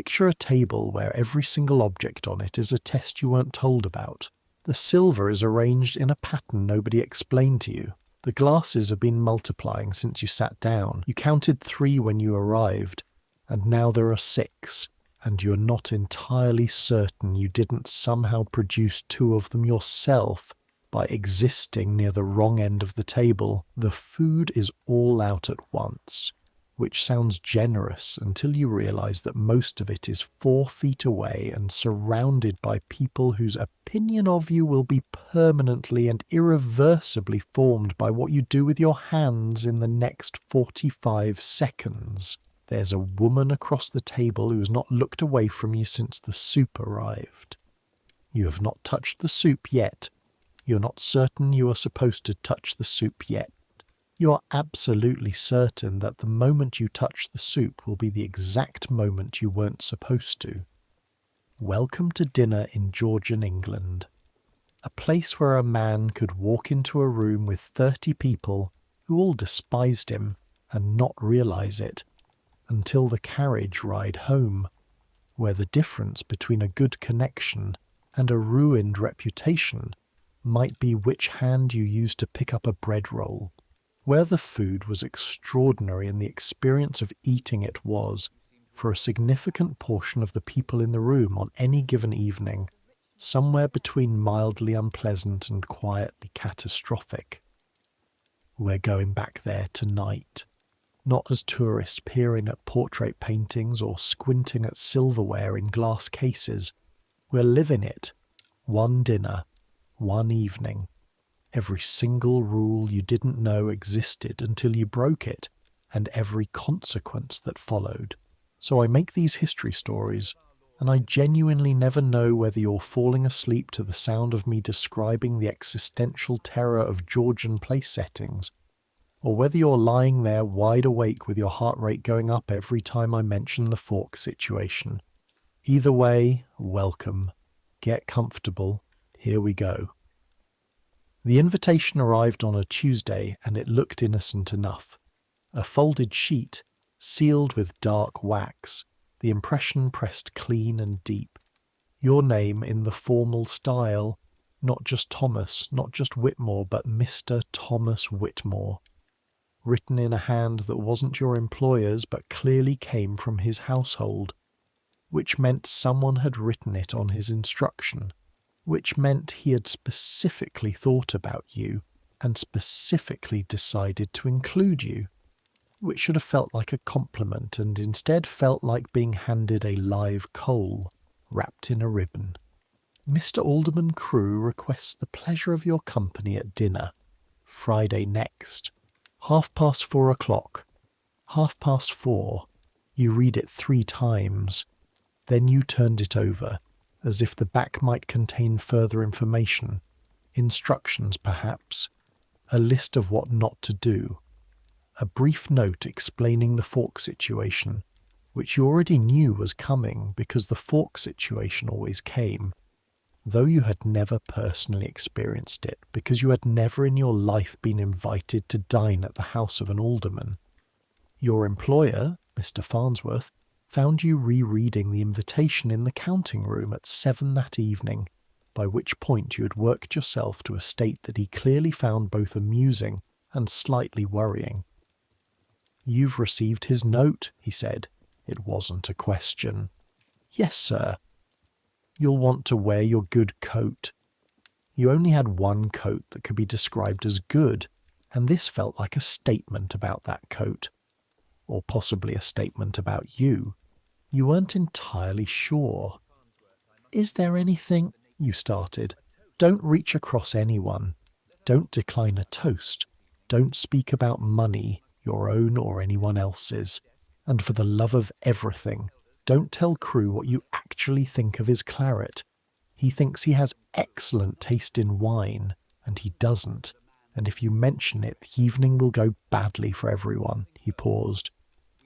Picture a table where every single object on it is a test you weren't told about. The silver is arranged in a pattern nobody explained to you. The glasses have been multiplying since you sat down. You counted 3 when you arrived, and now there are 6, and you're not entirely certain you didn't somehow produce 2 of them yourself by existing near the wrong end of the table. The food is all out at once, which sounds generous until you realize that most of it is 4 feet away and surrounded by people whose opinion of you will be permanently and irreversibly formed by what you do with your hands in the next 45 seconds. There's a woman across the table who has not looked away from you since the soup arrived. You have not touched the soup yet. You're not certain you are supposed to touch the soup yet. You are absolutely certain that the moment you touch the soup will be the exact moment you weren't supposed to. Welcome to dinner in Georgian England, a place where a man could walk into a room with 30 people who all despised him and not realize it until the carriage ride home, where the difference between a good connection and a ruined reputation might be which hand you use to pick up a bread roll. Where the food was extraordinary and the experience of eating it was, for a significant portion of the people in the room on any given evening, somewhere between mildly unpleasant and quietly catastrophic. We're going back there tonight, not as tourists peering at portrait paintings or squinting at silverware in glass cases. We're living it, one dinner, one evening. Every single rule you didn't know existed until you broke it, and every consequence that followed. So I make these history stories, and I genuinely never know whether you're falling asleep to the sound of me describing the existential terror of Georgian place settings, or whether you're lying there wide awake with your heart rate going up every time I mention the fork situation. Either way, welcome. Get comfortable. Here we go. The invitation arrived on a Tuesday, and it looked innocent enough. A folded sheet, sealed with dark wax, the impression pressed clean and deep. Your name in the formal style, not just Thomas, not just Whitmore, but Mr. Thomas Whitmore. Written in a hand that wasn't your employer's but clearly came from his household, which meant someone had written it on his instruction. Which meant he had specifically thought about you and specifically decided to include you, which should have felt like a compliment and instead felt like being handed a live coal wrapped in a ribbon. Mr. Alderman Crewe requests the pleasure of your company at dinner, Friday next, 4:30. 4:30. You read it 3 times. Then you turned it over, as if the back might contain further information, instructions perhaps, a list of what not to do, a brief note explaining the fork situation, which you already knew was coming because the fork situation always came, though you had never personally experienced it because you had never in your life been invited to dine at the house of an alderman. Your employer, Mr. Farnsworth, found you rereading the invitation in the counting room at 7 that evening, by which point you had worked yourself to a state that he clearly found both amusing and slightly worrying. "You've received his note," he said. It wasn't a question. "Yes, sir." "You'll want to wear your good coat." You only had one coat that could be described as good, and this felt like a statement about that coat. Or possibly a statement about you. You weren't entirely sure. "Is there anything—" you started. "Don't reach across anyone. Don't decline a toast. Don't speak about money, your own or anyone else's. And for the love of everything, don't tell Crewe what you actually think of his claret. He thinks he has excellent taste in wine, and he doesn't. And if you mention it, the evening will go badly for everyone." He paused.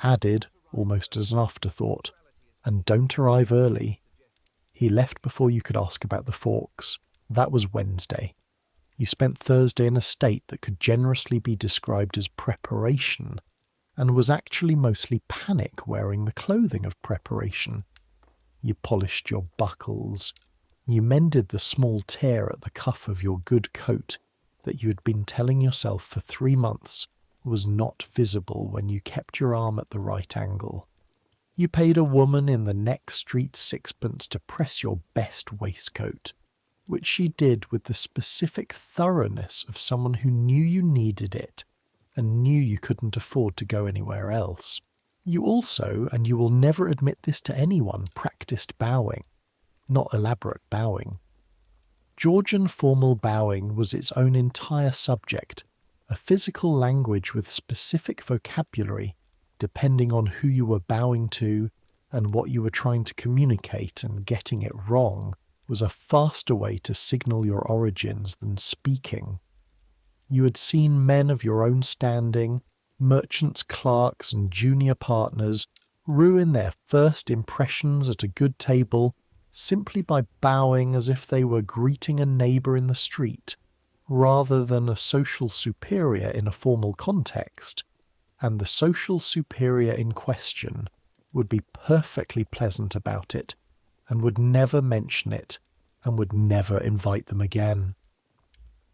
Added, almost as an afterthought, "And don't arrive early." He left before you could ask about the forks. That was Wednesday. You spent Thursday in a state that could generously be described as preparation, and was actually mostly panic wearing the clothing of preparation. You polished your buckles. You mended the small tear at the cuff of your good coat that you had been telling yourself for 3 months was not visible when you kept your arm at the right angle. You paid a woman in the next street 6pence to press your best waistcoat, which she did with the specific thoroughness of someone who knew you needed it and knew you couldn't afford to go anywhere else. You also, and you will never admit this to anyone, practiced bowing, not elaborate bowing. Georgian formal bowing was its own entire subject, a physical language with specific vocabulary depending on who you were bowing to and what you were trying to communicate, and getting it wrong was a faster way to signal your origins than speaking. You had seen men of your own standing, merchants, clerks, and junior partners, ruin their first impressions at a good table simply by bowing as if they were greeting a neighbour in the street, rather than a social superior in a formal context, and the social superior in question would be perfectly pleasant about it, and would never mention it, and would never invite them again.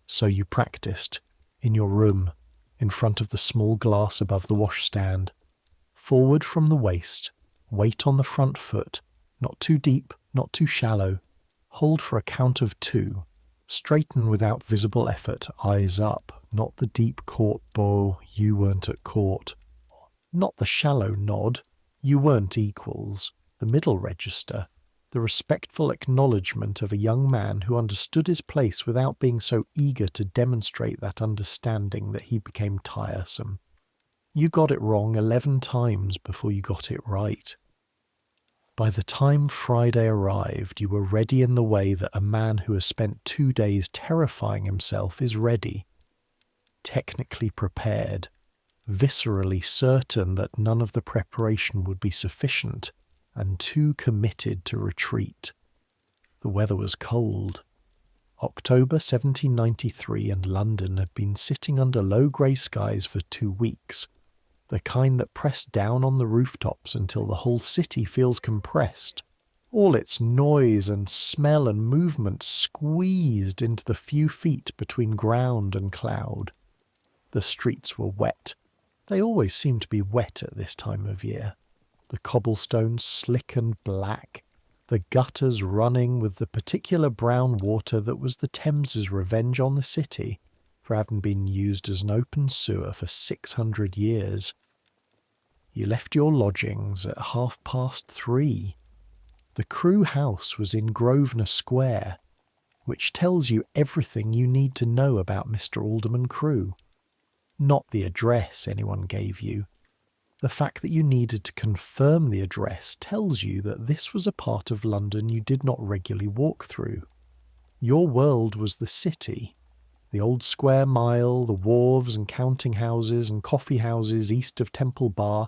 So you practiced, in your room, in front of the small glass above the washstand, forward from the waist, weight on the front foot, not too deep, not too shallow, hold for a count of 2, straighten without visible effort, eyes up, not the deep court bow, you weren't at court, not the shallow nod, you weren't equals, the middle register, the respectful acknowledgement of a young man who understood his place without being so eager to demonstrate that understanding that he became tiresome. You got it wrong 11 times before you got it right. By the time Friday arrived, you were ready in the way that a man who has spent 2 days terrifying himself is ready. Technically prepared, viscerally certain that none of the preparation would be sufficient, and too committed to retreat. The weather was cold. October 1793 and London had been sitting under low grey skies for 2 weeks, the kind that press down on the rooftops until the whole city feels compressed, all its noise and smell and movement squeezed into the few feet between ground and cloud. The streets were wet. They always seem to be wet at this time of year. The cobblestones slick and black, the gutters running with the particular brown water that was the Thames's revenge on the city for having been used as an open sewer for 600 years. You left your lodgings at 3:30. The Crewe house was in Grosvenor Square, which tells you everything you need to know about Mr. Alderman Crewe. Not the address anyone gave you. The fact that you needed to confirm the address tells you that this was a part of London you did not regularly walk through. Your world was the city, the old square mile, the wharves and counting houses and coffee houses east of Temple Bar,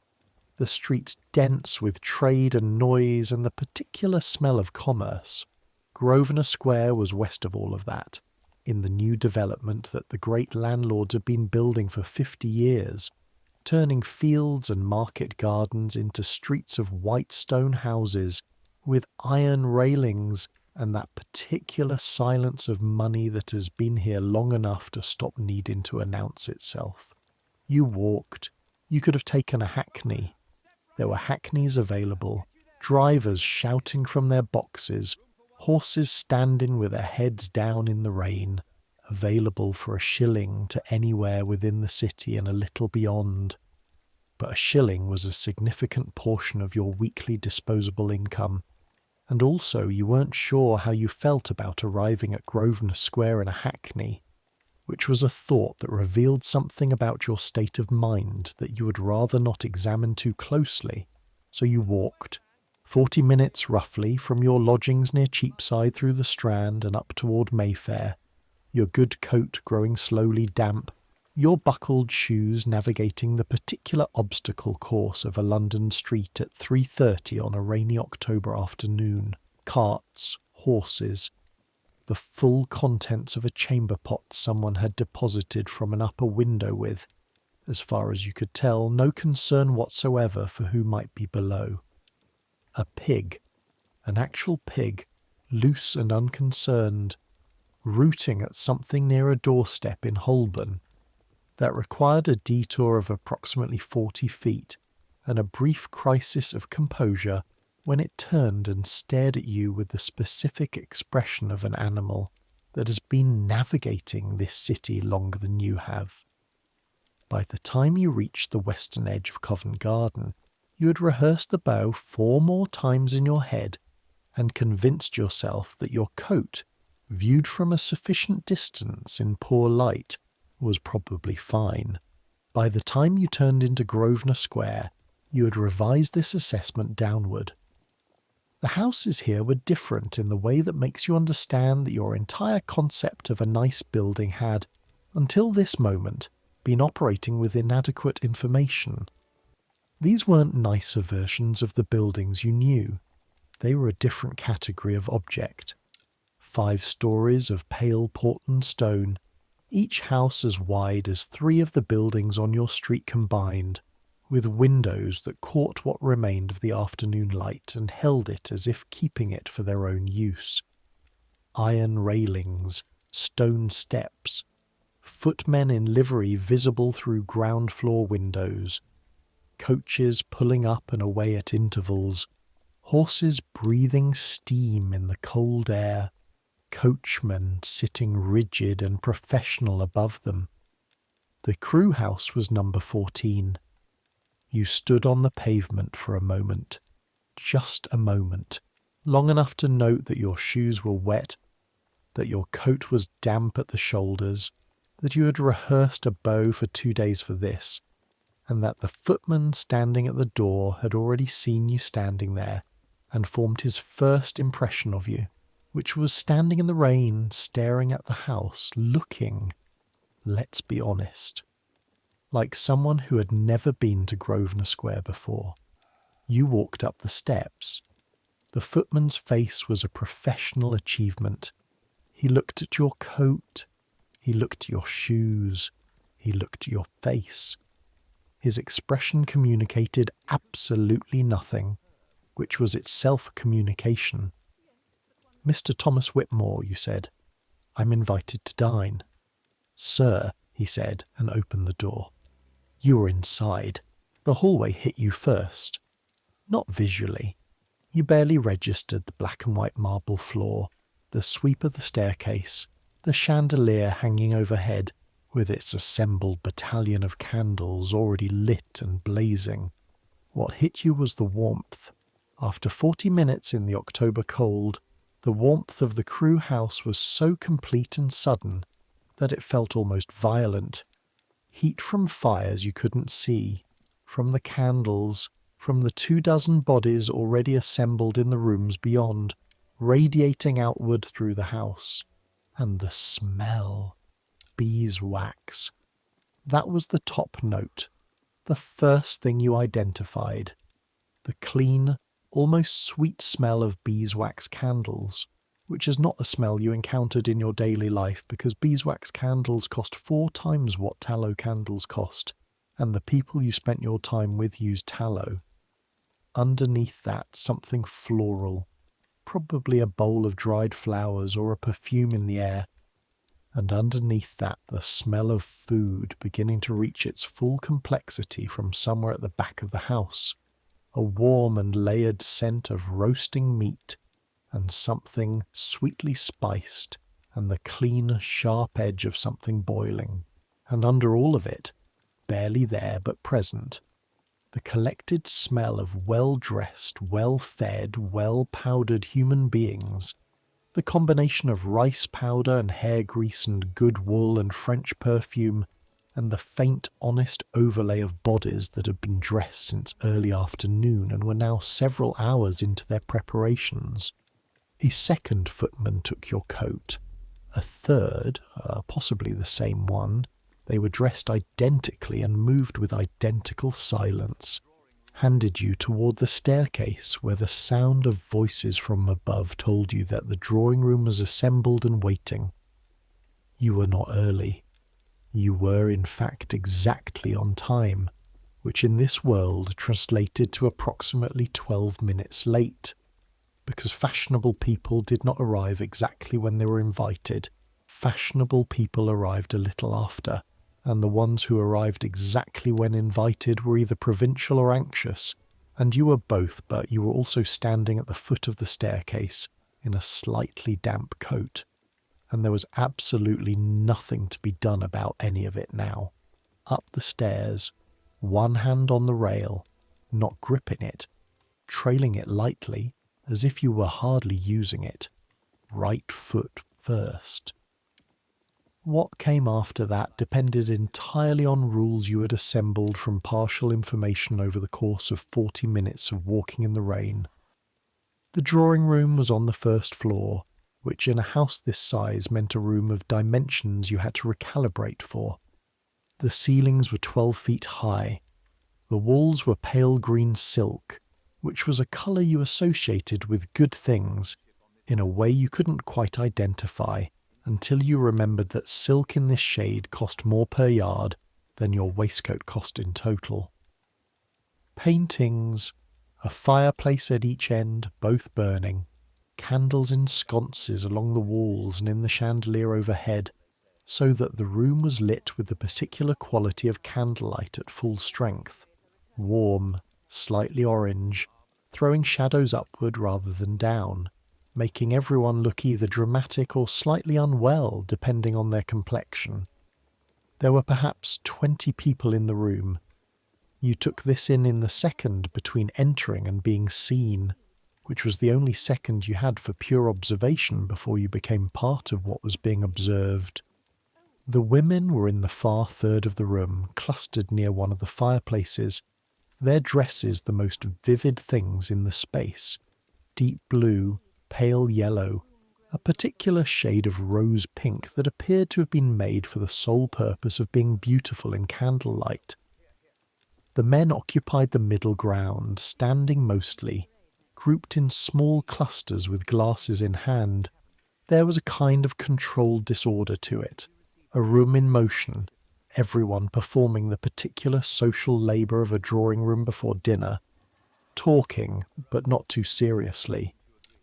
the streets dense with trade and noise and the particular smell of commerce. Grosvenor Square was west of all of that, in the new development that the great landlords had been building for 50 years, turning fields and market gardens into streets of white stone houses with iron railings and that particular silence of money that has been here long enough to stop needing to announce itself. You walked. You could have taken a hackney. There were hackneys available, drivers shouting from their boxes, horses standing with their heads down in the rain, available for a shilling to anywhere within the city and a little beyond. But a shilling was a significant portion of your weekly disposable income, and also you weren't sure how you felt about arriving at Grosvenor Square in a hackney, which was a thought that revealed something about your state of mind that you would rather not examine too closely, so you walked, 40 minutes roughly, from your lodgings near Cheapside through the Strand and up toward Mayfair, your good coat growing slowly damp, your buckled shoes navigating the particular obstacle course of a London street at 3:30 on a rainy October afternoon, carts, horses, the full contents of a chamber pot someone had deposited from an upper window with, as far as you could tell, no concern whatsoever for who might be below. A pig, An actual pig, loose and unconcerned, rooting at something near a doorstep in Holborn that required a detour of approximately 40 feet and a brief crisis of composure when it turned and stared at you with the specific expression of an animal that has been navigating this city longer than you have. By the time you reached the western edge of Covent Garden, you had rehearsed the bow 4 more times in your head and convinced yourself that your coat, viewed from a sufficient distance in poor light, was probably fine. By the time you turned into Grosvenor Square, you had revised this assessment downward. The houses here were different in the way that makes you understand that your entire concept of a nice building had, until this moment, been operating with inadequate information. These weren't nicer versions of the buildings you knew. They were a different category of object. 5 stories of pale Portland stone, each house as wide as 3 of the buildings on your street combined, with windows that caught what remained of the afternoon light and held it as if keeping it for their own use. Iron railings, stone steps, footmen in livery visible through ground floor windows, coaches pulling up and away at intervals, horses breathing steam in the cold air, coachmen sitting rigid and professional above them. The crew house was number 14. You stood on the pavement for a moment, just a moment, long enough to note that your shoes were wet, that your coat was damp at the shoulders, that you had rehearsed a bow for 2 days for this, and that the footman standing at the door had already seen you standing there and formed his first impression of you, which was standing in the rain, staring at the house, looking, let's be honest, like someone who had never been to Grosvenor Square before. You walked up the steps. The footman's face was a professional achievement. He looked at your coat. He looked at your shoes. He looked at your face. His expression communicated absolutely nothing, which was itself a communication. "Mr. Thomas Whitmore," you said. "I'm invited to dine." "Sir," he said, and opened the door. You were inside. The hallway hit you first. Not visually. You barely registered the black and white marble floor, the sweep of the staircase, the chandelier hanging overhead, with its assembled battalion of candles already lit and blazing. What hit you was the warmth. After 40 minutes in the October cold, the warmth of the crew house was so complete and sudden that it felt almost violent. Heat from fires you couldn't see, from the candles, from the 24 bodies already assembled in the rooms beyond, radiating outward through the house. And the smell. Beeswax. That was the top note, the first thing you identified. The clean, almost sweet smell of beeswax candles, which is not a smell you encountered in your daily life because beeswax candles cost 4 times what tallow candles cost, and the people you spent your time with used tallow. Underneath that, something floral, probably a bowl of dried flowers or a perfume in the air, and underneath that the smell of food beginning to reach its full complexity from somewhere at the back of the house, a warm and layered scent of roasting meat, and something sweetly spiced, and the clean, sharp edge of something boiling, and under all of it, barely there but present, the collected smell of well-dressed, well-fed, well-powdered human beings, the combination of rice powder and hair grease and good wool and French perfume, and the faint, honest overlay of bodies that had been dressed since early afternoon and were now several hours into their preparations. A second footman took your coat. A third, possibly the same one, they were dressed identically and moved with identical silence, handed you toward the staircase where the sound of voices from above told you that the drawing room was assembled and waiting. You were not early. You were, in fact, exactly on time, which in this world translated to approximately 12 minutes late. because fashionable people did not arrive exactly when they were invited. Fashionable people arrived a little after, and the ones who arrived exactly when invited were either provincial or anxious, and you were both, but you were also standing at the foot of the staircase in a slightly damp coat, and there was absolutely nothing to be done about any of it now. Up the stairs, one hand on the rail, not gripping it, trailing it lightly, as if you were hardly using it, right foot first. What came after that depended entirely on rules you had assembled from partial information over the course of 40 minutes of walking in the rain. The drawing room was on the first floor, which in a house this size meant a room of dimensions you had to recalibrate for. The ceilings were 12 feet high. The walls were pale green silk, which was a colour you associated with good things, in a way you couldn't quite identify until you remembered that silk in this shade cost more per yard than your waistcoat cost in total. Paintings, a fireplace at each end, both burning, candles in sconces along the walls and in the chandelier overhead, so that the room was lit with the particular quality of candlelight at full strength, warm, slightly orange, throwing shadows upward rather than down, making everyone look either dramatic or slightly unwell depending on their complexion. There were perhaps 20 people in the room. You took this in the second between entering and being seen, which was the only second you had for pure observation before you became part of what was being observed. The women were in the far third of the room, clustered near one of the fireplaces, their dresses the most vivid things in the space, deep blue, pale yellow, a particular shade of rose pink that appeared to have been made for the sole purpose of being beautiful in candlelight. The men occupied the middle ground, standing mostly, grouped in small clusters with glasses in hand. There was a kind of controlled disorder to it, a room in motion, everyone performing the particular social labour of a drawing room before dinner, talking, but not too seriously,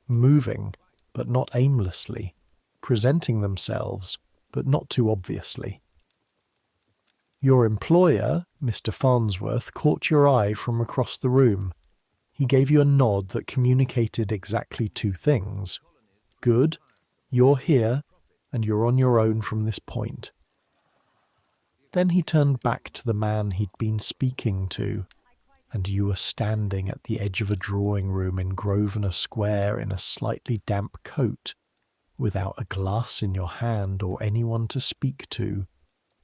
moving, but not aimlessly, presenting themselves, but not too obviously. Your employer, Mr. Farnsworth, caught your eye from across the room. He gave you a nod that communicated exactly two things. Good, you're here, and you're on your own from this point. Then he turned back to the man he'd been speaking to, and you were standing at the edge of a drawing room in Grosvenor Square in a slightly damp coat, without a glass in your hand or anyone to speak to,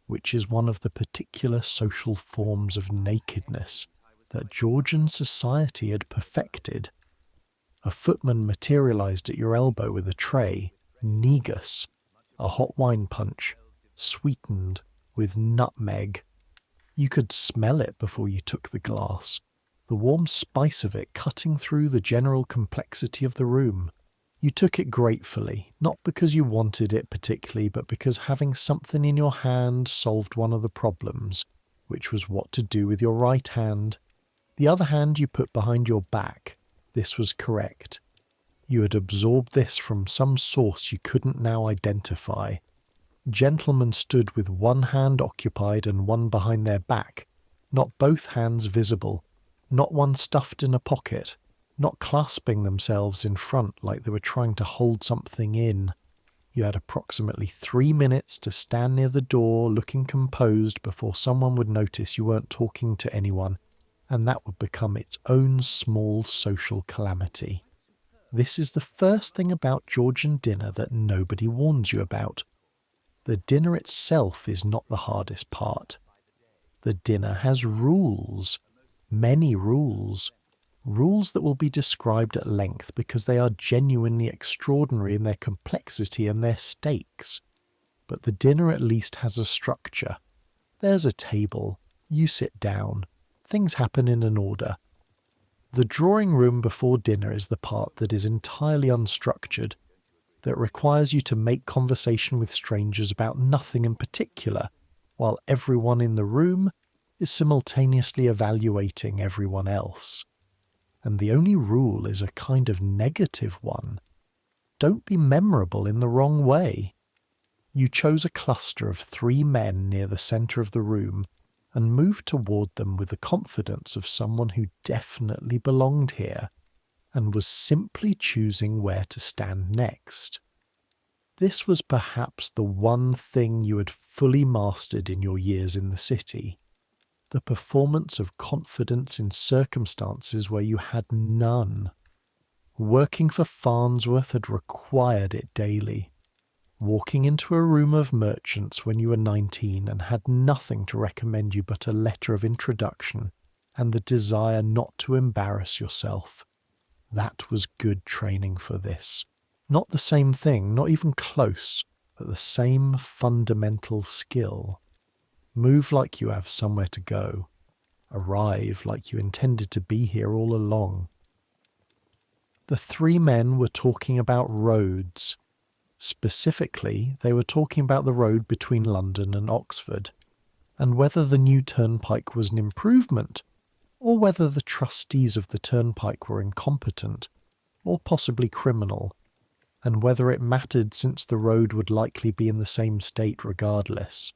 which is one of the particular social forms of nakedness that Georgian society had perfected. A footman materialized at your elbow with a tray, negus, a hot wine punch, sweetened with nutmeg. You could smell it before you took the glass, the warm spice of it cutting through the general complexity of the room. You took it gratefully, not because you wanted it particularly, but because having something in your hand solved one of the problems, which was what to do with your right hand. The other hand you put behind your back. This was correct. You had absorbed this from some source you couldn't now identify. Gentlemen stood with one hand occupied and one behind their back, not both hands visible, not one stuffed in a pocket, not clasping themselves in front like they were trying to hold something in. You had approximately 3 minutes to stand near the door looking composed before someone would notice you weren't talking to anyone, and that would become its own small social calamity. This is the first thing about Georgian dinner that nobody warns you about. The dinner itself is not the hardest part. The dinner has rules, many rules. Rules that will be described at length because they are genuinely extraordinary in their complexity and their stakes. But the dinner at least has a structure. There's a table, you sit down, things happen in an order. The drawing room before dinner is the part that is entirely unstructured, that requires you to make conversation with strangers about nothing in particular, while everyone in the room is simultaneously evaluating everyone else. and the only rule is a kind of negative one. Don't be memorable in the wrong way. You chose a cluster of 3 men near the centre of the room and moved toward them with the confidence of someone who definitely belonged here and was simply choosing where to stand next. This was perhaps the one thing you had fully mastered in your years in the city, the performance of confidence in circumstances where you had none. Working for Farnsworth had required it daily. Walking into a room of merchants when you were 19 and had nothing to recommend you but a letter of introduction and the desire not to embarrass yourself. That was good training for this. Not the same thing, not even close, but the same fundamental skill. Move like you have somewhere to go. Arrive like you intended to be here all along. The 3 men were talking about roads. Specifically, they were talking about the road between London and Oxford, and whether the new turnpike was an improvement, or whether the trustees of the turnpike were incompetent, or possibly criminal, and whether it mattered since the road would likely be in the same state regardless.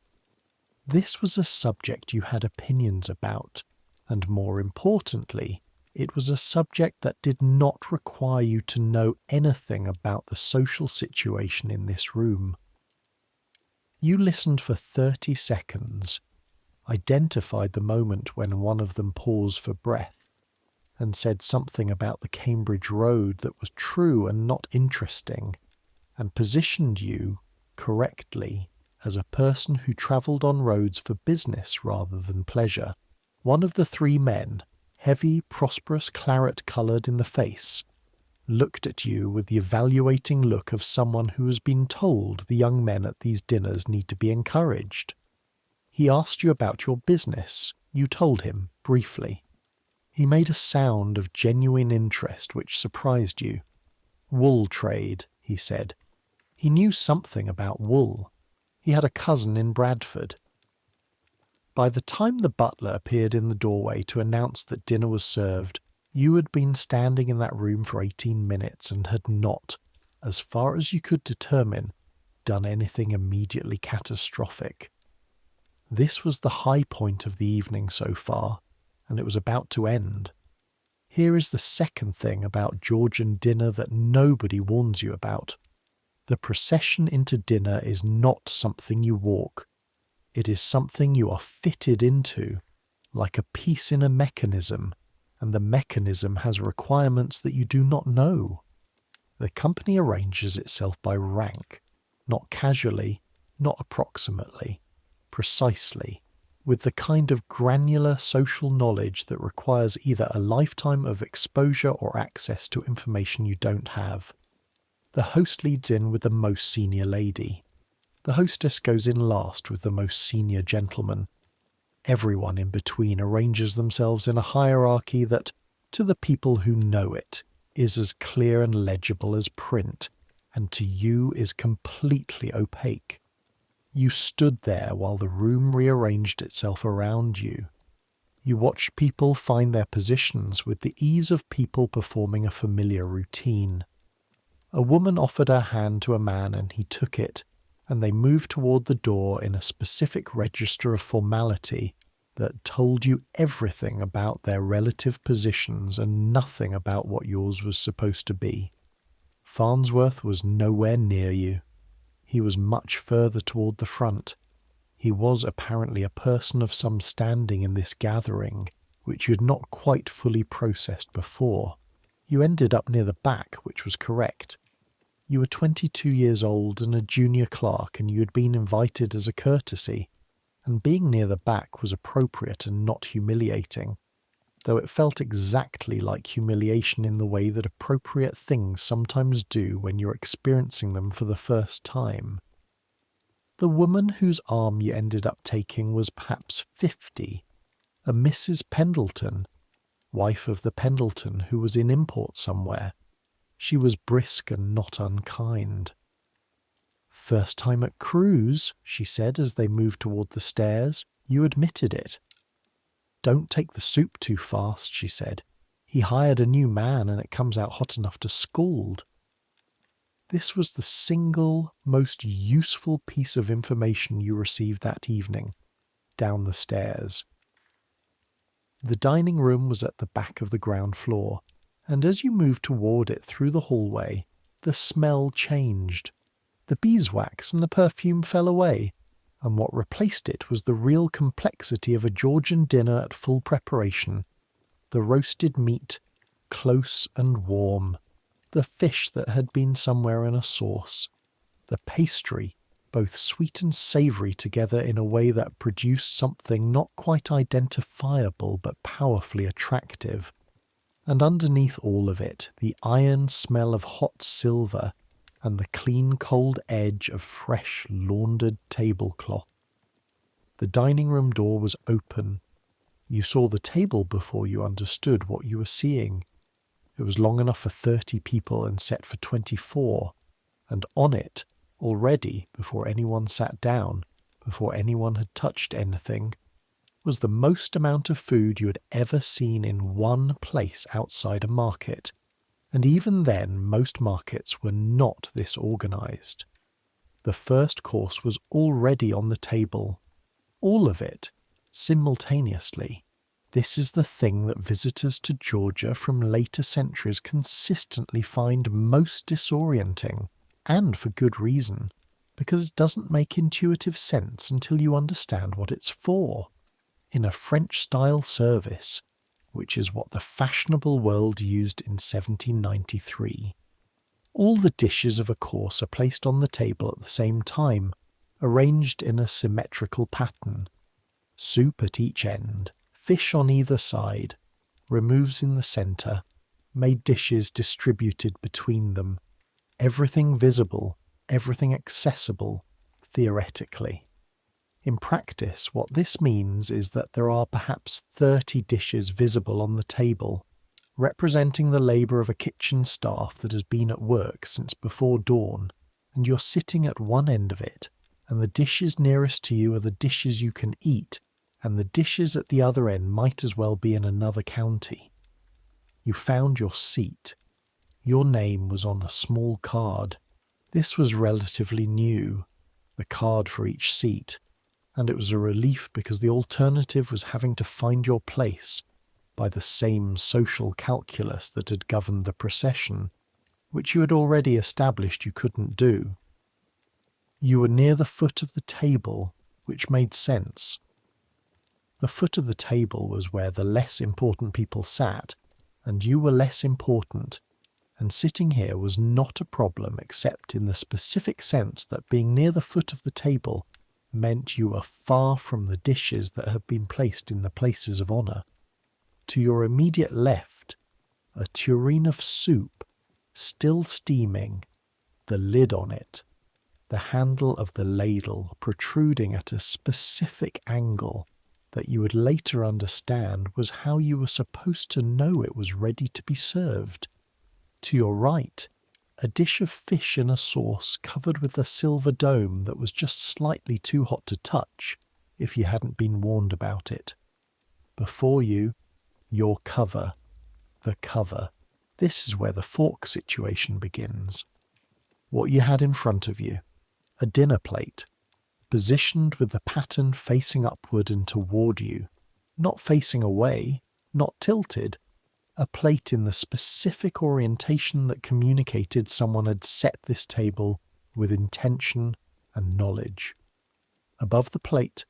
This was a subject you had opinions about, and more importantly, it was a subject that did not require you to know anything about the social situation in this room. You listened for 30 seconds, identified the moment when one of them paused for breath, and said something about the Cambridge Road that was true and not interesting, and positioned you, correctly, as a person who travelled on roads for business rather than pleasure. One of the 3 men, heavy, prosperous, claret-coloured in the face, looked at you with the evaluating look of someone who has been told the young men at these dinners need to be encouraged. He asked you about your business. You told him, briefly. He made a sound of genuine interest which surprised you. Wool trade, he said. He knew something about wool. He had a cousin in Bradford. By the time the butler appeared in the doorway to announce that dinner was served, you had been standing in that room for 18 minutes and had not, as far as you could determine, done anything immediately catastrophic. This was the high point of the evening so far, and it was about to end. Here is the second thing about Georgian dinner that nobody warns you about. The procession into dinner is not something you walk. It is something you are fitted into, like a piece in a mechanism, and the mechanism has requirements that you do not know. The company arranges itself by rank, not casually, not approximately, precisely, with the kind of granular social knowledge that requires either a lifetime of exposure or access to information you don't have. The host leads in with the most senior lady. The hostess goes in last with the most senior gentleman. Everyone in between arranges themselves in a hierarchy that, to the people who know it, is as clear and legible as print, and to you is completely opaque. You stood there while the room rearranged itself around you. You watched people find their positions with the ease of people performing a familiar routine. A woman offered her hand to a man and he took it, and they moved toward the door in a specific register of formality that told you everything about their relative positions and nothing about what yours was supposed to be. Farnsworth was nowhere near you. He was much further toward the front. He was apparently a person of some standing in this gathering, which you had not quite fully processed before. You ended up near the back, which was correct. You were 22 years old and a junior clerk, and you had been invited as a courtesy, and being near the back was appropriate and not humiliating, though it felt exactly like humiliation in the way that appropriate things sometimes do when you're experiencing them for the first time. The woman whose arm you ended up taking was perhaps 50, a Mrs. Pendleton, wife of the Pendleton who was in import somewhere. She was brisk and not unkind. "First time at Crewe's," she said as they moved toward the stairs. "You admitted it." "Don't take the soup too fast," she said. He hired a new man and it comes out hot enough to scald. This was the single most useful piece of information you received that evening, down the stairs. The dining room was at the back of the ground floor, and as you moved toward it through the hallway, the smell changed. The beeswax and the perfume fell away, and what replaced it was the real complexity of a Georgian dinner at full preparation. The roasted meat, close and warm, the fish that had been somewhere in a sauce, the pastry, both sweet and savoury together in a way that produced something not quite identifiable but powerfully attractive. And underneath all of it, the iron smell of hot silver and the clean cold edge of fresh laundered tablecloth. The dining room door was open. You saw the table before you understood what you were seeing. It was long enough for 30 people and set for 24, and on it, already, before anyone sat down, before anyone had touched anything, was the most amount of food you had ever seen in one place outside a market, and even then most markets were not this organised. The first course was already on the table, all of it, simultaneously. This is the thing that visitors to Georgia from later centuries consistently find most disorienting, and for good reason, because it doesn't make intuitive sense until you understand what it's for. In a French-style service, which is what the fashionable world used in 1793. All the dishes of a course are placed on the table at the same time, arranged in a symmetrical pattern. Soup at each end, fish on either side, removes in the centre, made dishes distributed between them, everything visible, everything accessible, theoretically. In practice, what this means is that there are perhaps 30 dishes visible on the table, representing the labour of a kitchen staff that has been at work since before dawn, and you're sitting at one end of it, and the dishes nearest to you are the dishes you can eat, and the dishes at the other end might as well be in another county. You found your seat. Your name was on a small card. This was relatively new, the card for each seat, and it was a relief because the alternative was having to find your place by the same social calculus that had governed the procession, which you had already established you couldn't do. You were near the foot of the table, which made sense. The foot of the table was where the less important people sat, and you were less important, and sitting here was not a problem except in the specific sense that being near the foot of the table meant you were far from the dishes that had been placed in the places of honour. To your immediate left, a tureen of soup, still steaming, the lid on it, the handle of the ladle protruding at a specific angle that you would later understand was how you were supposed to know it was ready to be served. To your right, a dish of fish in a sauce covered with a silver dome that was just slightly too hot to touch if you hadn't been warned about it. Before you, your cover, the cover. This is where the fork situation begins. What you had in front of you, a dinner plate, positioned with the pattern facing upward and toward you, not facing away, not tilted, a plate in the specific orientation that communicated someone had set this table with intention and knowledge. Above the plate,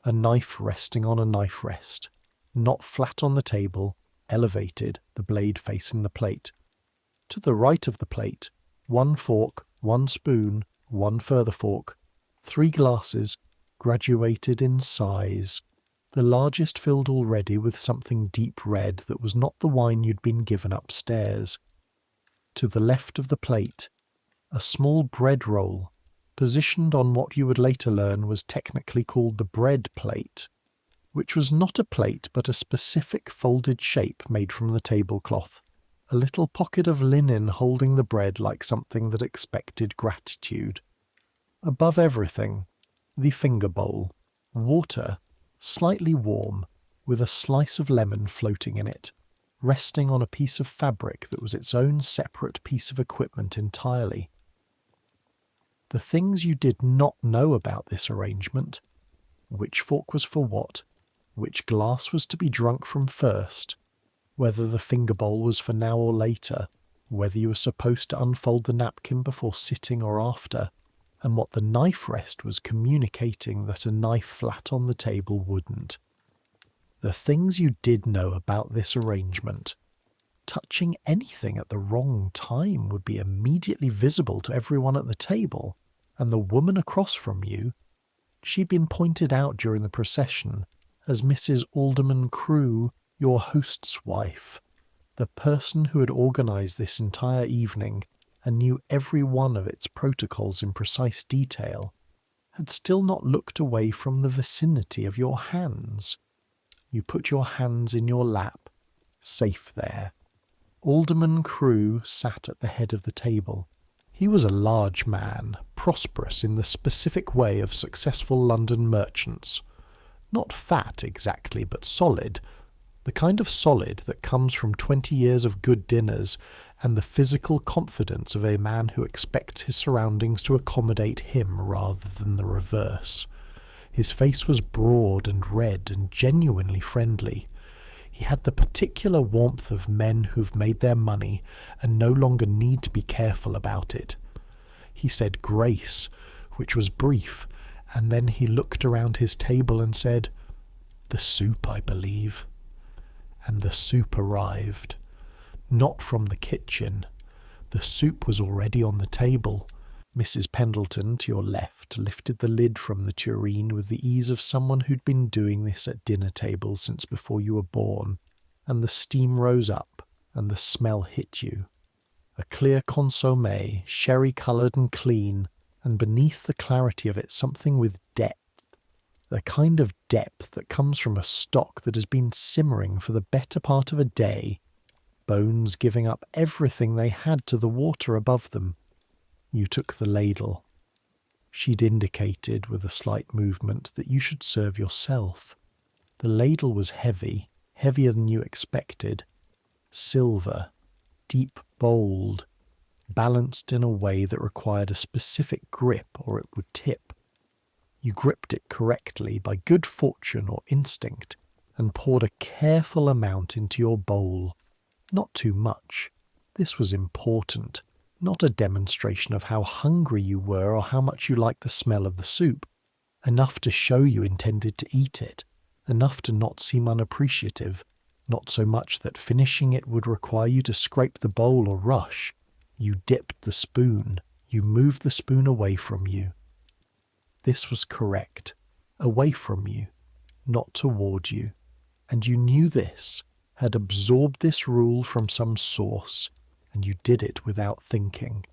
a knife resting on a knife rest, not flat on the table, elevated, the blade facing the plate. To the right of the plate, one fork, one spoon, one further fork, 3 glasses, graduated in size. The largest filled already with something deep red that was not the wine you'd been given upstairs. To the left of the plate, a small bread roll, positioned on what you would later learn was technically called the bread plate, which was not a plate but a specific folded shape made from the tablecloth, a little pocket of linen holding the bread like something that expected gratitude. Above everything, the finger bowl, water, slightly warm, with a slice of lemon floating in it, resting on a piece of fabric that was its own separate piece of equipment entirely. The things you did not know about this arrangement: which fork was for what, which glass was to be drunk from first, whether the finger bowl was for now or later, whether you were supposed to unfold the napkin before sitting or after, and what the knife rest was communicating that a knife flat on the table wouldn't. The things you did know about this arrangement: touching anything at the wrong time would be immediately visible to everyone at the table, and the woman across from you, she'd been pointed out during the procession as Mrs. Alderman Crewe, your host's wife, the person who had organised this entire evening and knew every one of its protocols in precise detail, had still not looked away from the vicinity of your hands. You put your hands in your lap, safe there. Alderman Crewe sat at the head of the table. He was a large man, prosperous in the specific way of successful London merchants. Not fat exactly, but solid, the kind of solid that comes from 20 years of good dinners and the physical confidence of a man who expects his surroundings to accommodate him rather than the reverse. His face was broad and red and genuinely friendly. He had the particular warmth of men who've made their money and no longer need to be careful about it. He said grace, which was brief, and then he looked around his table and said, "The soup, I believe." And the soup arrived. Not from the kitchen. The soup was already on the table. Mrs. Pendleton, to your left, lifted the lid from the tureen with the ease of someone who'd been doing this at dinner tables since before you were born, and the steam rose up, and the smell hit you. A clear consommé, sherry-coloured and clean, and beneath the clarity of it something with depth. The kind of depth that comes from a stock that has been simmering for the better part of a day, bones giving up everything they had to the water above them. You took the ladle. She'd indicated with a slight movement that you should serve yourself. The ladle was heavy, heavier than you expected. Silver, deep bowled, balanced in a way that required a specific grip or it would tip. You gripped it correctly by good fortune or instinct and poured a careful amount into your bowl. Not too much. This was important. Not a demonstration of how hungry you were or how much you liked the smell of the soup. Enough to show you intended to eat it. Enough to not seem unappreciative. Not so much that finishing it would require you to scrape the bowl or rush. You dipped the spoon. You moved the spoon away from you. This was correct. Away from you, not toward you. And you knew this, had absorbed this rule from some source, and you did it without thinking.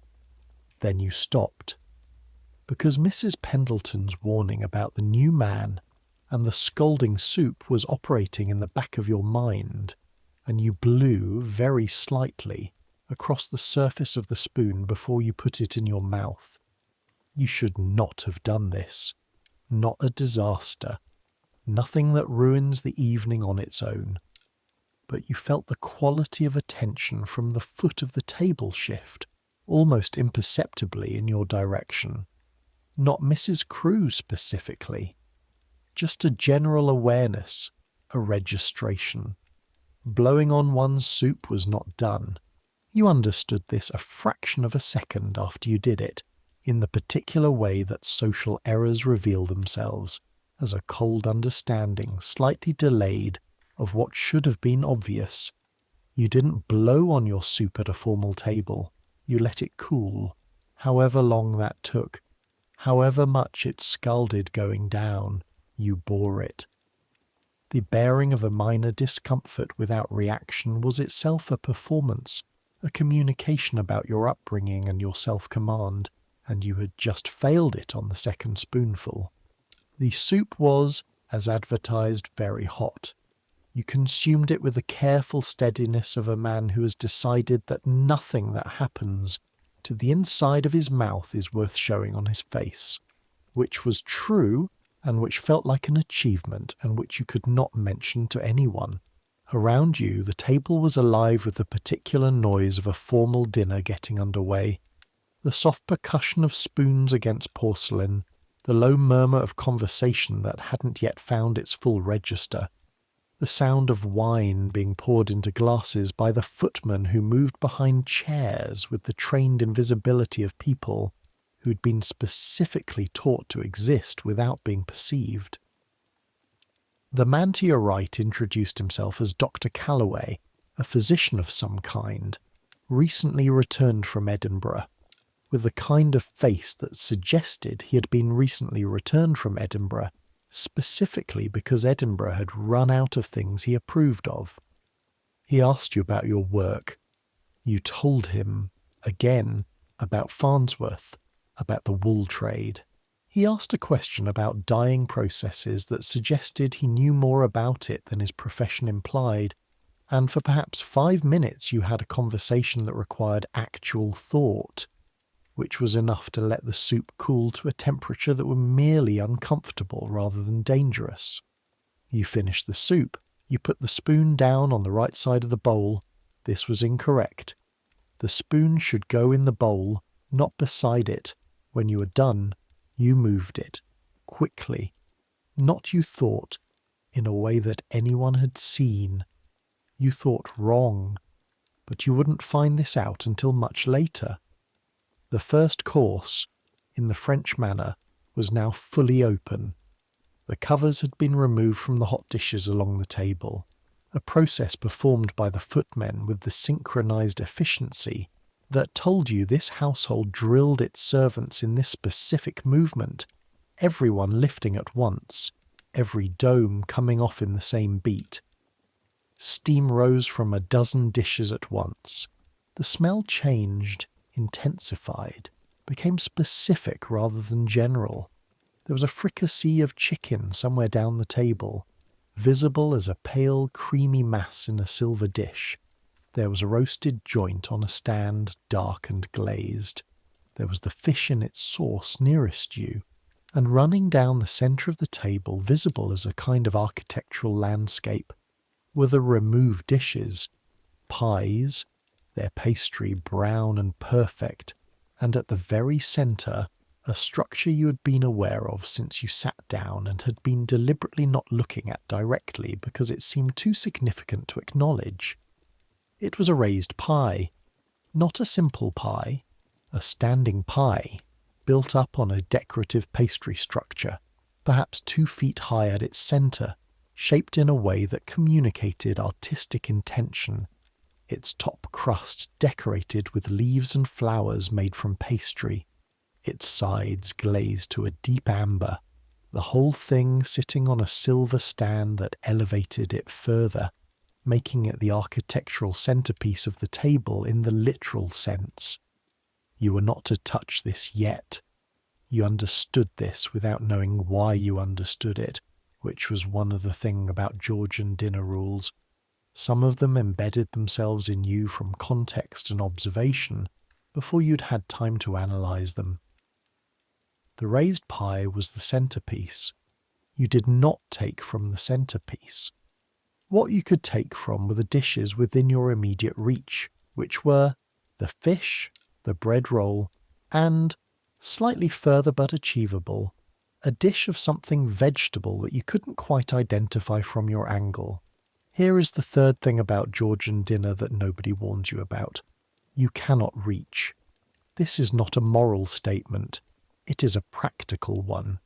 Then you stopped. Because Mrs. Pendleton's warning about the new man and the scalding soup was operating in the back of your mind, and you blew very slightly across the surface of the spoon before you put it in your mouth. You should not have done this. Not a disaster. Nothing that ruins the evening on its own. But you felt the quality of attention from the foot of the table shift, almost imperceptibly in your direction. Not Mrs. Crewe specifically. Just a general awareness, a registration. Blowing on one's soup was not done. You understood this a fraction of a second after you did it, in the particular way that social errors reveal themselves, as a cold understanding, slightly delayed, of what should have been obvious. You didn't blow on your soup at a formal table. You let it cool, however long that took, however much it scalded going down. You bore it. The bearing of a minor discomfort without reaction was itself a performance, a communication about your upbringing and your self-command, and you had just failed it on the second spoonful. The soup was, as advertised, very hot. You consumed it with the careful steadiness of a man who has decided that nothing that happens to the inside of his mouth is worth showing on his face, which was true and which felt like an achievement and which you could not mention to anyone. Around you, the table was alive with the particular noise of a formal dinner getting underway. The soft percussion of spoons against porcelain, the low murmur of conversation that hadn't yet found its full register, the sound of wine being poured into glasses by the footman who moved behind chairs with the trained invisibility of people who'd been specifically taught to exist without being perceived. The man to your right introduced himself as Dr. Calloway, a physician of some kind, recently returned from Edinburgh, with the kind of face that suggested he had been recently returned from Edinburgh specifically because Edinburgh had run out of things he approved of. He asked you about your work. You told him, again, about Farnsworth, about the wool trade. He asked a question about dyeing processes that suggested he knew more about it than his profession implied, and for perhaps 5 minutes you had a conversation that required actual thought, which was enough to let the soup cool to a temperature that was merely uncomfortable rather than dangerous. You finished the soup. You put the spoon down on the right side of the bowl. This was incorrect. The spoon should go in the bowl, not beside it. When you were done, you moved it, quickly. Not you thought, in a way that anyone had seen. You thought wrong, but you wouldn't find this out until much later. The first course, in the French manner, was now fully open. The covers had been removed from the hot dishes along the table, a process performed by the footmen with the synchronized efficiency that told you this household drilled its servants in this specific movement, everyone lifting at once, every dome coming off in the same beat. Steam rose from a dozen dishes at once. The smell changed, intensified, became specific rather than general. There was a fricassee of chicken somewhere down the table, visible as a pale, creamy mass in a silver dish. There was a roasted joint on a stand, dark and glazed. There was the fish in its sauce nearest you, and running down the centre of the table, visible as a kind of architectural landscape, were the removed dishes, pies, their pastry brown and perfect, and at the very centre, a structure you had been aware of since you sat down and had been deliberately not looking at directly because it seemed too significant to acknowledge. It was a raised pie, not a simple pie, a standing pie, built up on a decorative pastry structure, perhaps 2 feet high at its centre, shaped in a way that communicated artistic intention, its top crust decorated with leaves and flowers made from pastry, its sides glazed to a deep amber, the whole thing sitting on a silver stand that elevated it further, making it the architectural centrepiece of the table in the literal sense. You were not to touch this yet. You understood this without knowing why you understood it, which was one of the things about Georgian dinner rules. Some of them embedded themselves in you from context and observation before you'd had time to analyse them. The raised pie was the centrepiece. You did not take from the centrepiece. What you could take from were the dishes within your immediate reach, which were the fish, the bread roll, and, slightly further but achievable, a dish of something vegetable that you couldn't quite identify from your angle. Here is the third thing about Georgian dinner that nobody warns you about. You cannot reach. This is not a moral statement. It is a practical one.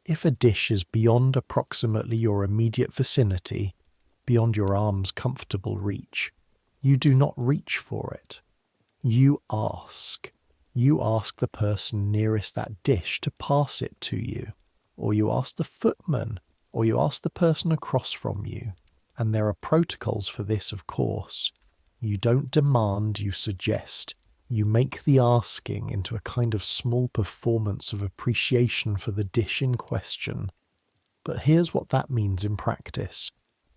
If a dish is beyond approximately your immediate vicinity, beyond your arm's comfortable reach, you do not reach for it. You ask. You ask the person nearest that dish to pass it to you, or you ask the footman, or you ask the person across from you. And there are protocols for this, of course. You don't demand, you suggest. You make the asking into a kind of small performance of appreciation for the dish in question. But here's what that means in practice.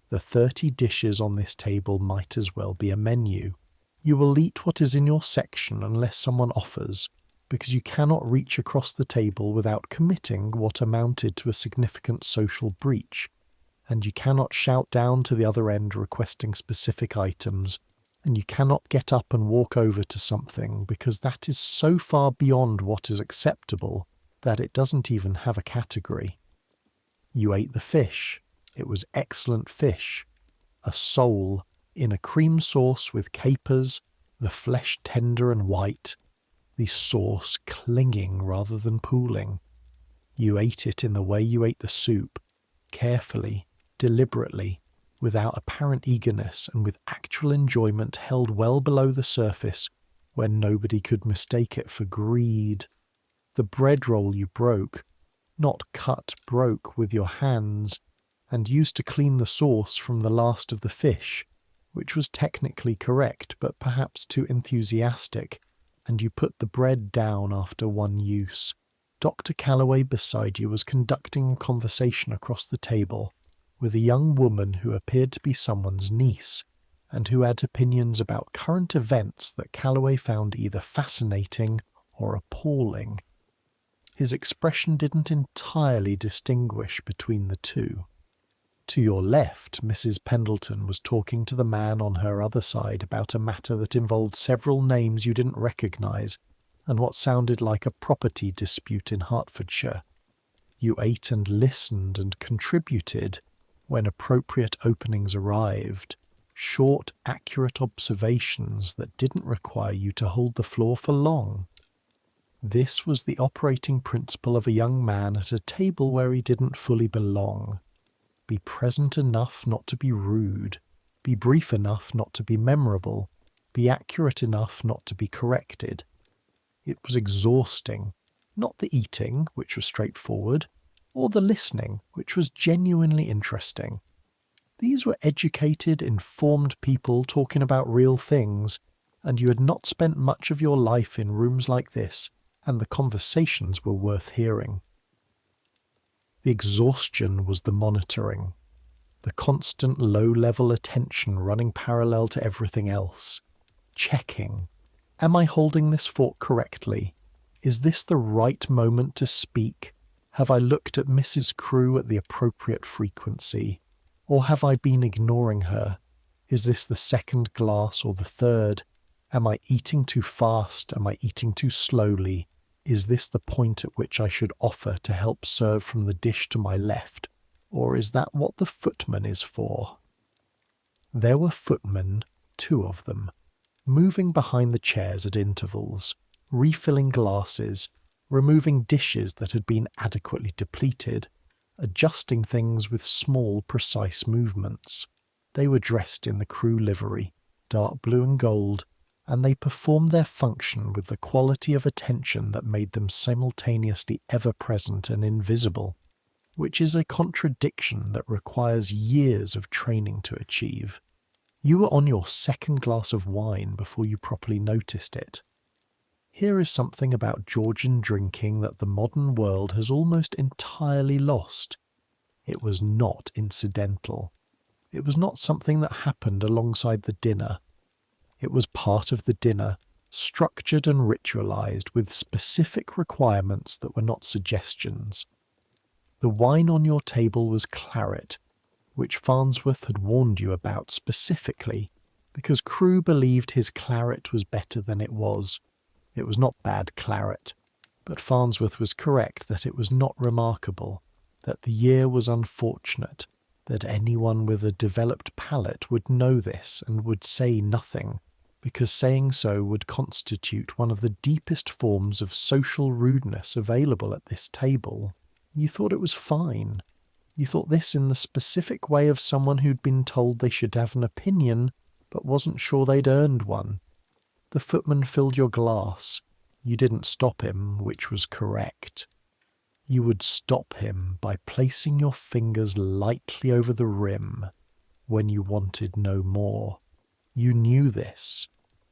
The 30 dishes on this table might as well be a menu. You will eat what is in your section unless someone offers, because you cannot reach across the table without committing what amounted to a significant social breach. and you cannot shout down to the other end requesting specific items, and you cannot get up and walk over to something because that is so far beyond what is acceptable that it doesn't even have a category. You ate the fish. It was excellent fish. A sole in a cream sauce with capers, the flesh tender and white, the sauce clinging rather than pooling. You ate it in the way you ate the soup, carefully, deliberately, without apparent eagerness and with actual enjoyment held well below the surface where nobody could mistake it for greed. The bread roll you broke, not cut, broke with your hands, and used to clean the sauce from the last of the fish, which was technically correct but perhaps too enthusiastic, and you put the bread down after one use. Dr. Calloway beside you was conducting a conversation across the table with a young woman who appeared to be someone's niece, and who had opinions about current events that Calloway found either fascinating or appalling. His expression didn't entirely distinguish between the two. To your left, Mrs. Pendleton was talking to the man on her other side about a matter that involved several names you didn't recognise and what sounded like a property dispute in Hertfordshire. You ate and listened and contributed when appropriate openings arrived, short, accurate observations that didn't require you to hold the floor for long. This was the operating principle of a young man at a table where he didn't fully belong. Be present enough not to be rude, be brief enough not to be memorable, be accurate enough not to be corrected. It was exhausting, not the eating, which was straightforward, or the listening, which was genuinely interesting. These were educated, informed people talking about real things, and you had not spent much of your life in rooms like this, and the conversations were worth hearing. The exhaustion was the monitoring, the constant low-level attention running parallel to everything else, checking. Am I holding this fork correctly? Is this the right moment to speak? Have I looked at Mrs. Crewe at the appropriate frequency? Or have I been ignoring her? Is this the second glass or the third? Am I eating too fast? Am I eating too slowly? Is this the point at which I should offer to help serve from the dish to my left? Or is that what the footman is for? There were footmen, 2 of them, moving behind the chairs at intervals, refilling glasses, removing dishes that had been adequately depleted, adjusting things with small, precise movements. They were dressed in the Crewe livery, dark blue and gold, and they performed their function with the quality of attention that made them simultaneously ever-present and invisible, which is a contradiction that requires years of training to achieve. You were on your second glass of wine before you properly noticed it. Here is something about Georgian drinking that the modern world has almost entirely lost. It was not incidental. It was not something that happened alongside the dinner. It was part of the dinner, structured and ritualized with specific requirements that were not suggestions. The wine on your table was claret, which Farnsworth had warned you about specifically, because Crewe believed his claret was better than it was. It was not bad claret, but Farnsworth was correct that it was not remarkable, that the year was unfortunate, that anyone with a developed palate would know this and would say nothing, because saying so would constitute one of the deepest forms of social rudeness available at this table. You thought it was fine. You thought this in the specific way of someone who'd been told they should have an opinion, but wasn't sure they'd earned one. The footman filled your glass. You didn't stop him, which was correct. You would stop him by placing your fingers lightly over the rim when you wanted no more. You knew this.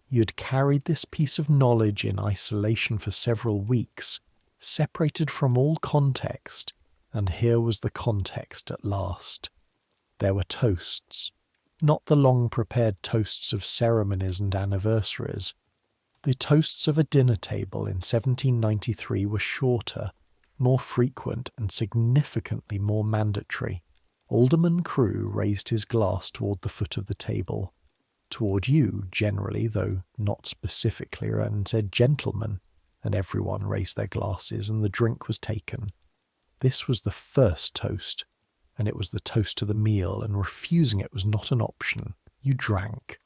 You had carried this piece of knowledge in isolation for several weeks, separated from all context, and here was the context at last. There were toasts, not the long-prepared toasts of ceremonies and anniversaries. The toasts of a dinner table in 1793 were shorter, more frequent, and significantly more mandatory, Alderman Crewe raised his glass toward the foot of the table, toward you generally, though not specifically, and said, "Gentlemen," and everyone raised their glasses, and the drink was taken. This was the first toast, and it was the toast to the meal, and refusing it was not an option. You drank.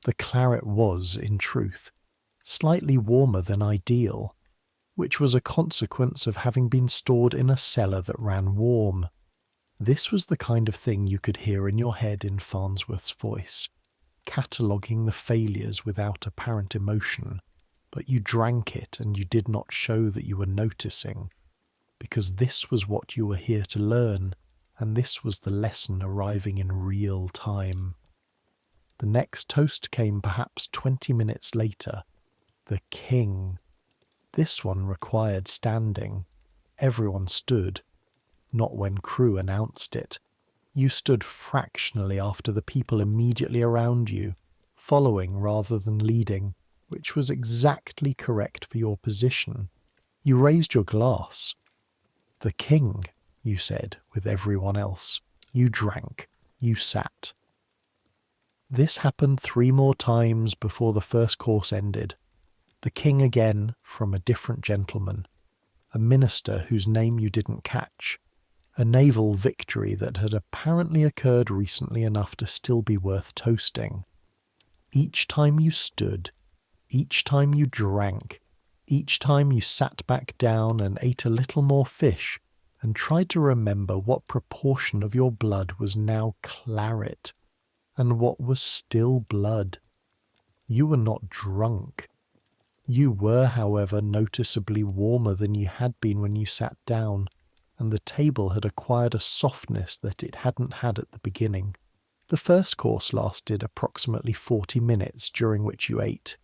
The claret was, in truth, slightly warmer than ideal, which was a consequence of having been stored in a cellar that ran warm. This was the kind of thing you could hear in your head in Farnsworth's voice, cataloguing the failures without apparent emotion, but you drank it and you did not show that you were noticing, because this was what you were here to learn, and this was the lesson arriving in real time. The next toast came perhaps 20 minutes later. The King. This one required standing. Everyone stood. Not when Crewe announced it. You stood fractionally after the people immediately around you, following rather than leading, which was exactly correct for your position. You raised your glass. "The King," you said, with everyone else. You drank. You sat. This happened 3 more times before the first course ended. The King again, from a different gentleman. A minister whose name you didn't catch. A naval victory that had apparently occurred recently enough to still be worth toasting. Each time you stood, each time you drank, each time you sat back down and ate a little more fish and tried to remember what proportion of your blood was now claret and what was still blood. You were not drunk. You were, however, noticeably warmer than you had been when you sat down, and the table had acquired a softness that it hadn't had at the beginning. The first course lasted approximately 40 minutes, during which you ate.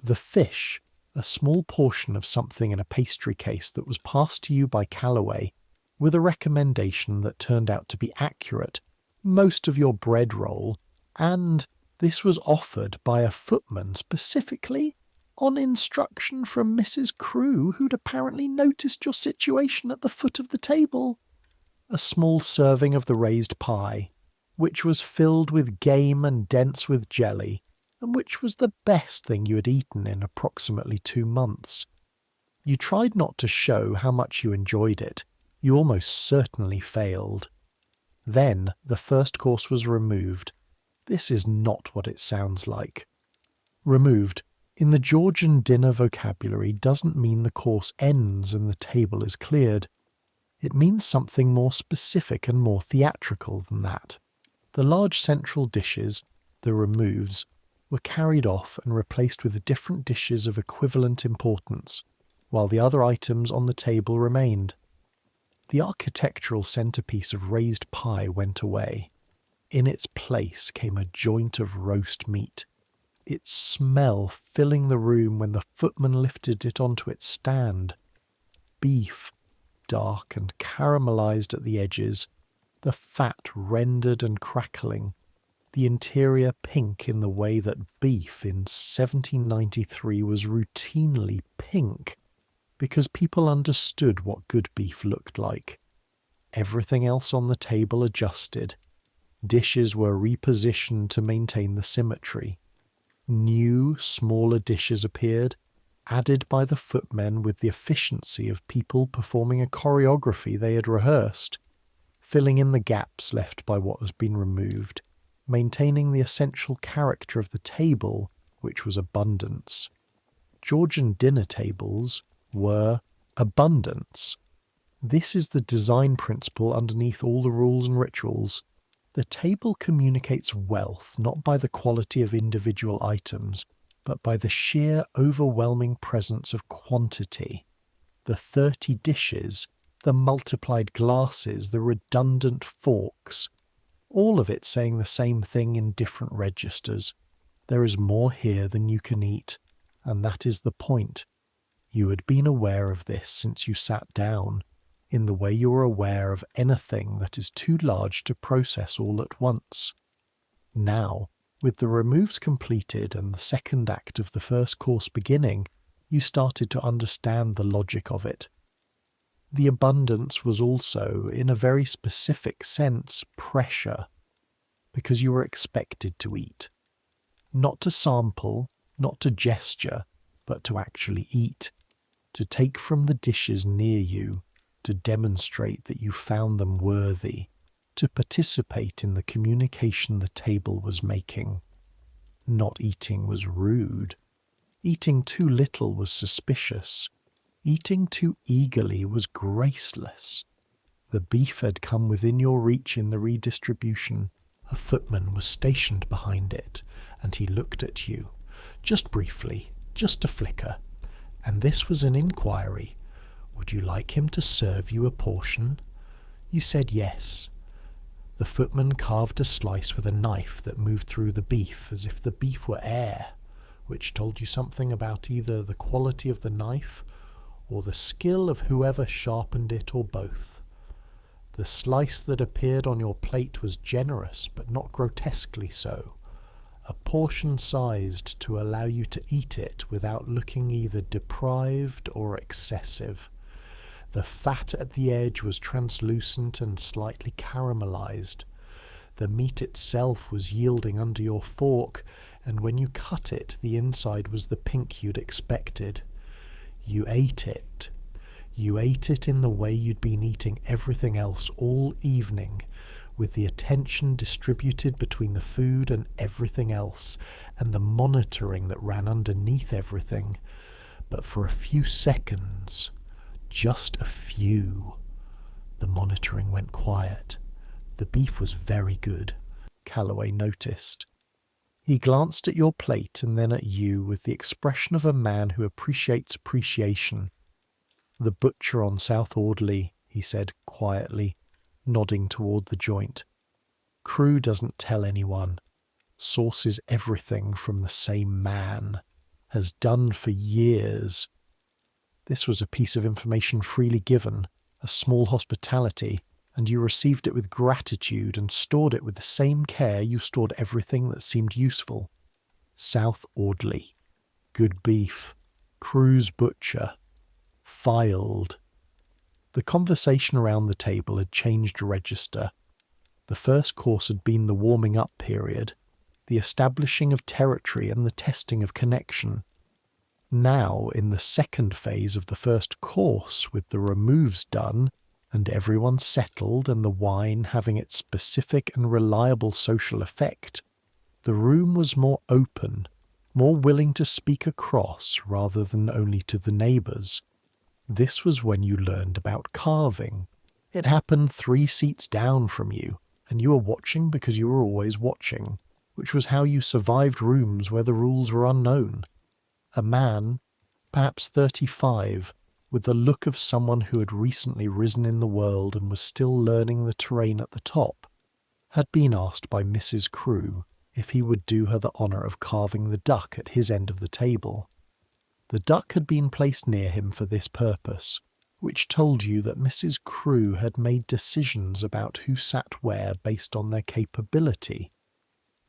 The fish, a small portion of something in a pastry case that was passed to you by Calloway, with a recommendation that turned out to be accurate, most of your bread roll, and this was offered by a footman specifically on instruction from Mrs. Crewe, who'd apparently noticed your situation at the foot of the table. A small serving of the raised pie, which was filled with game and dense with jelly, and which was the best thing you had eaten in approximately 2 months. You tried not to show how much you enjoyed it. You almost certainly failed. Then the first course was removed. This is not what it sounds like. Removed, in the Georgian dinner vocabulary, doesn't mean the course ends and the table is cleared. It means something more specific and more theatrical than that. The large central dishes, the removes, were carried off and replaced with different dishes of equivalent importance, while the other items on the table remained. The architectural centrepiece of raised pie went away. In its place came a joint of roast meat, its smell filling the room when the footman lifted it onto its stand. Beef, dark and caramelized at the edges, the fat rendered and crackling, the interior pink in the way that beef in 1793 was routinely pink, because people understood what good beef looked like. Everything else on the table adjusted. Dishes were repositioned to maintain the symmetry. New, smaller dishes appeared, added by the footmen with the efficiency of people performing a choreography they had rehearsed, filling in the gaps left by what has been removed, maintaining the essential character of the table, which was abundance. Georgian dinner tables were abundance. This is the design principle underneath all the rules and rituals. The table communicates wealth not by the quality of individual items, but by the sheer overwhelming presence of quantity. The 30 dishes, the multiplied glasses, the redundant forks, all of it saying the same thing in different registers. There is more here than you can eat, and that is the point. You had been aware of this since you sat down, in the way you are aware of anything that is too large to process all at once. Now, with the removes completed and the second act of the first course beginning, you started to understand the logic of it. The abundance was also, in a very specific sense, pressure, because you were expected to eat. Not to sample, not to gesture, but to actually eat, to take from the dishes near you, to demonstrate that you found them worthy, to participate in the communication the table was making. Not eating was rude. Eating too little was suspicious. Eating too eagerly was graceless. The beef had come within your reach in the redistribution. A footman was stationed behind it, and he looked at you, just briefly, just a flicker. And this was an inquiry. Would you like him to serve you a portion? You said yes. The footman carved a slice with a knife that moved through the beef as if the beef were air, which told you something about either the quality of the knife or the skill of whoever sharpened it, or both. The slice that appeared on your plate was generous, but not grotesquely so, a portion sized to allow you to eat it without looking either deprived or excessive. The fat at the edge was translucent and slightly caramelized. The meat itself was yielding under your fork, and when you cut it, the inside was the pink you'd expected. You ate it. You ate it in the way you'd been eating everything else all evening, with the attention distributed between the food and everything else, and the monitoring that ran underneath everything. But for a few seconds, just a few, the monitoring went quiet. The beef was very good, Calloway noticed. He glanced at your plate and then at you with the expression of a man who appreciates appreciation. The butcher on South Audley, he said quietly, nodding toward the joint. Crewe doesn't tell anyone. Sources everything from the same man. Has done for years. This was a piece of information freely given, a small hospitality, and you received it with gratitude and stored it with the same care you stored everything that seemed useful. South Audley. Good beef. Crewe's butcher. Filed. The conversation around the table had changed register. The first course had been the warming-up period, the establishing of territory and the testing of connection. Now, in the second phase of the first course, with the removes done, and everyone settled and the wine having its specific and reliable social effect, the room was more open, more willing to speak across rather than only to the neighbours. This was when you learned about carving. It happened 3 seats down from you, and you were watching because you were always watching, which was how you survived rooms where the rules were unknown. A man, perhaps 35, with the look of someone who had recently risen in the world and was still learning the terrain at the top, had been asked by Mrs. Crewe if he would do her the honour of carving the duck at his end of the table. The duck had been placed near him for this purpose, which told you that Mrs. Crewe had made decisions about who sat where based on their capability,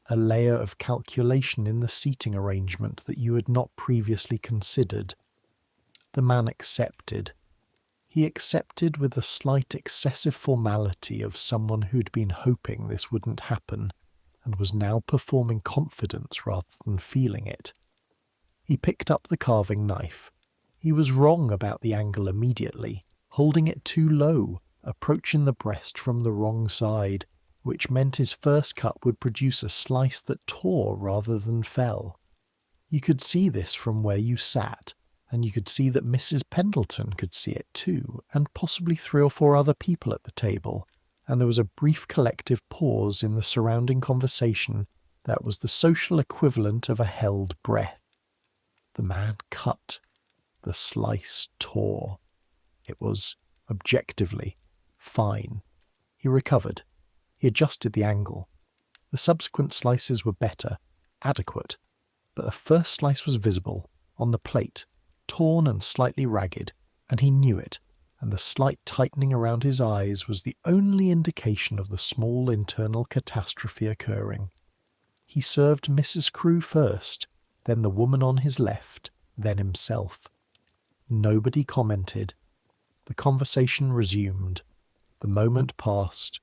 a layer of calculation in the seating arrangement that you had not previously considered. The man accepted. He accepted with the slight excessive formality of someone who'd been hoping this wouldn't happen, and was now performing confidence rather than feeling it. He picked up the carving knife. He was wrong about the angle immediately, holding it too low, approaching the breast from the wrong side, which meant his first cut would produce a slice that tore rather than fell. You could see this from where you sat, and you could see that Mrs. Pendleton could see it too, and possibly 3 or 4 other people at the table, and there was a brief collective pause in the surrounding conversation that was the social equivalent of a held breath. The man cut. The slice tore. It was, objectively, fine. He recovered. He adjusted the angle. The subsequent slices were better, adequate, but the first slice was visible, on the plate, torn and slightly ragged, and he knew it, and the slight tightening around his eyes was the only indication of the small internal catastrophe occurring. He served Mrs. Crewe first, then the woman on his left, then himself. Nobody commented. The conversation resumed. The moment passed.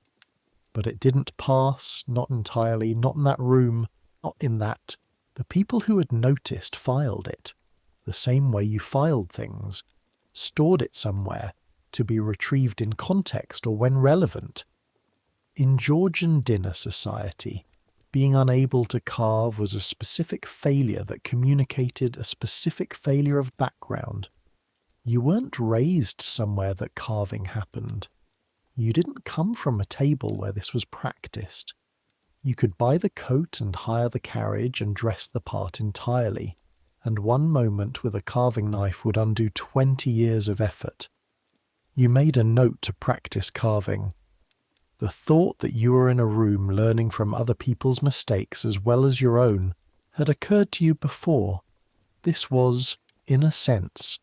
But it didn't pass, not entirely, not in that room, not in that. The people who had noticed filed it, the same way you filed things, stored it somewhere, to be retrieved in context or when relevant. In Georgian dinner society, being unable to carve was a specific failure that communicated a specific failure of background. You weren't raised somewhere that carving happened. You didn't come from a table where this was practiced. You could buy the coat and hire the carriage and dress the part entirely, and one moment with a carving knife would undo 20 years of effort. You made a note to practice carving. The thought that you were in a room learning from other people's mistakes as well as your own had occurred to you before. This was, in a sense,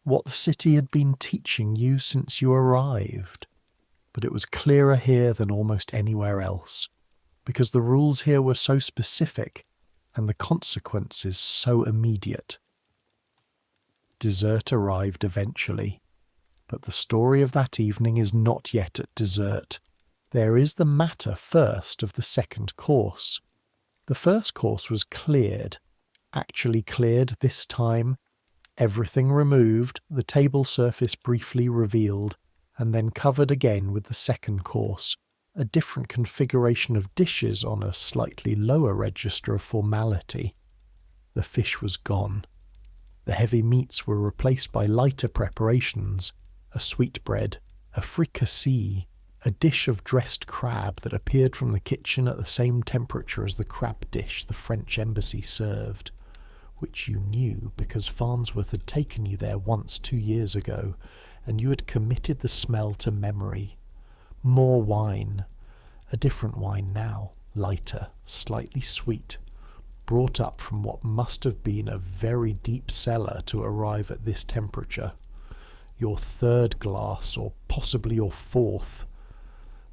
what the city had been teaching you since you arrived. But it was clearer here than almost anywhere else, because the rules here were so specific and the consequences so immediate. Dessert arrived eventually, but the story of that evening is not yet at dessert. There is the matter first of the second course. The first course was cleared, actually cleared this time, everything removed, the table surface briefly revealed, and then covered again with the second course, a different configuration of dishes on a slightly lower register of formality. The fish was gone. The heavy meats were replaced by lighter preparations, a sweetbread, a fricassee, a dish of dressed crab that appeared from the kitchen at the same temperature as the crab dish the French embassy served, which you knew because Farnsworth had taken you there once 2 years ago, and you had committed the smell to memory. More wine, a different wine now, lighter, slightly sweet, brought up from what must have been a very deep cellar to arrive at this temperature. Your third glass, or possibly your fourth.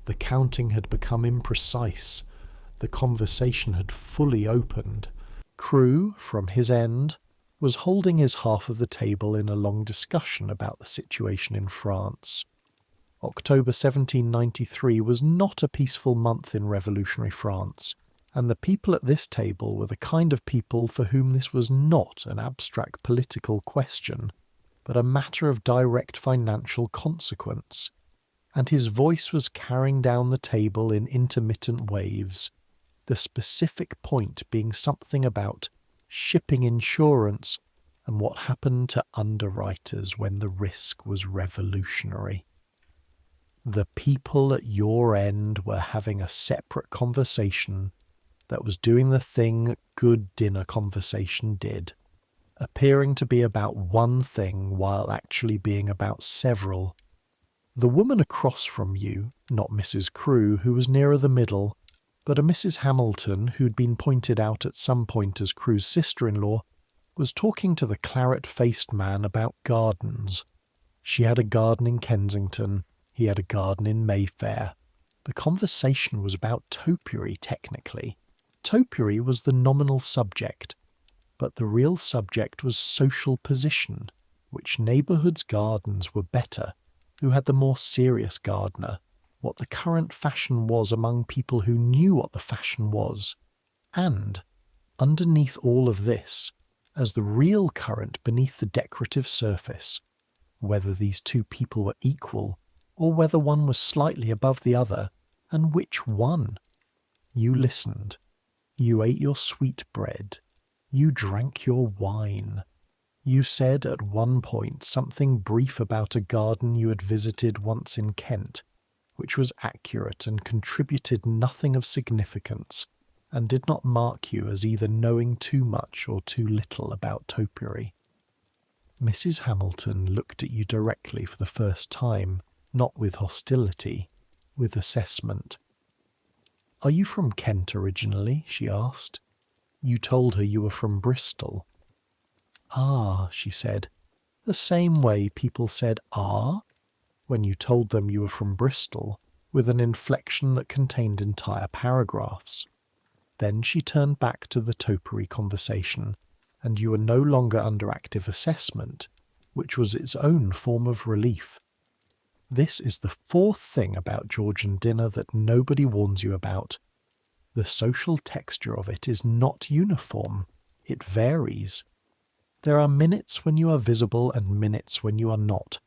The counting had become imprecise. The conversation had fully opened. Crewe, from his end, was holding his half of the table in a long discussion about the situation in France. October 1793 was not a peaceful month in revolutionary France, and the people at this table were the kind of people for whom this was not an abstract political question, but a matter of direct financial consequence. And his voice was carrying down the table in intermittent waves, the specific point being something about shipping insurance and what happened to underwriters when the risk was revolutionary. The people at your end were having a separate conversation that was doing the thing good dinner conversation did, appearing to be about one thing while actually being about several. The woman across from you, not Mrs. Crewe, who was nearer the middle, but a Mrs. Hamilton, who'd been pointed out at some point as Crewe's sister-in-law, was talking to the claret-faced man about gardens. She had a garden in Kensington, he had a garden in Mayfair. The conversation was about topiary, technically. Topiary was the nominal subject, but the real subject was social position, which neighbourhoods' gardens were better, who had the more serious gardener, what the current fashion was among people who knew what the fashion was, and, underneath all of this, as the real current beneath the decorative surface, whether these two people were equal, or whether one was slightly above the other, and which one. You listened. You ate your sweetbread. You drank your wine. You said at one point something brief about a garden you had visited once in Kent, which was accurate and contributed nothing of significance, and did not mark you as either knowing too much or too little about topiary. Mrs. Hamilton looked at you directly for the first time, not with hostility, with assessment. "Are you from Kent originally?" she asked. You told her you were from Bristol. "Ah," she said, the same way people said "ah" when you told them you were from Bristol, with an inflection that contained entire paragraphs. Then she turned back to the topiary conversation, and you were no longer under active assessment, which was its own form of relief. This is the fourth thing about Georgian dinner that nobody warns you about. The social texture of it is not uniform. It varies. There are minutes when you are visible and minutes when you are not,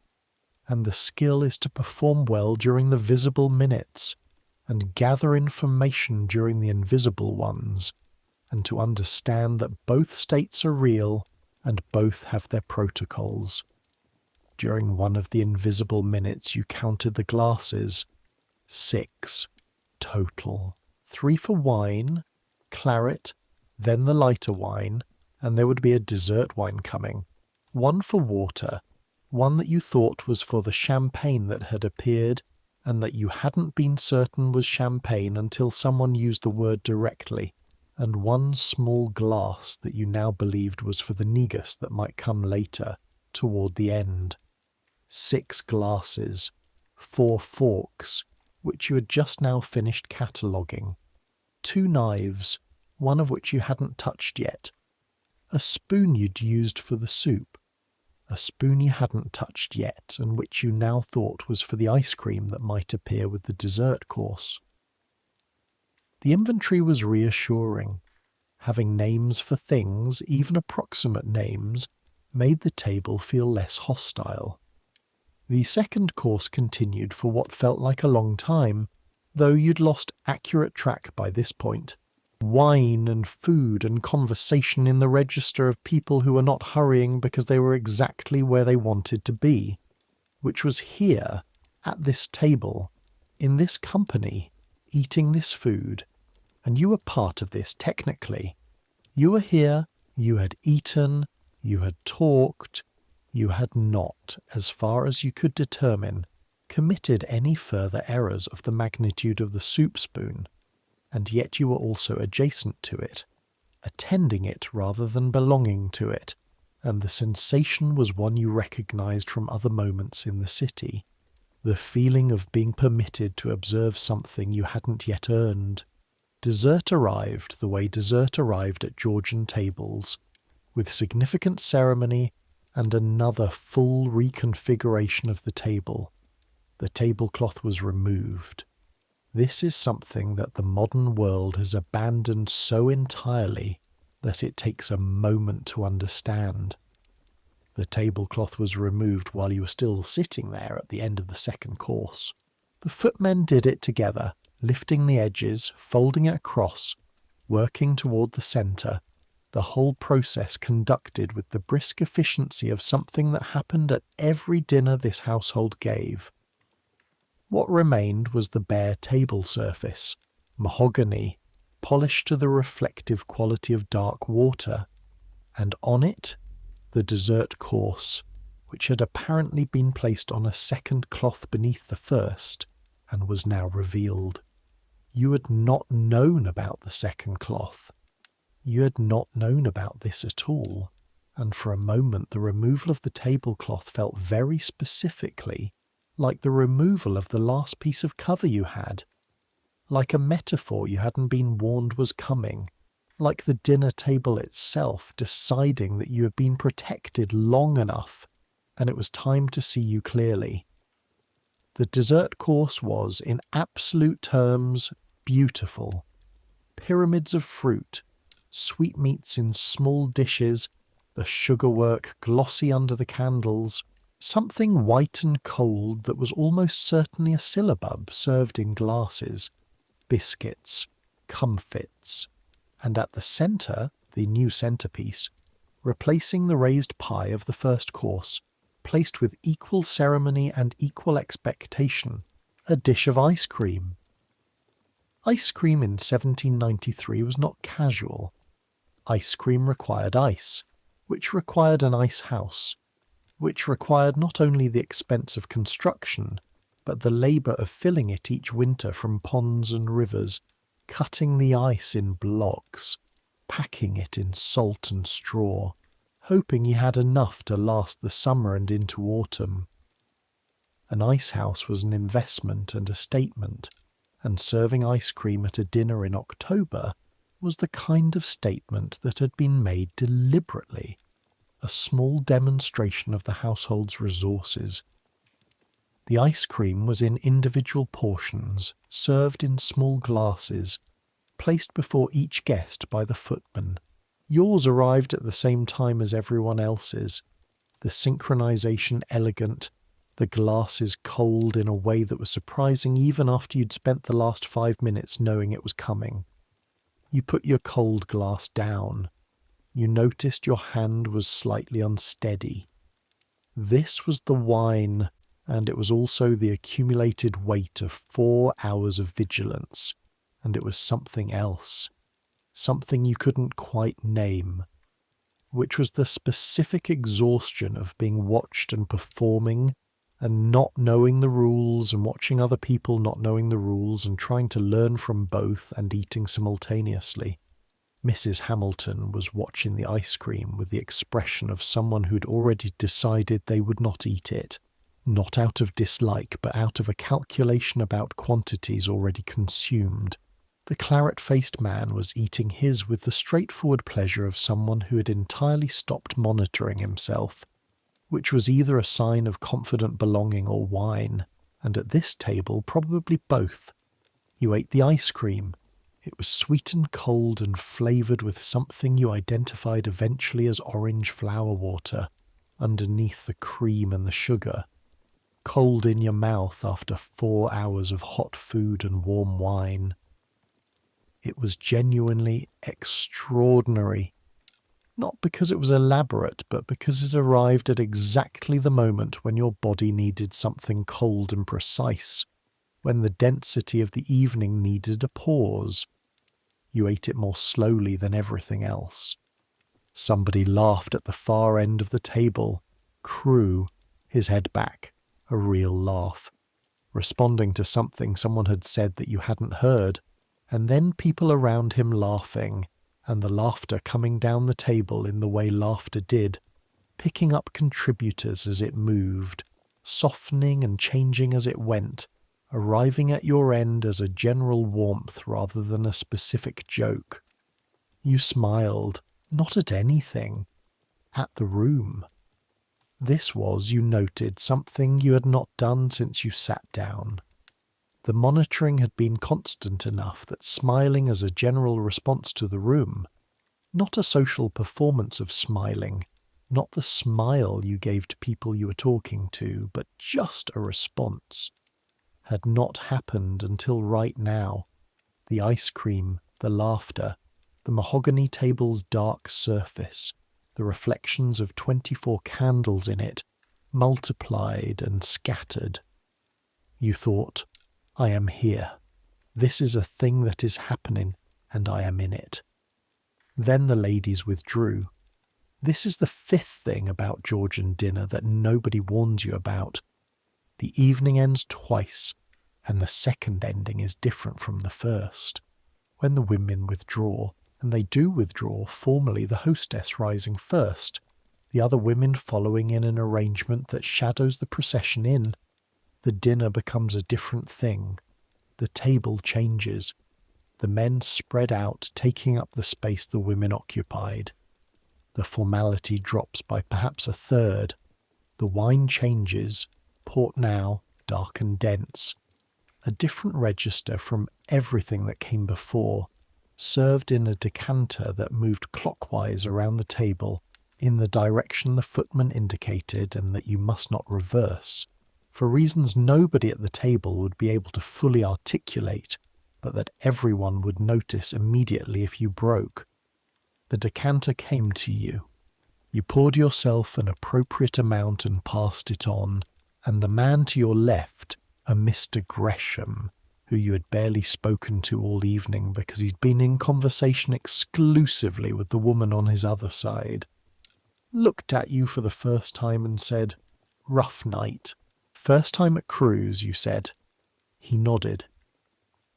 and the skill is to perform well during the visible minutes, and gather information during the invisible ones, and to understand that both states are real and both have their protocols. During one of the invisible minutes you counted the glasses. 6 total. 3 for wine, claret, then the lighter wine, and there would be a dessert wine coming. 1 for water, one that you thought was for the champagne that had appeared, and that you hadn't been certain was champagne until someone used the word directly, and 1 small glass that you now believed was for the negus that might come later, toward the end. 6 glasses, 4 forks, which you had just now finished cataloguing. 2 knives, one of which you hadn't touched yet. A spoon you'd used for the soup. A spoon you hadn't touched yet, and which you now thought was for the ice cream that might appear with the dessert course. The inventory was reassuring. Having names for things, even approximate names, made the table feel less hostile. The second course continued for what felt like a long time, though you'd lost accurate track by this point. Wine and food and conversation in the register of people who were not hurrying because they were exactly where they wanted to be, which was here, at this table, in this company, eating this food, and you were part of this technically. You were here, you had eaten, you had talked, you had not, as far as you could determine, committed any further errors of the magnitude of the soup spoon, and yet you were also adjacent to it, attending it rather than belonging to it, and the sensation was one you recognized from other moments in the city, the feeling of being permitted to observe something you hadn't yet earned. Dessert arrived the way dessert arrived at Georgian tables, with significant ceremony and another full reconfiguration of the table. The tablecloth was removed. This is something that the modern world has abandoned so entirely that it takes a moment to understand. The tablecloth was removed while you were still sitting there at the end of the second course. The footmen did it together, lifting the edges, folding it across, working toward the centre, the whole process conducted with the brisk efficiency of something that happened at every dinner this household gave. What remained was the bare table surface, mahogany, polished to the reflective quality of dark water, and on it, the dessert course, which had apparently been placed on a second cloth beneath the first, and was now revealed. You had not known about the second cloth. You had not known about this at all, and for a moment the removal of the tablecloth felt very specifically like the removal of the last piece of cover you had, like a metaphor you hadn't been warned was coming, like the dinner table itself deciding that you had been protected long enough, and it was time to see you clearly. The dessert course was, in absolute terms, beautiful. Pyramids of fruit, sweetmeats in small dishes, the sugarwork glossy under the candles, something white and cold that was almost certainly a syllabub served in glasses, biscuits, comfits, and at the centre, the new centrepiece, replacing the raised pie of the first course, placed with equal ceremony and equal expectation, a dish of ice cream. Ice cream in 1793 was not casual. Ice cream required ice, which required an ice house, which required not only the expense of construction, but the labour of filling it each winter from ponds and rivers, cutting the ice in blocks, packing it in salt and straw, hoping he had enough to last the summer and into autumn. An ice house was an investment and a statement, and serving ice cream at a dinner in October was the kind of statement that had been made deliberately, a small demonstration of the household's resources. The ice cream was in individual portions, served in small glasses, placed before each guest by the footman. Yours arrived at the same time as everyone else's, the synchronization elegant, the glasses cold in a way that was surprising even after you'd spent the last 5 minutes knowing it was coming. You put your cold glass down. You noticed your hand was slightly unsteady. This was the wine, and it was also the accumulated weight of 4 hours of vigilance, and it was something else, something you couldn't quite name, which was the specific exhaustion of being watched and performing and not knowing the rules and watching other people not knowing the rules and trying to learn from both and eating simultaneously. Mrs. Hamilton was watching the ice cream with the expression of someone who'd already decided they would not eat it, not out of dislike but out of a calculation about quantities already consumed. The claret-faced man was eating his with the straightforward pleasure of someone who had entirely stopped monitoring himself, which was either a sign of confident belonging or wine, and at this table probably both. You ate the ice cream. It was sweet and cold and flavoured with something you identified eventually as orange flower water, underneath the cream and the sugar, cold in your mouth after 4 hours of hot food and warm wine. It was genuinely extraordinary, not because it was elaborate, but because it arrived at exactly the moment when your body needed something cold and precise, when the density of the evening needed a pause. You ate it more slowly than everything else. Somebody laughed at the far end of the table. Crew, his head back, a real laugh, responding to something someone had said that you hadn't heard, and then people around him laughing, and the laughter coming down the table in the way laughter did, picking up contributors as it moved, softening and changing as it went, arriving at your end as a general warmth rather than a specific joke. You smiled, not at anything, at the room. This was, you noted, something you had not done since you sat down. The monitoring had been constant enough that smiling as a general response to the room, not a social performance of smiling, not the smile you gave to people you were talking to, but just a response, had not happened until right now. The ice cream, the laughter, the mahogany table's dark surface, the reflections of 24 candles in it, multiplied and scattered. You thought, I am here. This is a thing that is happening, and I am in it. Then the ladies withdrew. This is the 5th thing about Georgian dinner that nobody warns you about. The evening ends twice, and the second ending is different from the first. When the women withdraw, and they do withdraw, formally the hostess rising first, the other women following in an arrangement that shadows the procession in, the dinner becomes a different thing. The table changes. The men spread out, taking up the space the women occupied. The formality drops by perhaps a third. The wine changes, port now, dark and dense. A different register from everything that came before, served in a decanter that moved clockwise around the table, in the direction the footman indicated and that you must not reverse, for reasons nobody at the table would be able to fully articulate, but that everyone would notice immediately if you broke. The decanter came to you. You poured yourself an appropriate amount and passed it on, and the man to your left, a Mr. Gresham, who you had barely spoken to all evening because he'd been in conversation exclusively with the woman on his other side, looked at you for the first time and said, "Rough night." "First time at Cruise," you said. He nodded.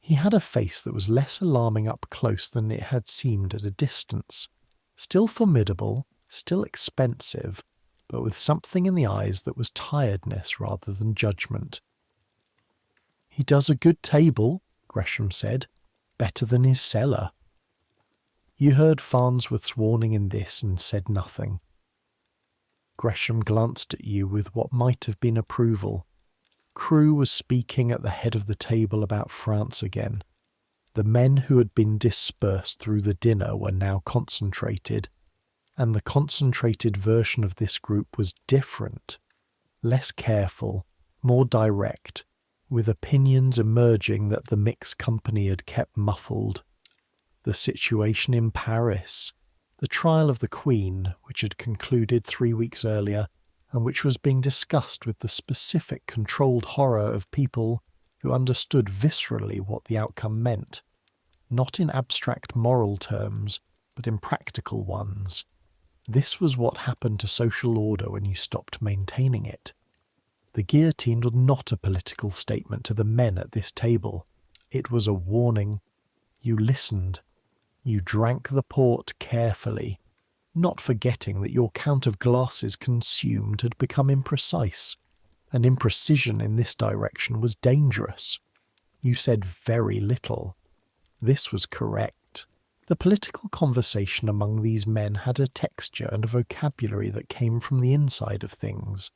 He had a face that was less alarming up close than it had seemed at a distance. Still formidable, still expensive, but with something in the eyes that was tiredness rather than judgment. "He does a good table," Gresham said. "Better than his cellar." You heard Farnsworth's warning in this and said nothing. Gresham glanced at you with what might have been approval. Crewe was speaking at the head of the table about France again. The men who had been dispersed through the dinner were now concentrated, and the concentrated version of this group was different, less careful, more direct, with opinions emerging that the mixed company had kept muffled. The situation in Paris, the trial of the Queen, which had concluded 3 weeks earlier, and which was being discussed with the specific controlled horror of people who understood viscerally what the outcome meant, not in abstract moral terms, but in practical ones. This was what happened to social order when you stopped maintaining it. The guillotine was not a political statement to the men at this table. It was a warning. You listened. You drank the port carefully, not forgetting that your count of glasses consumed had become imprecise, and imprecision in this direction was dangerous. You said very little. This was correct. The political conversation among these men had a texture and a vocabulary that came from the inside of things,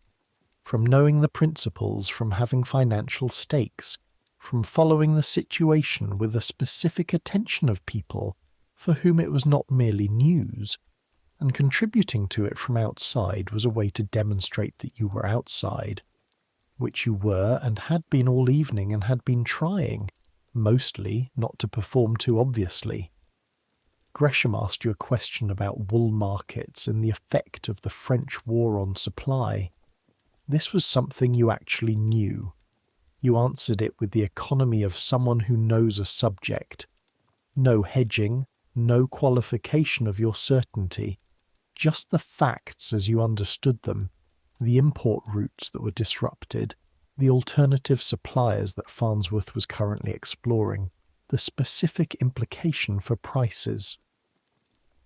from knowing the principles, from having financial stakes, from following the situation with a specific attention of people for whom it was not merely news, and contributing to it from outside was a way to demonstrate that you were outside, which you were and had been all evening and had been trying, mostly not to perform too obviously. Gresham asked you a question about wool markets and the effect of the French war on supply. This was something you actually knew. You answered it with the economy of someone who knows a subject. No hedging, no qualification of your certainty, just the facts as you understood them, the import routes that were disrupted, the alternative suppliers that Farnsworth was currently exploring, the specific implication for prices.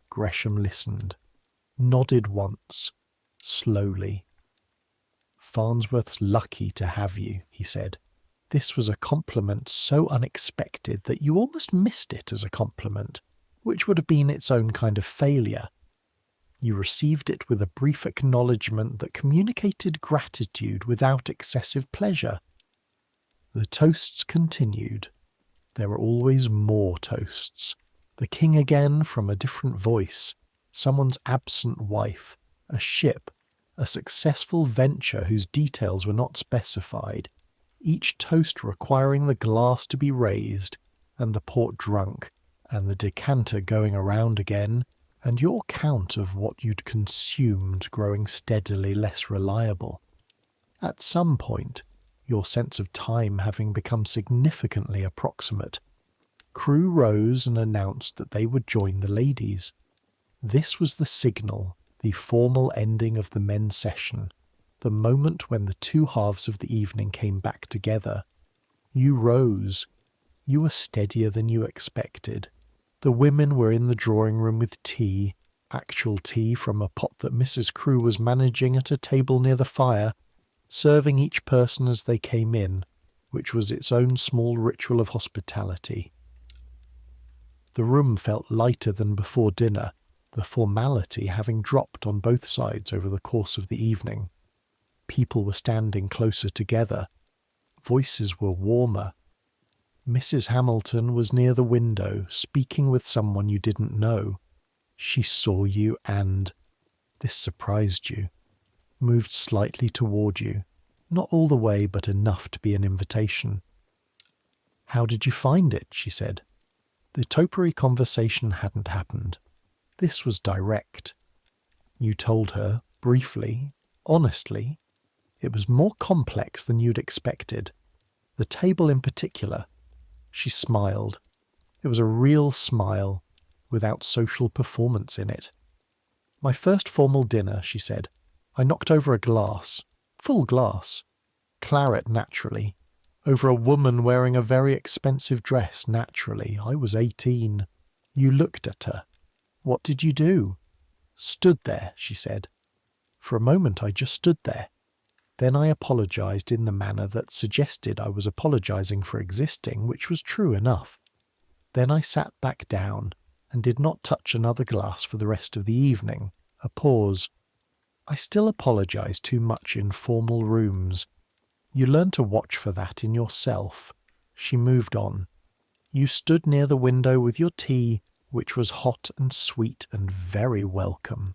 Gresham listened, nodded once, slowly. Farnsworth's lucky to have you, he said. This was a compliment so unexpected that you almost missed it as a compliment, which would have been its own kind of failure. You received it with a brief acknowledgement that communicated gratitude without excessive pleasure. The toasts continued. There were always more toasts. The king again from a different voice, someone's absent wife, a ship, a successful venture whose details were not specified, each toast requiring the glass to be raised, and the port drunk, and the decanter going around again, and your count of what you'd consumed growing steadily less reliable. At some point, your sense of time having become significantly approximate, Crewe rose and announced that they would join the ladies. This was the signal, the formal ending of the men's session, the moment when the two halves of the evening came back together. You rose. You were steadier than you expected. The women were in the drawing room with tea, actual tea from a pot that Mrs. Crewe was managing at a table near the fire, serving each person as they came in, which was its own small ritual of hospitality. The room felt lighter than before dinner, the formality having dropped on both sides over the course of the evening. People were standing closer together. Voices were warmer. Mrs. Hamilton was near the window, speaking with someone you didn't know. She saw you and, this surprised you, moved slightly toward you, not all the way but enough to be an invitation. "How did you find it?" she said. The topiary conversation hadn't happened. This was direct. You told her, briefly, honestly. It was more complex than you'd expected. The table in particular. She smiled. It was a real smile, without social performance in it. "My first formal dinner," she said. "I knocked over a glass. Full glass. Claret, naturally. Over a woman wearing a very expensive dress, naturally. I was 18. You looked at her. What did you do?" "Stood there," she said. "For a moment I just stood there. Then I apologized in the manner that suggested I was apologizing for existing, which was true enough. Then I sat back down and did not touch another glass for the rest of the evening. A pause. I still apologize too much in formal rooms. You learn to watch for that in yourself. She moved on. You stood near the window with your tea, which was hot and sweet and very welcome.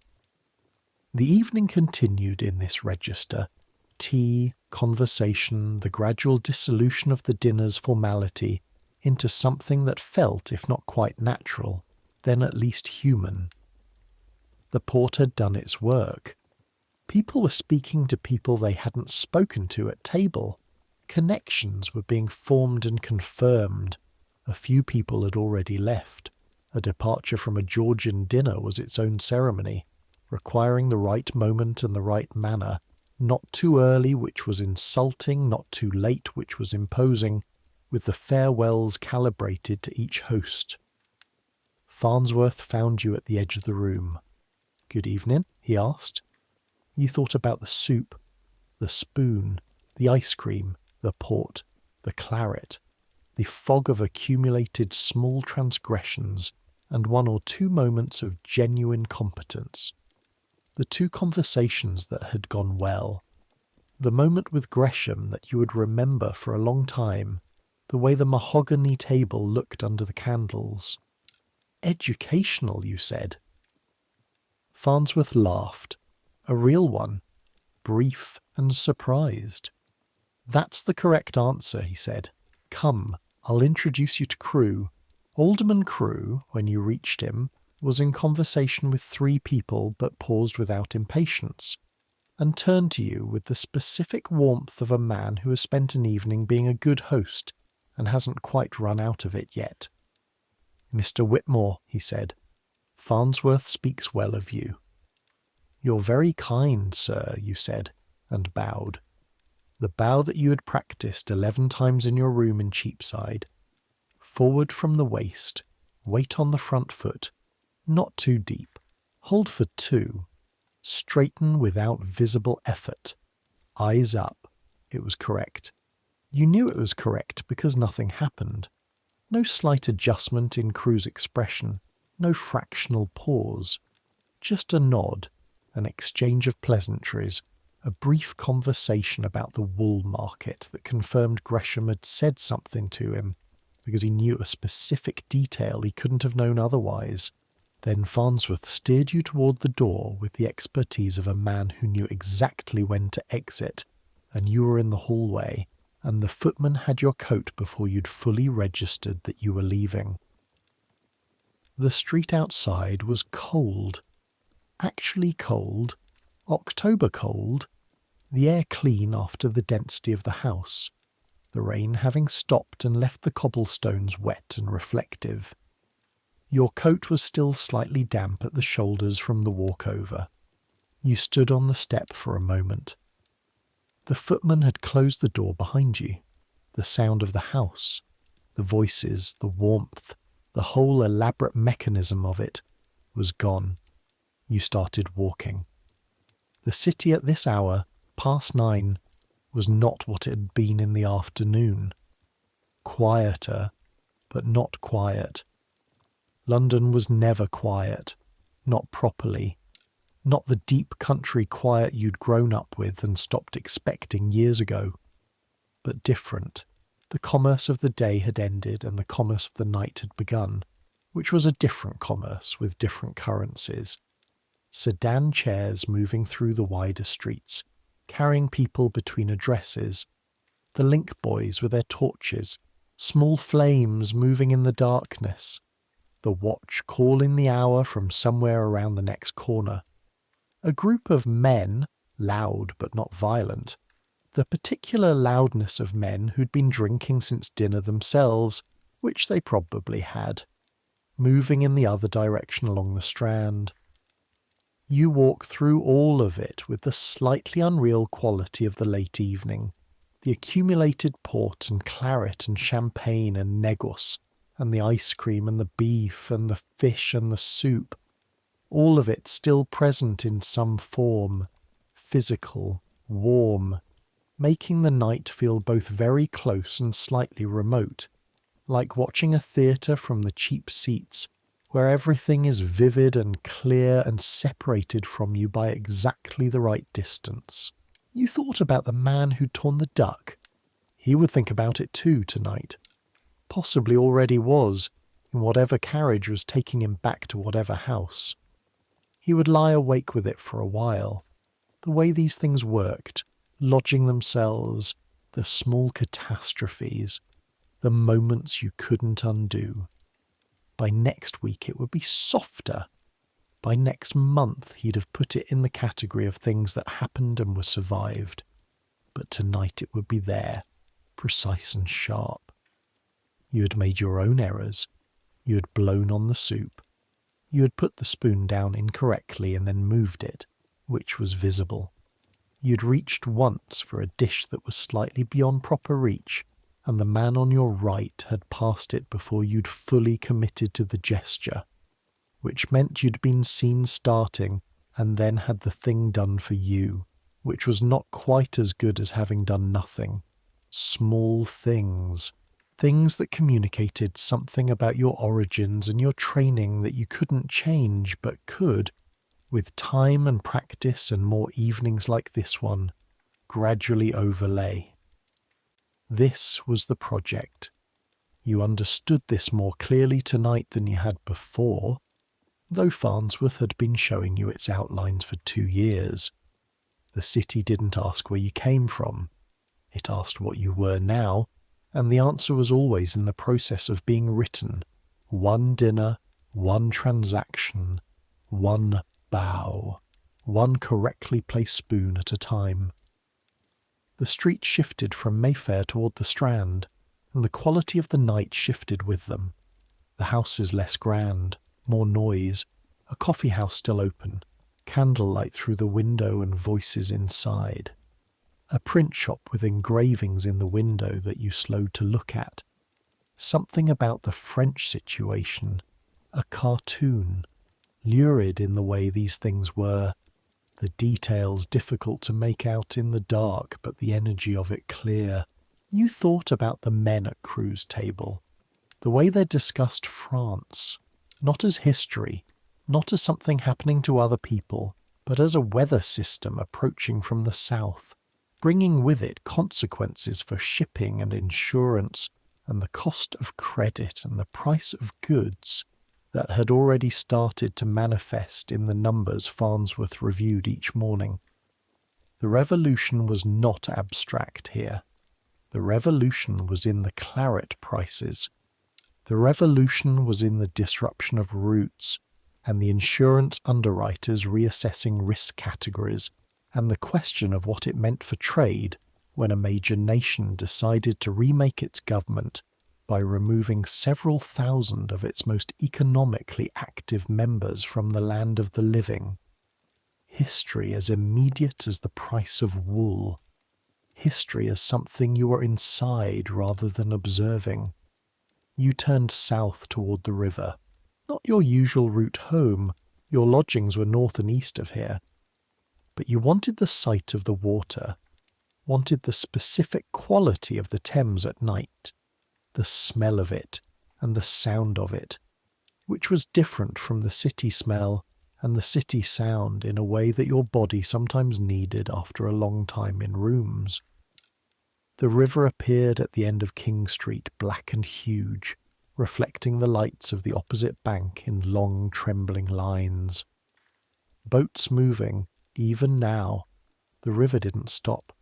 The evening continued in this register. Tea, conversation, the gradual dissolution of the dinner's formality into something that felt, if not quite natural, then at least human. The port had done its work. People were speaking to people they hadn't spoken to at table. Connections were being formed and confirmed. A few people had already left. A departure from a Georgian dinner was its own ceremony, requiring the right moment and the right manner, not too early, which was insulting, not too late, which was imposing, with the farewells calibrated to each host. Farnsworth found you at the edge of the room. "Good evening," he asked. You thought about the soup, the spoon, the ice cream, the port, the claret, the fog of accumulated small transgressions, and 1 or 2 moments of genuine competence. The 2 conversations that had gone well. The moment with Gresham that you would remember for a long time, the way the mahogany table looked under the candles. Educational, you said. Farnsworth laughed. A real one, brief and surprised. "That's the correct answer," he said. "Come, I'll introduce you to Crewe." Alderman Crewe, when you reached him, was in conversation with 3 people, but paused without impatience, and turned to you with the specific warmth of a man who has spent an evening being a good host and hasn't quite run out of it yet. "Mr. Whitmore," he said, "Farnsworth speaks well of you." "You're very kind, sir," you said, and bowed. The bow that you had practised 11 times in your room in Cheapside. Forward from the waist, weight on the front foot, not too deep, hold for 2, straighten without visible effort, eyes up. It was correct. You knew it was correct because nothing happened. No slight adjustment in Crewe's expression, no fractional pause. Just a nod, an exchange of pleasantries, a brief conversation about the wool market that confirmed Gresham had said something to him, because he knew a specific detail he couldn't have known otherwise. Then Farnsworth steered you toward the door with the expertise of a man who knew exactly when to exit, and you were in the hallway, and the footman had your coat before you'd fully registered that you were leaving. The street outside was cold. Actually cold. October cold. The air clean after the density of the house. The rain having stopped and left the cobblestones wet and reflective. Your coat was still slightly damp at the shoulders from the walk-over. You stood on the step for a moment. The footman had closed the door behind you. The sound of the house, the voices, the warmth, the whole elaborate mechanism of it, was gone. You started walking. The city at this hour, past 9, was not what it had been in the afternoon. Quieter, but not quiet. London was never quiet, not properly, not the deep country quiet you'd grown up with and stopped expecting years ago, but different. The commerce of the day had ended and the commerce of the night had begun, which was a different commerce with different currencies. Sedan chairs moving through the wider streets, carrying people between addresses, the link boys with their torches, small flames moving in the darkness, the watch calling the hour from somewhere around the next corner, a group of men, loud but not violent, the particular loudness of men who'd been drinking since dinner themselves, which they probably had, moving in the other direction along the Strand. You walk through all of it with the slightly unreal quality of the late evening, the accumulated port and claret and champagne and negus, and the ice cream and the beef and the fish and the soup, all of it still present in some form, physical, warm, making the night feel both very close and slightly remote, like watching a theatre from the cheap seats, where everything is vivid and clear and separated from you by exactly the right distance. You thought about the man who'd torn the duck. He would think about it too tonight. Possibly already was, in whatever carriage was taking him back to whatever house. He would lie awake with it for a while. The way these things worked, lodging themselves, the small catastrophes, the moments you couldn't undo. By next week it would be softer. By next month he'd have put it in the category of things that happened and were survived. But tonight it would be there, precise and sharp. You had made your own errors. You had blown on the soup. You had put the spoon down incorrectly and then moved it, which was visible. You'd reached once for a dish that was slightly beyond proper reach, and the man on your right had passed it before you'd fully committed to the gesture, which meant you'd been seen starting and then had the thing done for you, which was not quite as good as having done nothing. Small things. Things that communicated something about your origins and your training that you couldn't change but could, with time and practice and more evenings like this one, gradually overlay. This was the project. You understood this more clearly tonight than you had before, though Farnsworth had been showing you its outlines for 2 years. The city didn't ask where you came from. It asked what you were now, and the answer was always in the process of being written. One dinner, one transaction, one bow, one correctly placed spoon at a time. The street shifted from Mayfair toward the Strand, and the quality of the night shifted with them. The houses less grand, more noise, a coffee house still open, candlelight through the window and voices inside. A print shop with engravings in the window that you slowed to look at. Something about the French situation, a cartoon, lurid in the way these things were, the details difficult to make out in the dark but the energy of it clear. You thought about the men at Crewe's table, the way they discussed France, not as history, not as something happening to other people, but as a weather system approaching from the south, bringing with it consequences for shipping and insurance and the cost of credit and the price of goods that had already started to manifest in the numbers Farnsworth reviewed each morning. The revolution was not abstract here. The revolution was in the claret prices. The revolution was in the disruption of routes and the insurance underwriters reassessing risk categories and the question of what it meant for trade when a major nation decided to remake its government by removing several thousand of its most economically active members from the land of the living. History as immediate as the price of wool. History as something you were inside rather than observing. You turned south toward the river. Not your usual route home. Your lodgings were north and east of here. But you wanted the sight of the water, wanted the specific quality of the Thames at night, the smell of it and the sound of it, which was different from the city smell and the city sound in a way that your body sometimes needed after a long time in rooms. The river appeared at the end of King Street, black and huge, reflecting the lights of the opposite bank in long trembling lines. Boats moving, even now. The river didn't stop.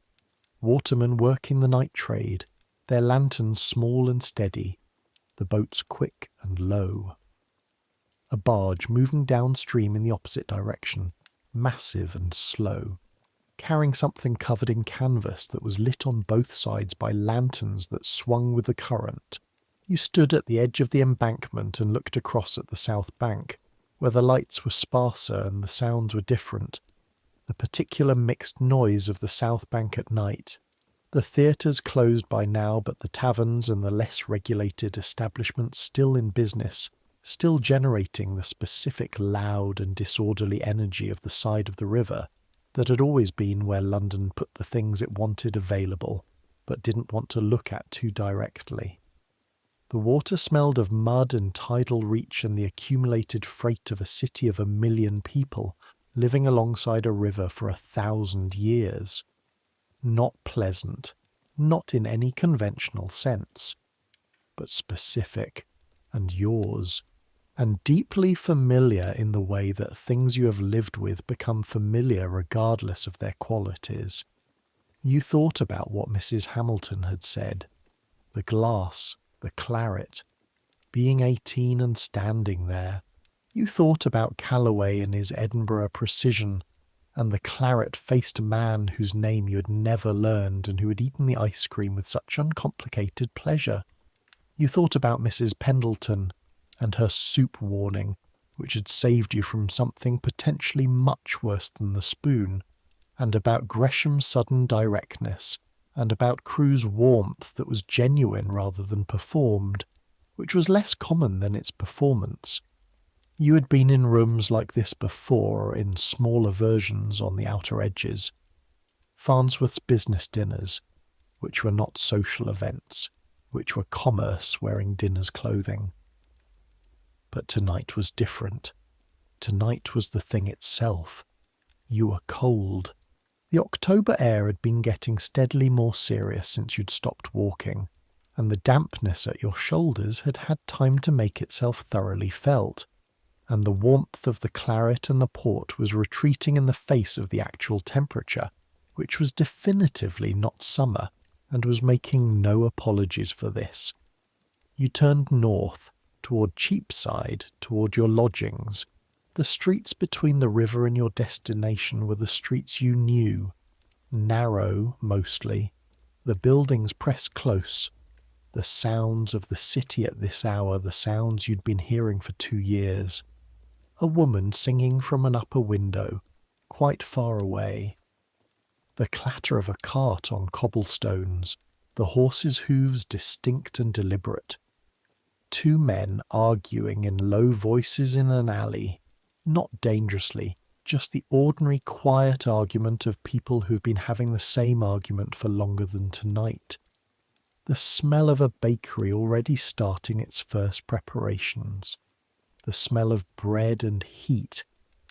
Watermen working the night trade, their lanterns small and steady, the boats quick and low. A barge moving downstream in the opposite direction, massive and slow, carrying something covered in canvas that was lit on both sides by lanterns that swung with the current. You stood at the edge of the embankment and looked across at the south bank, where the lights were sparser and the sounds were different. The particular mixed noise of the south bank at night. The theatres closed by now, but the taverns and the less regulated establishments still in business, still generating the specific loud and disorderly energy of the side of the river that had always been where London put the things it wanted available, but didn't want to look at too directly. The water smelled of mud and tidal reach and the accumulated freight of a city of 1 million people living alongside a river for 1,000 years. Not pleasant, not in any conventional sense, but specific and yours, and deeply familiar in the way that things you have lived with become familiar regardless of their qualities. You thought about what Mrs. Hamilton had said, the glass, the claret, being 18 and standing there. You thought about Calloway and his Edinburgh precision, and the claret-faced man whose name you had never learned and who had eaten the ice cream with such uncomplicated pleasure. You thought about Mrs. Pendleton and her soup warning, which had saved you from something potentially much worse than the spoon, and about Gresham's sudden directness, and about Crewe's warmth that was genuine rather than performed, which was less common than its performance. You had been in rooms like this before, in smaller versions on the outer edges. Farnsworth's business dinners, which were not social events, which were commerce wearing dinner's clothing. But tonight was different. Tonight was the thing itself. You were cold. The October air had been getting steadily more serious since you'd stopped walking, and the dampness at your shoulders had had time to make itself thoroughly felt, and the warmth of the claret and the port was retreating in the face of the actual temperature, which was definitively not summer, and was making no apologies for this. You turned north, toward Cheapside, toward your lodgings. The streets between the river and your destination were the streets you knew, narrow mostly, the buildings pressed close, the sounds of the city at this hour, the sounds you'd been hearing for 2 years. A woman singing from an upper window, quite far away. The clatter of a cart on cobblestones, the horse's hooves distinct and deliberate. 2 men arguing in low voices in an alley, not dangerously, just the ordinary quiet argument of people who've been having the same argument for longer than tonight. The smell of a bakery already starting its first preparations. The smell of bread and heat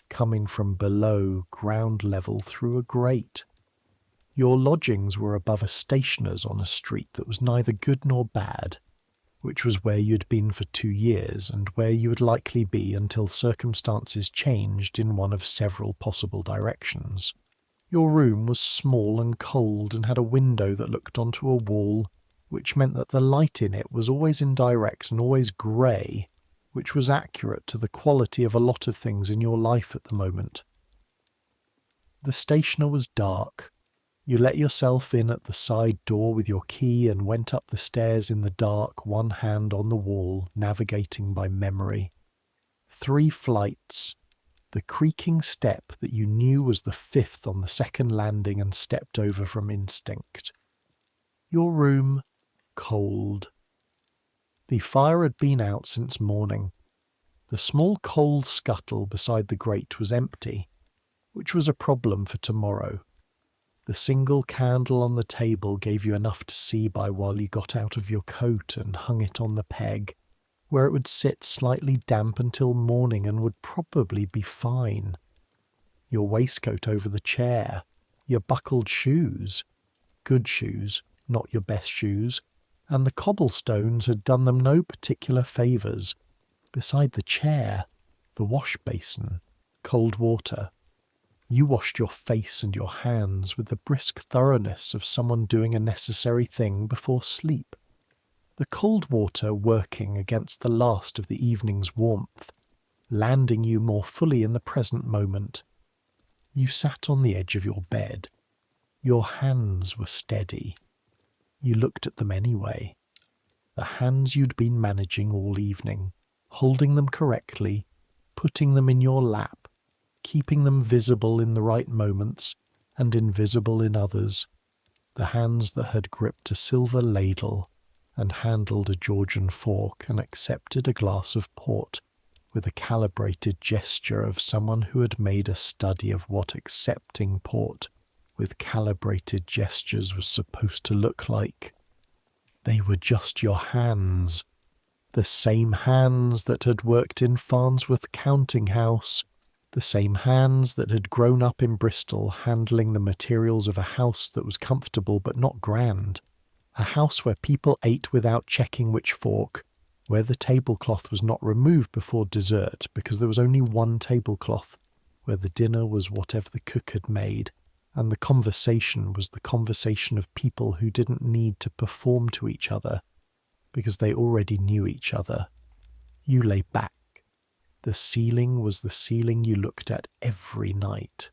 coming from below ground level through a grate. Your lodgings were above a stationer's on a street that was neither good nor bad, which was where you'd been for 2 years and where you would likely be until circumstances changed in one of several possible directions. Your room was small and cold and had a window that looked onto a wall, which meant that the light in it was always indirect and always grey, which was accurate to the quality of a lot of things in your life at the moment. The stationer was dark. You let yourself in at the side door with your key and went up the stairs in the dark, one hand on the wall, navigating by memory. 3 flights. The creaking step that you knew was the 5th on the second landing and stepped over from instinct. Your room, cold. The fire had been out since morning. The small coal scuttle beside the grate was empty, which was a problem for tomorrow. The single candle on the table gave you enough to see by while you got out of your coat and hung it on the peg, where it would sit slightly damp until morning and would probably be fine. Your waistcoat over the chair, your buckled shoes, good shoes, not your best shoes, and the cobblestones had done them no particular favours. Beside the chair, the wash basin, cold water. You washed your face and your hands with the brisk thoroughness of someone doing a necessary thing before sleep. The cold water working against the last of the evening's warmth, landing you more fully in the present moment. You sat on the edge of your bed. Your hands were steady. You looked at them anyway. The hands you'd been managing all evening, holding them correctly, putting them in your lap, keeping them visible in the right moments and invisible in others. The hands that had gripped a silver ladle and handled a Georgian fork and accepted a glass of port with a calibrated gesture of someone who had made a study of what accepting port with calibrated gestures was supposed to look like. They were just your hands, the same hands that had worked in Farnsworth Counting House, The same hands that had grown up in Bristol handling the materials of a house that was comfortable but not grand. A house where people ate without checking which fork, where the tablecloth was not removed before dessert because there was only one tablecloth, where the dinner was whatever the cook had made, and the conversation was the conversation of people who didn't need to perform to each other because they already knew each other. You lay back. The ceiling was the ceiling you looked at every night.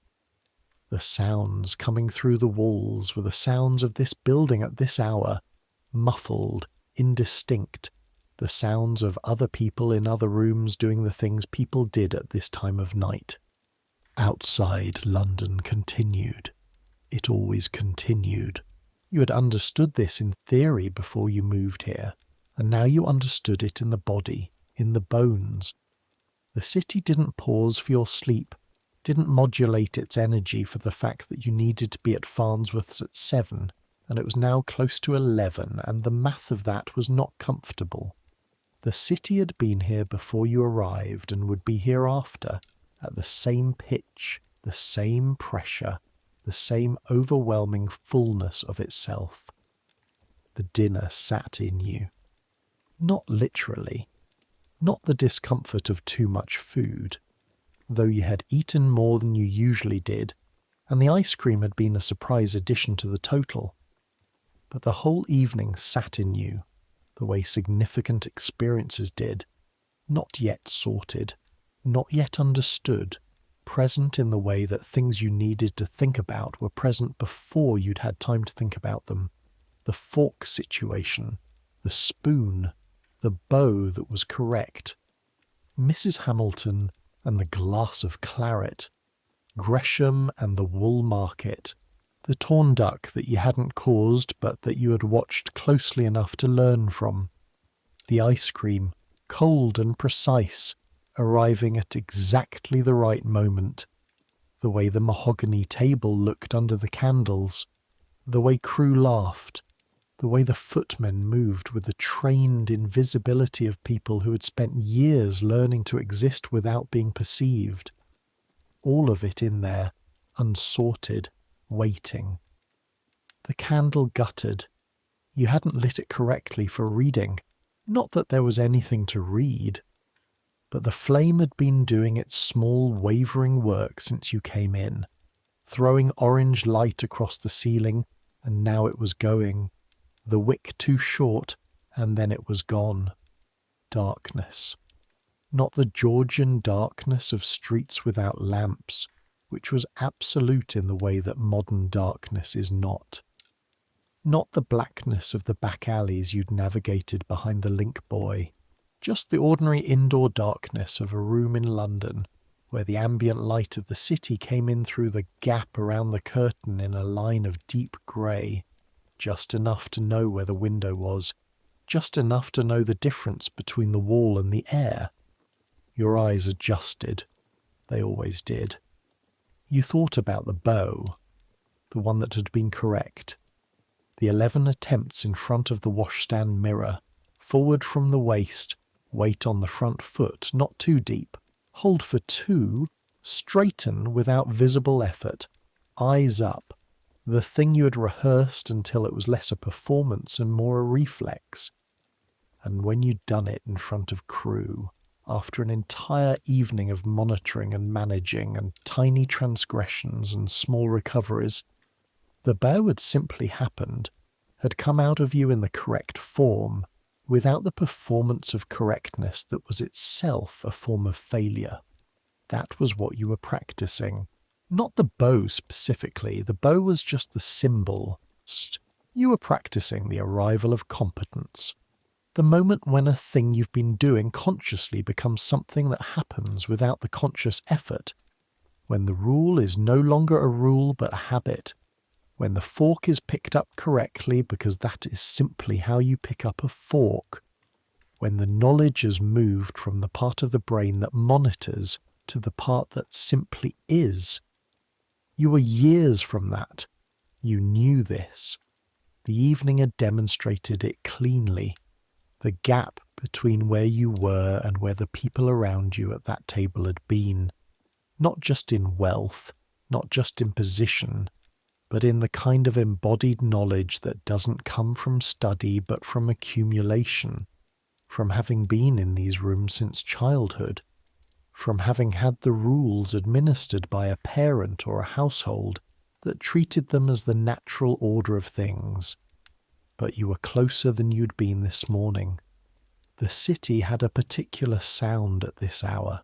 The sounds coming through the walls were the sounds of this building at this hour, muffled, indistinct, the sounds of other people in other rooms doing the things people did at this time of night. Outside, London continued. It always continued. You had understood this in theory before you moved here, and now you understood it in the body, in the bones. The city didn't pause for your sleep, didn't modulate its energy for the fact that you needed to be at Farnsworth's at 7, and it was now close to 11, and the math of that was not comfortable. The city had been here before you arrived and would be here after, at the same pitch, the same pressure, the same overwhelming fullness of itself. The dinner sat in you. Not literally. Not the discomfort of too much food, though you had eaten more than you usually did, and the ice cream had been a surprise addition to the total. But the whole evening sat in you, the way significant experiences did, not yet sorted, not yet understood, present in the way that things you needed to think about were present before you'd had time to think about them. The fork situation, the spoon, the bow that was correct, Mrs. Hamilton and the glass of claret, Gresham and the wool market, the torn duck that you hadn't caused but that you had watched closely enough to learn from, the ice cream, cold and precise, arriving at exactly the right moment, the way the mahogany table looked under the candles, the way Crewe laughed, the way the footmen moved with the trained invisibility of people who had spent years learning to exist without being perceived. All of it in there, unsorted, waiting. The candle guttered. You hadn't lit it correctly for reading. Not that there was anything to read. But the flame had been doing its small wavering work since you came in, throwing orange light across the ceiling, and now it was going. The wick too short, and then it was gone. Darkness. Not the Georgian darkness of streets without lamps, which was absolute in the way that modern darkness is not. Not the blackness of the back alleys you'd navigated behind the link buoy. Just the ordinary indoor darkness of a room in London, where the ambient light of the city came in through the gap around the curtain in a line of deep grey, just enough to know where the window was, just enough to know the difference between the wall and the air. Your eyes adjusted. They always did. You thought about the bow, the one that had been correct. The 11 attempts in front of the washstand mirror, forward from the waist, weight on the front foot, not too deep, hold for 2, straighten without visible effort, eyes up, the thing you had rehearsed until it was less a performance and more a reflex. And when you'd done it in front of Crewe, after an entire evening of monitoring and managing and tiny transgressions and small recoveries, the bow had simply happened, had come out of you in the correct form, without the performance of correctness that was itself a form of failure. That was what you were practicing. Not the bow specifically. The bow was just the symbol. You were practicing the arrival of competence. The moment when a thing you've been doing consciously becomes something that happens without the conscious effort. When the rule is no longer a rule but a habit. When the fork is picked up correctly because that is simply how you pick up a fork. When the knowledge has moved from the part of the brain that monitors to the part that simply is. You were years from that. You knew this. The evening had demonstrated it cleanly. The gap between where you were and where the people around you at that table had been. Not just in wealth, not just in position, but in the kind of embodied knowledge that doesn't come from study but from accumulation, from having been in these rooms since childhood, from having had the rules administered by a parent or a household that treated them as the natural order of things. But you were closer than you'd been this morning. The city had a particular sound at this hour.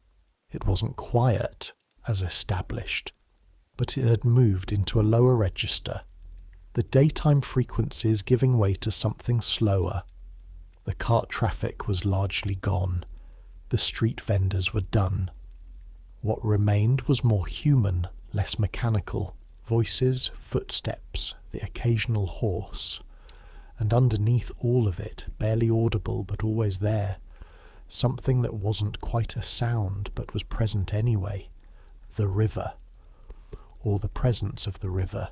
It wasn't quiet, as established, but it had moved into a lower register, the daytime frequencies giving way to something slower. The cart traffic was largely gone. The street vendors were done. What remained was more human, less mechanical. Voices, footsteps, the occasional horse. And underneath all of it, barely audible but always there, something that wasn't quite a sound but was present anyway, the river. Or the presence of the river,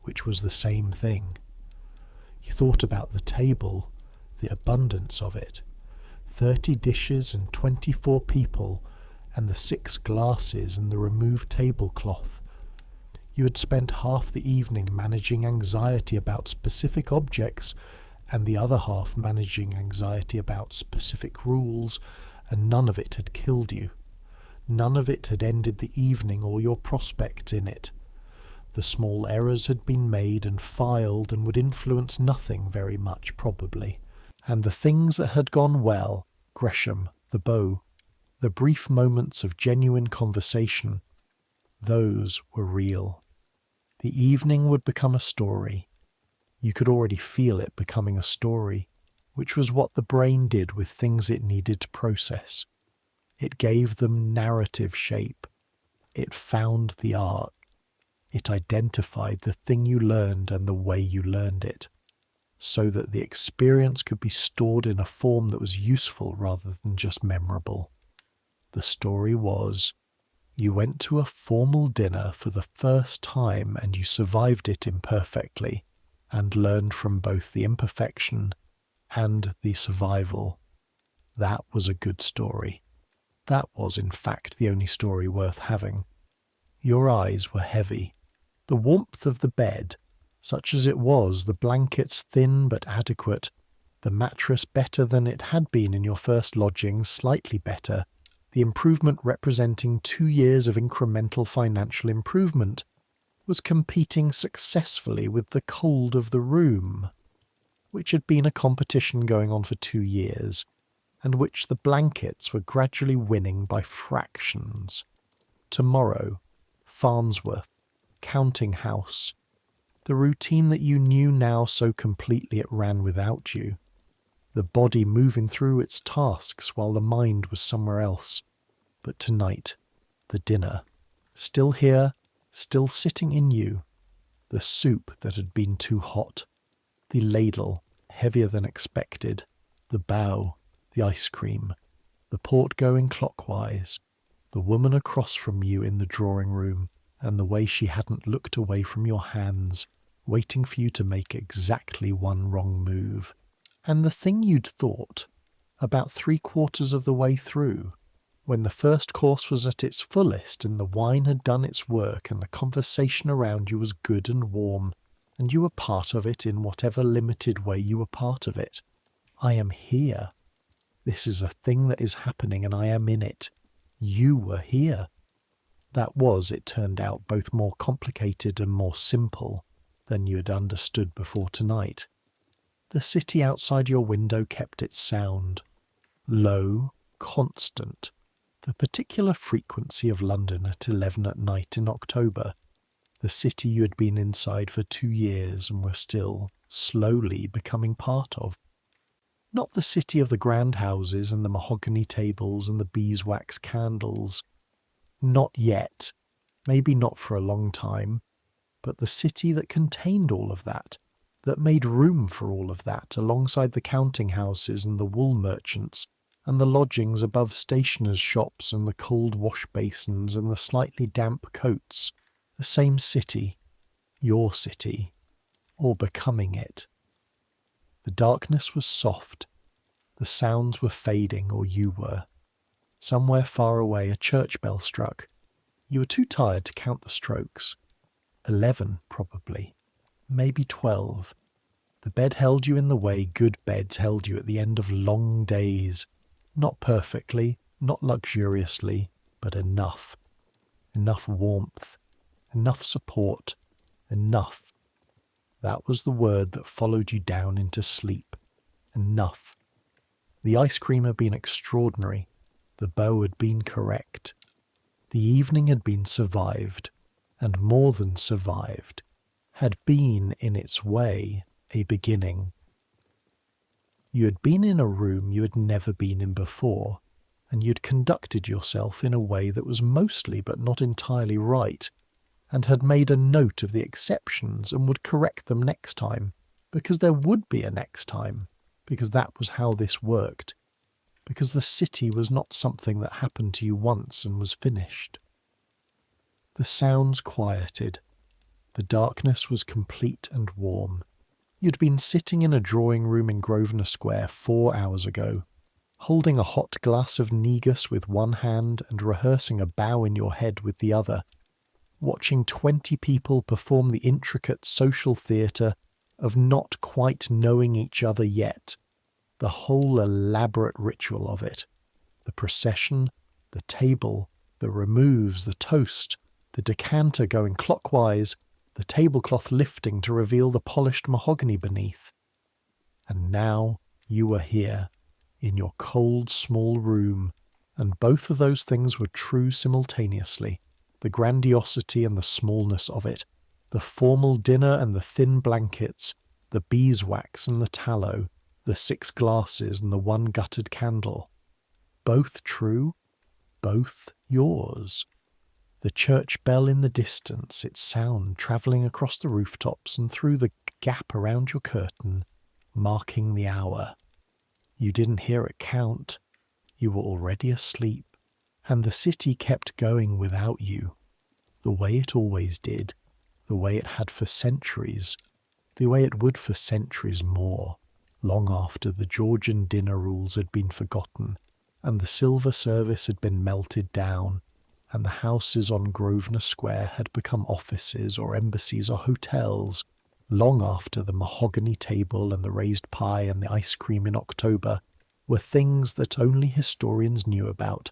which was the same thing. You thought about the table, the abundance of it. 30 dishes and 24 people, and the 6 glasses and the removed tablecloth. You had spent half the evening managing anxiety about specific objects, and the other half managing anxiety about specific rules, and none of it had killed you. None of it had ended the evening or your prospects in it. The small errors had been made and filed and would influence nothing very much, probably. And the things that had gone well, Gresham, the bow, the brief moments of genuine conversation, those were real. The evening would become a story. You could already feel it becoming a story, which was what the brain did with things it needed to process. It gave them narrative shape. It found the arc. It identified the thing you learned and the way you learned it, so that the experience could be stored in a form that was useful rather than just memorable. The story was, you went to a formal dinner for the first time and you survived it imperfectly, and learned from both the imperfection and the survival. That was a good story. That was, in fact, the only story worth having. Your eyes were heavy. The warmth of the bed, such as it was, the blankets thin but adequate, the mattress better than it had been in your first lodgings, slightly better, the improvement representing 2 years of incremental financial improvement, was competing successfully with the cold of the room, which had been a competition going on for 2 years, and which the blankets were gradually winning by fractions. Tomorrow, Farnsworth, counting house, the routine that you knew now so completely it ran without you, the body moving through its tasks while the mind was somewhere else. But tonight, the dinner, still here, still sitting in you, the soup that had been too hot, the ladle, heavier than expected, the bow, the ice cream, the port going clockwise, the woman across from you in the drawing room, and the way she hadn't looked away from your hands, waiting for you to make exactly one wrong move, and the thing you'd thought, about 3/4 of the way through, when the first course was at its fullest and the wine had done its work and the conversation around you was good and warm, and you were part of it in whatever limited way you were part of it. I am here. This is a thing that is happening and I am in it. You were here. That was, it turned out, both more complicated and more simple than you had understood before tonight. The city outside your window kept its sound. Low, constant, the particular frequency of London at 11 at night in October, the city you had been inside for 2 years and were still, slowly, becoming part of. Not the city of the grand houses and the mahogany tables and the beeswax candles. Not yet, maybe not for a long time, but the city that contained all of that made room for all of that alongside the counting houses and the wool merchants and the lodgings above stationers' shops and the cold wash basins and the slightly damp coats. The same city, your city, or becoming it. The darkness was soft. The sounds were fading, or you were. Somewhere far away a church bell struck. You were too tired to count the strokes. 11, probably. Maybe 12. The bed held you in the way good beds held you at the end of long days. Not perfectly, not luxuriously, but enough. Enough warmth. Enough support. Enough. That was the word that followed you down into sleep. Enough. The ice cream had been extraordinary. The bow had been correct. The evening had been survived, and more than survived, had been, in its way, a beginning. You had been in a room you had never been in before, and you'd conducted yourself in a way that was mostly but not entirely right, and had made a note of the exceptions and would correct them next time, because there would be a next time, because that was how this worked, because the city was not something that happened to you once and was finished. The sounds quieted. The darkness was complete and warm. You'd been sitting in a drawing room in Grosvenor Square 4 hours ago, holding a hot glass of negus with one hand and rehearsing a bow in your head with the other, watching 20 people perform the intricate social theatre of not quite knowing each other yet, the whole elaborate ritual of it, the procession, the table, the removes, the toast, the decanter going clockwise, the tablecloth lifting to reveal the polished mahogany beneath. And now you were here, in your cold small room, and both of those things were true simultaneously, the grandiosity and the smallness of it, the formal dinner and the thin blankets, the beeswax and the tallow, the 6 glasses and the 1 guttered candle. Both true, both yours. The church bell in the distance, its sound travelling across the rooftops and through the gap around your curtain, marking the hour. You didn't hear it count. You were already asleep, and the city kept going without you, the way it always did, the way it had for centuries, the way it would for centuries more, long after the Georgian dinner rules had been forgotten, and the silver service had been melted down, and the houses on Grosvenor Square had become offices or embassies or hotels, long after the mahogany table and the raised pie and the ice cream in October were things that only historians knew about,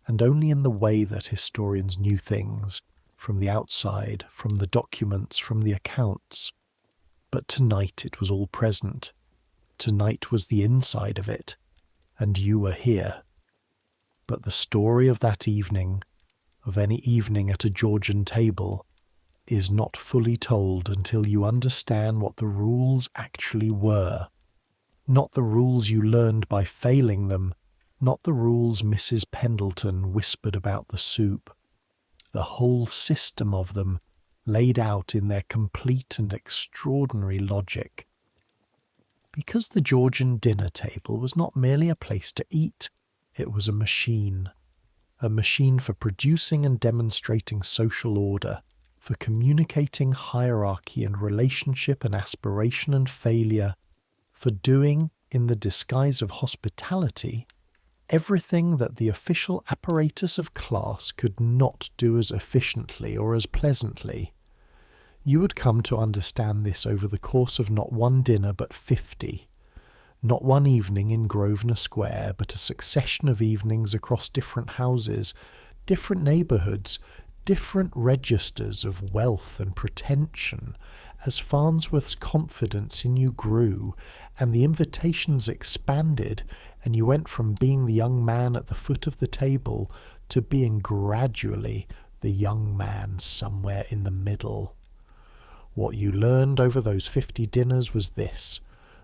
and only in the way that historians knew things, from the outside, from the documents, from the accounts. But tonight it was all present. Tonight was the inside of it, and you were here. But the story of that evening, of any evening at a Georgian table, is not fully told until you understand what the rules actually were. Not the rules you learned by failing them, not the rules Mrs. Pendleton whispered about the soup. The whole system of them laid out in their complete and extraordinary logic. Because the Georgian dinner table was not merely a place to eat, it was a machine for producing and demonstrating social order, for communicating hierarchy and relationship and aspiration and failure, for doing, in the disguise of hospitality, everything that the official apparatus of class could not do as efficiently or as pleasantly. You would come to understand this over the course of not one dinner but 50, not one evening in Grosvenor Square, but a succession of evenings across different houses, different neighbourhoods, different registers of wealth and pretension, as Farnsworth's confidence in you grew, and the invitations expanded, and you went from being the young man at the foot of the table to being gradually the young man somewhere in the middle. What you learned over those 50 dinners was this: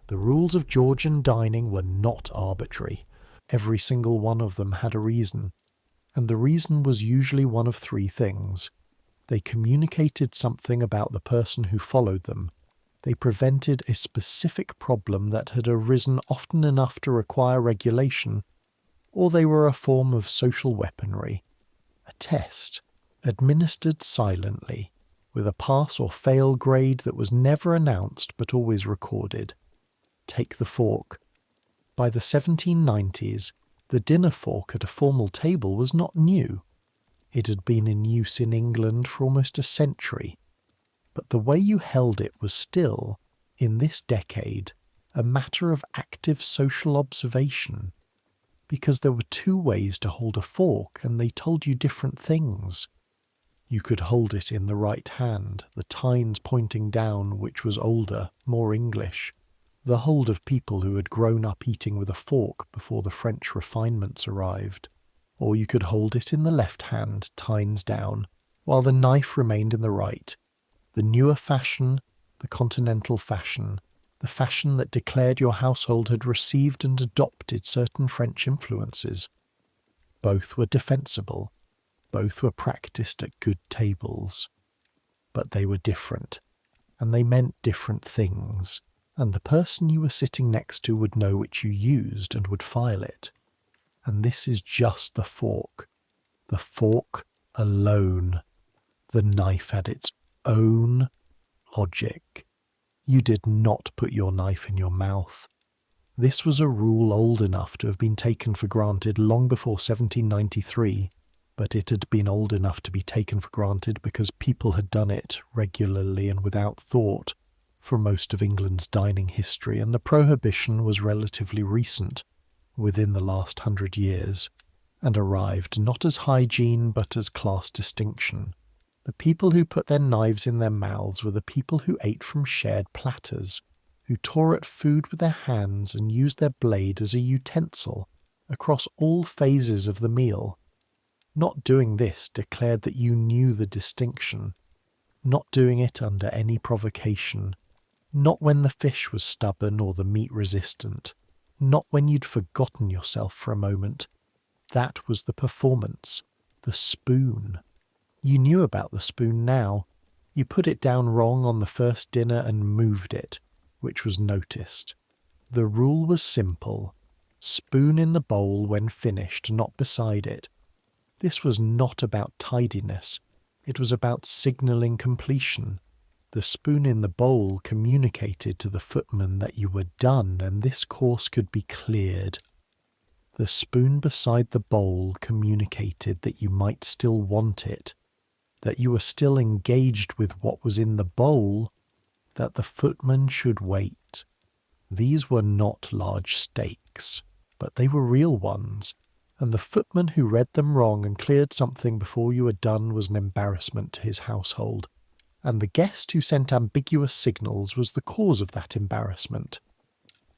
the rules of Georgian dining were not arbitrary. Every single one of them had a reason, and the reason was usually one of 3 things. They communicated something about the person who followed them. They prevented a specific problem that had arisen often enough to require regulation, or they were a form of social weaponry, a test, administered silently, with a pass or fail grade that was never announced but always recorded. Take the fork. By the 1790s, the dinner fork at a formal table was not new. It had been in use in England for almost a century, but the way you held it was still, in this decade, a matter of active social observation, because there were two ways to hold a fork and they told you different things. You could hold it in the right hand, the tines pointing down, which was older, more English, the hold of people who had grown up eating with a fork before the French refinements arrived. Or you could hold it in the left hand, tines down, while the knife remained in the right, the newer fashion, the continental fashion, the fashion that declared your household had received and adopted certain French influences. Both were defensible, both were practiced at good tables. But they were different, and they meant different things, and the person you were sitting next to would know which you used and would file it. And this is just the fork alone. The knife had its own logic. You did not put your knife in your mouth. This was a rule old enough to have been taken for granted long before 1793, but it had been old enough to be taken for granted because people had done it regularly and without thought for most of England's dining history, and the prohibition was relatively recent, within the last 100 years, and arrived not as hygiene but as class distinction. The people who put their knives in their mouths were the people who ate from shared platters, who tore at food with their hands and used their blade as a utensil across all phases of the meal. Not doing this declared that you knew the distinction, not doing it under any provocation, not when the fish was stubborn or the meat resistant, not when you'd forgotten yourself for a moment. That was the performance, the spoon. You knew about the spoon now. You put it down wrong on the first dinner and moved it, which was noticed. The rule was simple. Spoon in the bowl when finished, not beside it. This was not about tidiness. It was about signalling completion. The spoon in the bowl communicated to the footman that you were done and this course could be cleared. The spoon beside the bowl communicated that you might still want it, that you were still engaged with what was in the bowl, that the footman should wait. These were not large stakes, but they were real ones, and the footman who read them wrong and cleared something before you were done was an embarrassment to his household, and the guest who sent ambiguous signals was the cause of that embarrassment.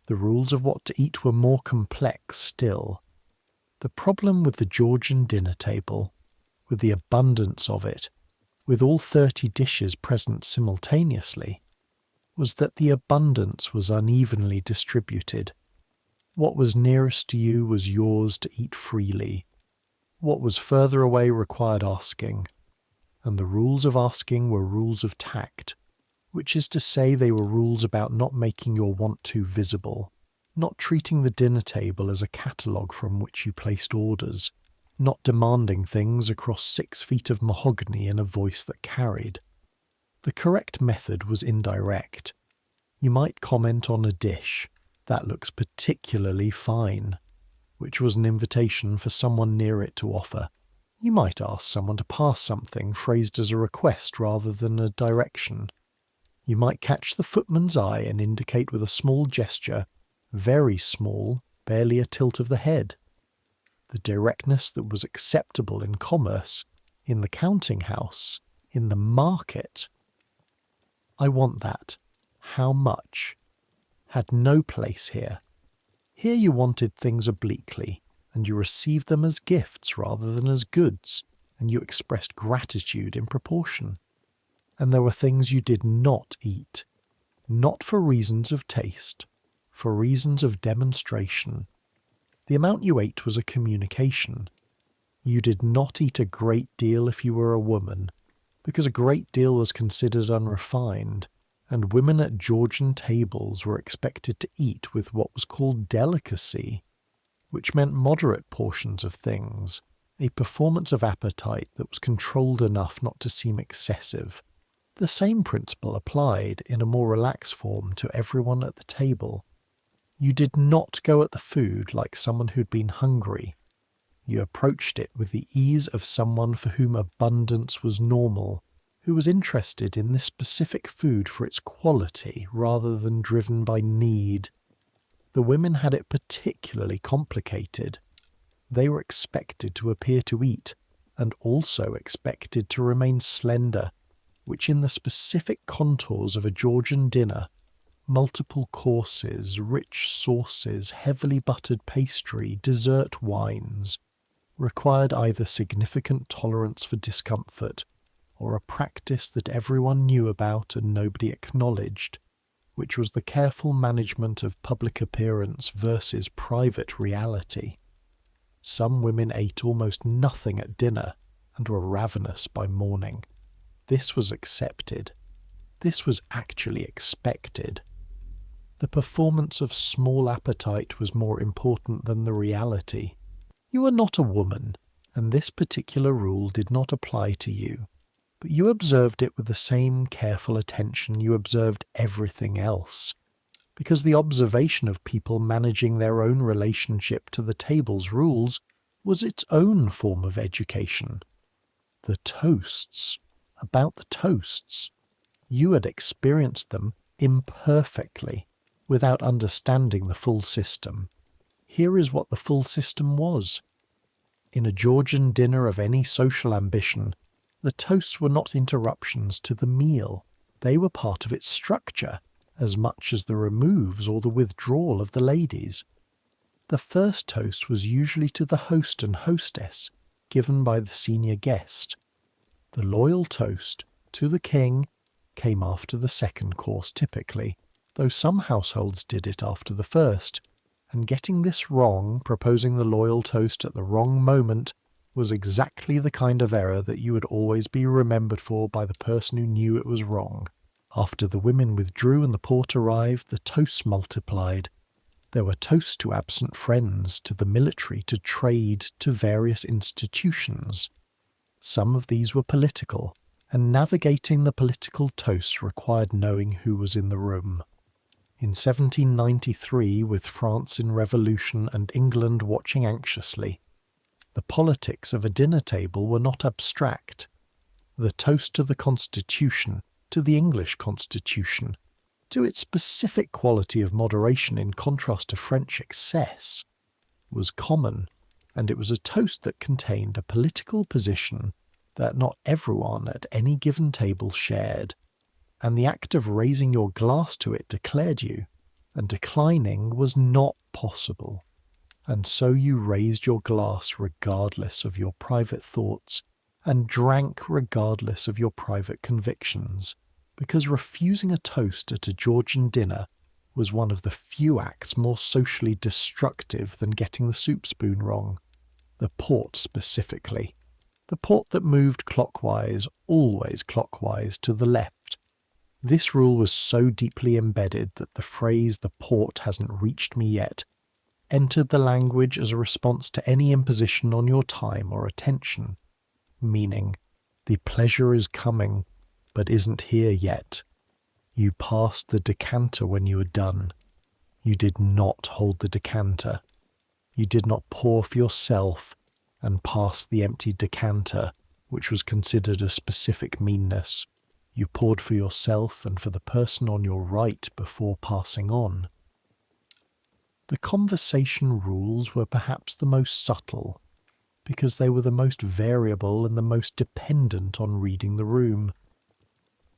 The rules of what to eat were more complex still. The problem with the Georgian dinner table, with the abundance of it, with all 30 dishes present simultaneously, was that the abundance was unevenly distributed. What was nearest to you was yours to eat freely. What was further away required asking, and the rules of asking were rules of tact, which is to say they were rules about not making your want too visible, not treating the dinner table as a catalogue from which you placed orders, not demanding things across 6 feet of mahogany in a voice that carried. The correct method was indirect. You might comment on a dish, "That looks particularly fine," which was an invitation for someone near it to offer. You might ask someone to pass something phrased as a request rather than a direction. You might catch the footman's eye and indicate with a small gesture, very small, barely a tilt of the head. The directness that was acceptable in commerce, in the counting house, in the market. "I want that. How much?" had no place here. Here you wanted things obliquely, and you received them as gifts rather than as goods, and you expressed gratitude in proportion. And there were things you did not eat, not for reasons of taste, for reasons of demonstration. The amount you ate was a communication. You did not eat a great deal if you were a woman, because a great deal was considered unrefined, and women at Georgian tables were expected to eat with what was called delicacy, which meant moderate portions of things, a performance of appetite that was controlled enough not to seem excessive. The same principle applied, in a more relaxed form, to everyone at the table. You did not go at the food like someone who'd been hungry. You approached it with the ease of someone for whom abundance was normal, who was interested in this specific food for its quality rather than driven by need. The women had it particularly complicated. They were expected to appear to eat, and also expected to remain slender, which in the specific contours of a Georgian dinner, multiple courses, rich sauces, heavily buttered pastry, dessert wines, required either significant tolerance for discomfort or a practice that everyone knew about and nobody acknowledged, which was the careful management of public appearance versus private reality. Some women ate almost nothing at dinner and were ravenous by morning. This was accepted. This was actually expected. The performance of small appetite was more important than the reality. You are not a woman, and this particular rule did not apply to you, but you observed it with the same careful attention you observed everything else, because the observation of people managing their own relationship to the table's rules was its own form of education. The toasts. About the toasts. You had experienced them imperfectly, without understanding the full system. Here is what the full system was. In a Georgian dinner of any social ambition, the toasts were not interruptions to the meal. They were part of its structure, as much as the removes or the withdrawal of the ladies. The first toast was usually to the host and hostess, given by the senior guest. The loyal toast, to the king, came after the second course typically, though some households did it after the first, and getting this wrong, proposing the loyal toast at the wrong moment, was exactly the kind of error that you would always be remembered for by the person who knew it was wrong. After the women withdrew and the port arrived, the toasts multiplied. There were toasts to absent friends, to the military, to trade, to various institutions. Some of these were political, and navigating the political toasts required knowing who was in the room. In 1793, with France in revolution and England watching anxiously, the politics of a dinner table were not abstract. The toast to the Constitution, to the English Constitution, to its specific quality of moderation in contrast to French excess, was common, and it was a toast that contained a political position that not everyone at any given table shared, and the act of raising your glass to it declared you, and declining was not possible. And so you raised your glass regardless of your private thoughts, and drank regardless of your private convictions, because refusing a toast at a Georgian dinner was one of the few acts more socially destructive than getting the soup spoon wrong. The port specifically. The port that moved clockwise, always clockwise, to the left. This rule was so deeply embedded that the phrase "the port hasn't reached me yet" entered the language as a response to any imposition on your time or attention, meaning, the pleasure is coming, but isn't here yet. You passed the decanter when you were done. You did not hold the decanter. You did not pour for yourself and pass the empty decanter, which was considered a specific meanness. You poured for yourself and for the person on your right before passing on. The conversation rules were perhaps the most subtle, because they were the most variable and the most dependent on reading the room.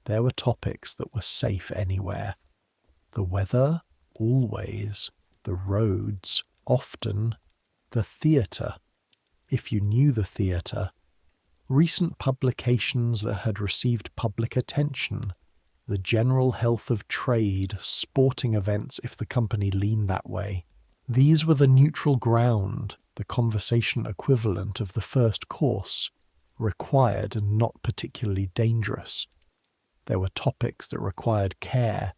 There were topics that were safe anywhere. The weather, always. The roads, often. The theatre, if you knew the theatre. Recent publications that had received public attention. The general health of trade, sporting events if the company leaned that way. These were the neutral ground, the conversation equivalent of the first course, required and not particularly dangerous. There were topics that required care,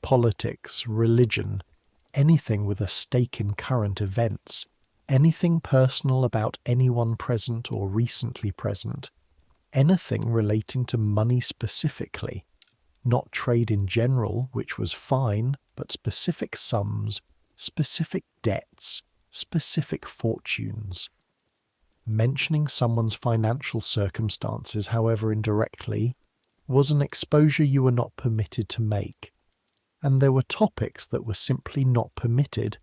politics, religion, anything with a stake in current events, anything personal about anyone present or recently present, anything relating to money specifically, not trade in general, which was fine, but specific sums, specific debts, specific fortunes. Mentioning someone's financial circumstances, however indirectly, was an exposure you were not permitted to make, and there were topics that were simply not permitted,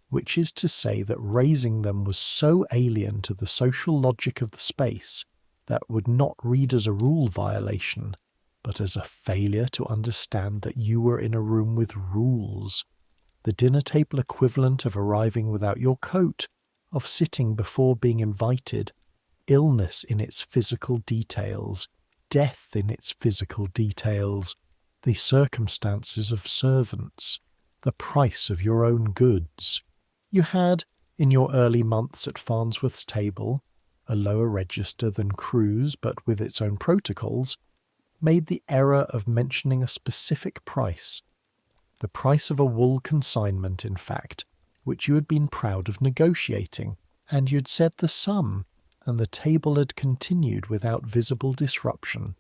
which is to say that raising them was so alien to the social logic of the space that would not read as a rule violation, but as a failure to understand that you were in a room with rules, the dinner table equivalent of arriving without your coat, of sitting before being invited, illness in its physical details, death in its physical details, the circumstances of servants, the price of your own goods. You had, in your early months at Farnsworth's table, a lower register than Crewe's but with its own protocols, made the error of mentioning a specific price, the price of a wool consignment, in fact, which you had been proud of negotiating, and you'd said the sum, and the table had continued without visible disruption.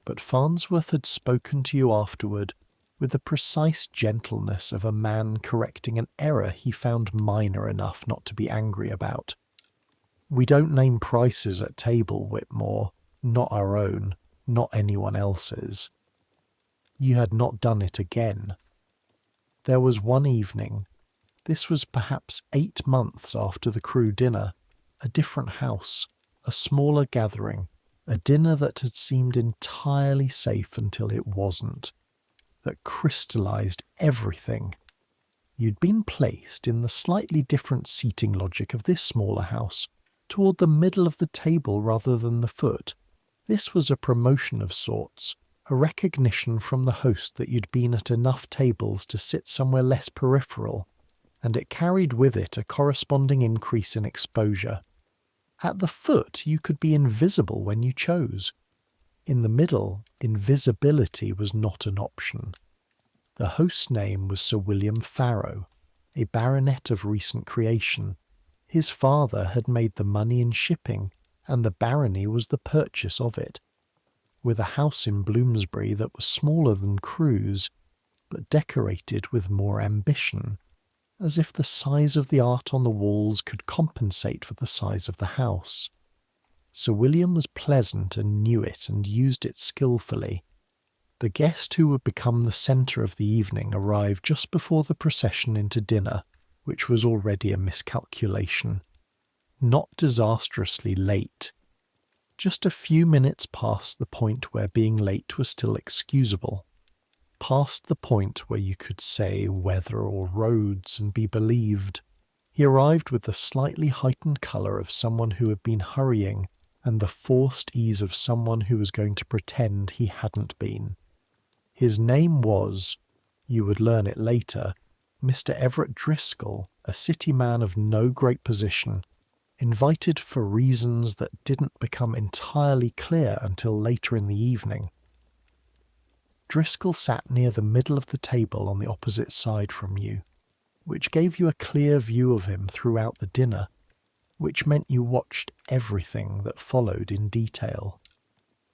But Farnsworth had spoken to you afterward with the precise gentleness of a man correcting an error he found minor enough not to be angry about. "We don't name prices at table, Whitmore, not our own, not anyone else's." You had not done it again. There was one evening, this was perhaps 8 months after the Crewe dinner, a different house, a smaller gathering, a dinner that had seemed entirely safe until it wasn't, that crystallized everything. You'd been placed in the slightly different seating logic of this smaller house, toward the middle of the table rather than the foot. This was a promotion of sorts, a recognition from the host that you'd been at enough tables to sit somewhere less peripheral, and it carried with it a corresponding increase in exposure. At the foot you could be invisible when you chose. In the middle, invisibility was not an option. The host's name was Sir William Farrow, a baronet of recent creation. His father had made the money in shipping, and the barony was the purchase of it, with a house in Bloomsbury that was smaller than Crewe's, but decorated with more ambition, as if the size of the art on the walls could compensate for the size of the house. Sir William was pleasant and knew it and used it skillfully. The guest who would become the centre of the evening arrived just before the procession into dinner, which was already a miscalculation. Not disastrously late. Just a few minutes past the point where being late was still excusable. Past the point where you could say weather or roads and be believed. He arrived with the slightly heightened colour of someone who had been hurrying, and the forced ease of someone who was going to pretend he hadn't been. His name was, you would learn it later, Mr. Everett Driscoll, a city man of no great position, invited for reasons that didn't become entirely clear until later in the evening. Driscoll sat near the middle of the table on the opposite side from you, which gave you a clear view of him throughout the dinner, which meant you watched everything that followed in detail.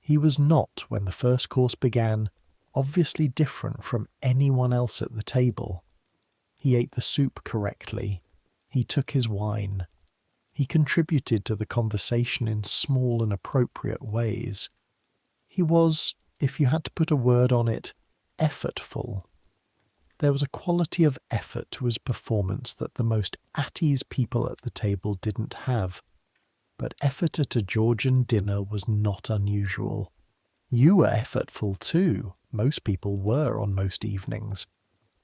He was not, when the first course began, obviously different from anyone else at the table. He ate the soup correctly. He took his wine. He contributed to the conversation in small and appropriate ways. He was, if you had to put a word on it, effortful. There was a quality of effort to his performance that the most at-ease people at the table didn't have, but effort at a Georgian dinner was not unusual. You were effortful too. Most people were on most evenings.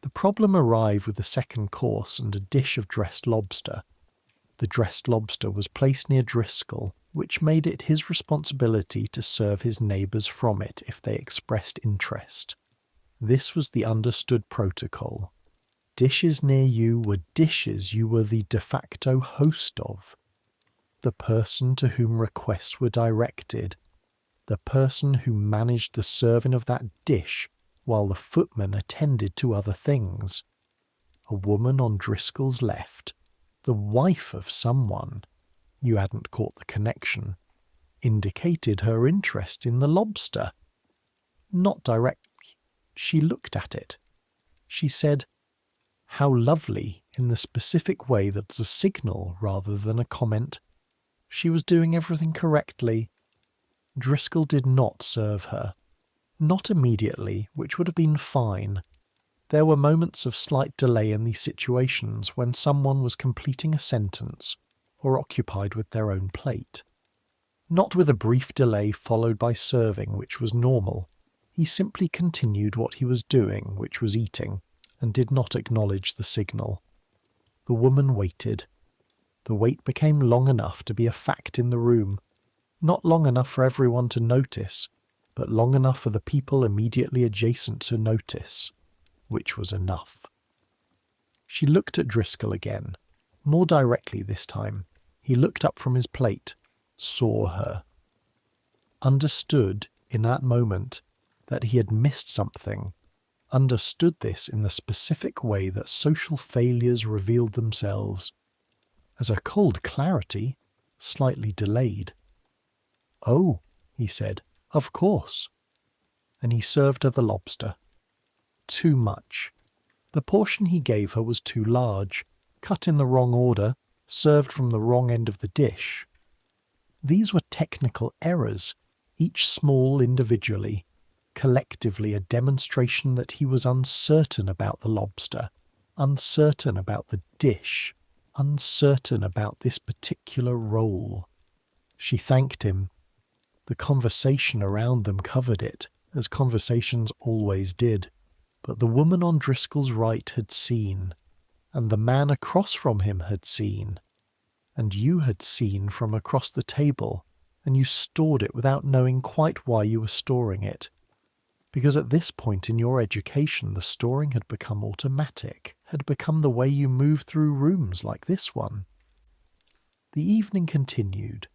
The problem arrived with the second course and a dish of dressed lobster. The dressed lobster was placed near Driscoll, which made it his responsibility to serve his neighbours from it if they expressed interest. This was the understood protocol. Dishes near you were dishes you were the de facto host of. The person to whom requests were directed. The person who managed the serving of that dish while the footman attended to other things. A woman on Driscoll's left, the wife of someone, you hadn't caught the connection, indicated her interest in the lobster. Not directly. She looked at it. She said, "How lovely," in the specific way that's a signal rather than a comment. She was doing everything correctly. Driscoll did not serve her. Not immediately, which would have been fine. There were moments of slight delay in these situations when someone was completing a sentence or occupied with their own plate. Not with a brief delay followed by serving, which was normal. He simply continued what he was doing, which was eating, and did not acknowledge the signal. The woman waited. The wait became long enough to be a fact in the room. Not long enough for everyone to notice, but long enough for the people immediately adjacent to notice, which was enough. She looked at Driscoll again, more directly this time. He looked up from his plate, saw her. Understood in that moment that he had missed something. Understood this in the specific way that social failures revealed themselves, as a cold clarity, slightly delayed. "Oh," he said, "of course." And he served her the lobster. Too much. The portion he gave her was too large, cut in the wrong order, served from the wrong end of the dish. These were technical errors, each small individually, collectively a demonstration that he was uncertain about the lobster, uncertain about the dish, uncertain about this particular role. She thanked him. The conversation around them covered it, as conversations always did. But the woman on Driscoll's right had seen, and the man across from him had seen, and you had seen from across the table, and you stored it without knowing quite why you were storing it. Because at this point in your education, the storing had become automatic, had become the way you moved through rooms like this one. The evening continued,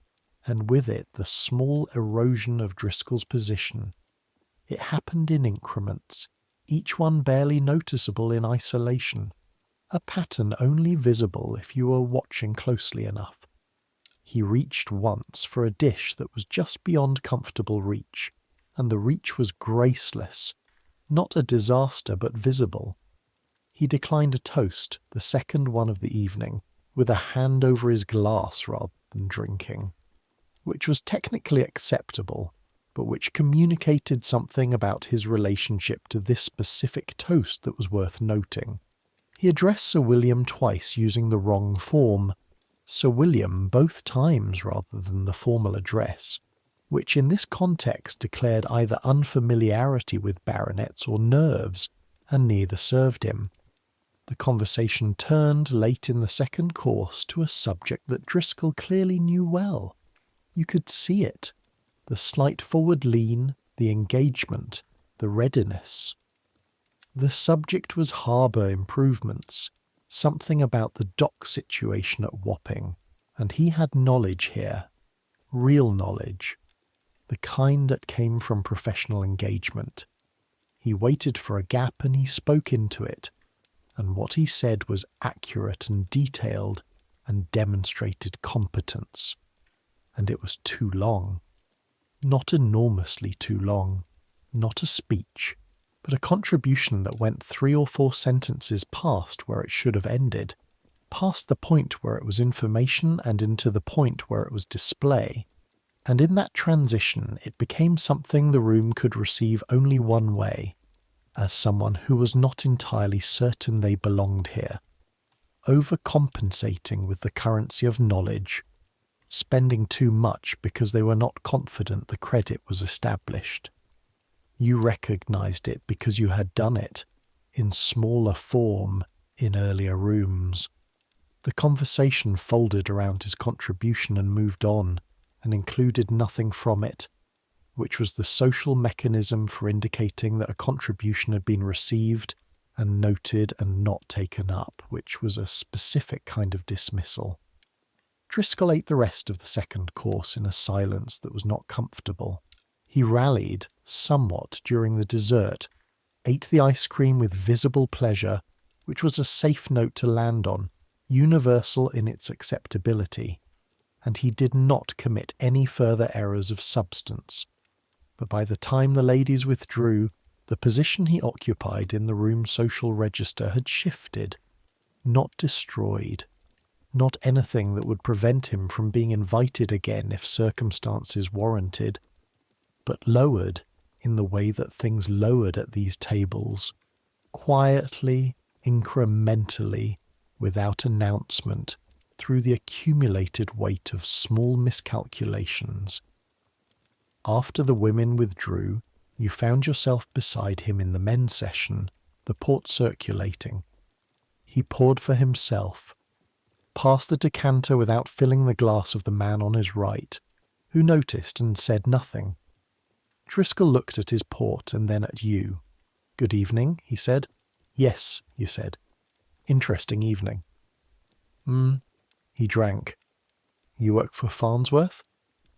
and with it the small erosion of Driscoll's position. It happened in increments, each one barely noticeable in isolation, a pattern only visible if you were watching closely enough. He reached once for a dish that was just beyond comfortable reach, and the reach was graceless, not a disaster but visible. He declined a toast, the second one of the evening, with a hand over his glass rather than drinking, which was technically acceptable, but which communicated something about his relationship to this specific toast that was worth noting. He addressed Sir William twice using the wrong form, Sir William both times rather than the formal address, which in this context declared either unfamiliarity with baronets or nerves, and neither served him. The conversation turned late in the second course to a subject that Driscoll clearly knew well. You could see it. The slight forward lean, the engagement, the readiness. The subject was harbour improvements, something about the dock situation at Wapping, and he had knowledge here, real knowledge, the kind that came from professional engagement. He waited for a gap and he spoke into it, and what he said was accurate and detailed and demonstrated competence. And it was too long. Not enormously too long, not a speech, but a contribution that went 3 or 4 sentences past where it should have ended, past the point where it was information and into the point where it was display. And in that transition it became something the room could receive only one way, as someone who was not entirely certain they belonged here, overcompensating with the currency of knowledge, spending too much because they were not confident the credit was established. You recognized it because you had done it, in smaller form, in earlier rooms. The conversation folded around his contribution and moved on, and included nothing from it, which was the social mechanism for indicating that a contribution had been received and noted and not taken up, which was a specific kind of dismissal. Driscoll ate the rest of the second course in a silence that was not comfortable. He rallied, somewhat, during the dessert, ate the ice cream with visible pleasure, which was a safe note to land on, universal in its acceptability, and he did not commit any further errors of substance. But by the time the ladies withdrew, the position he occupied in the room's social register had shifted, not destroyed. not anything that would prevent him from being invited again if circumstances warranted, but lowered in the way that things lowered at these tables, quietly, incrementally, without announcement, through the accumulated weight of small miscalculations. After the women withdrew, you found yourself beside him in the men's session, the port circulating. He poured for himself, passed the decanter without filling the glass of the man on his right, who noticed and said nothing. Driscoll looked at his port and then at you. "Good evening," he said. "Yes," you said. "Interesting evening." He drank. "You work for Farnsworth?"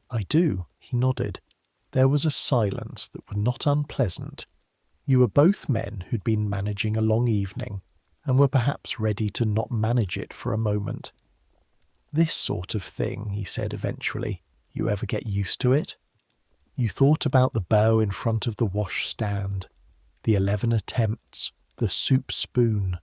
"I do," he nodded. There was a silence that was not unpleasant. You were both men who'd been managing a long evening, and were perhaps ready to not manage it for a moment. "This sort of thing," he said eventually, "you ever get used to it?" You thought about the bow in front of the washstand, the 11 attempts, the soup spoon,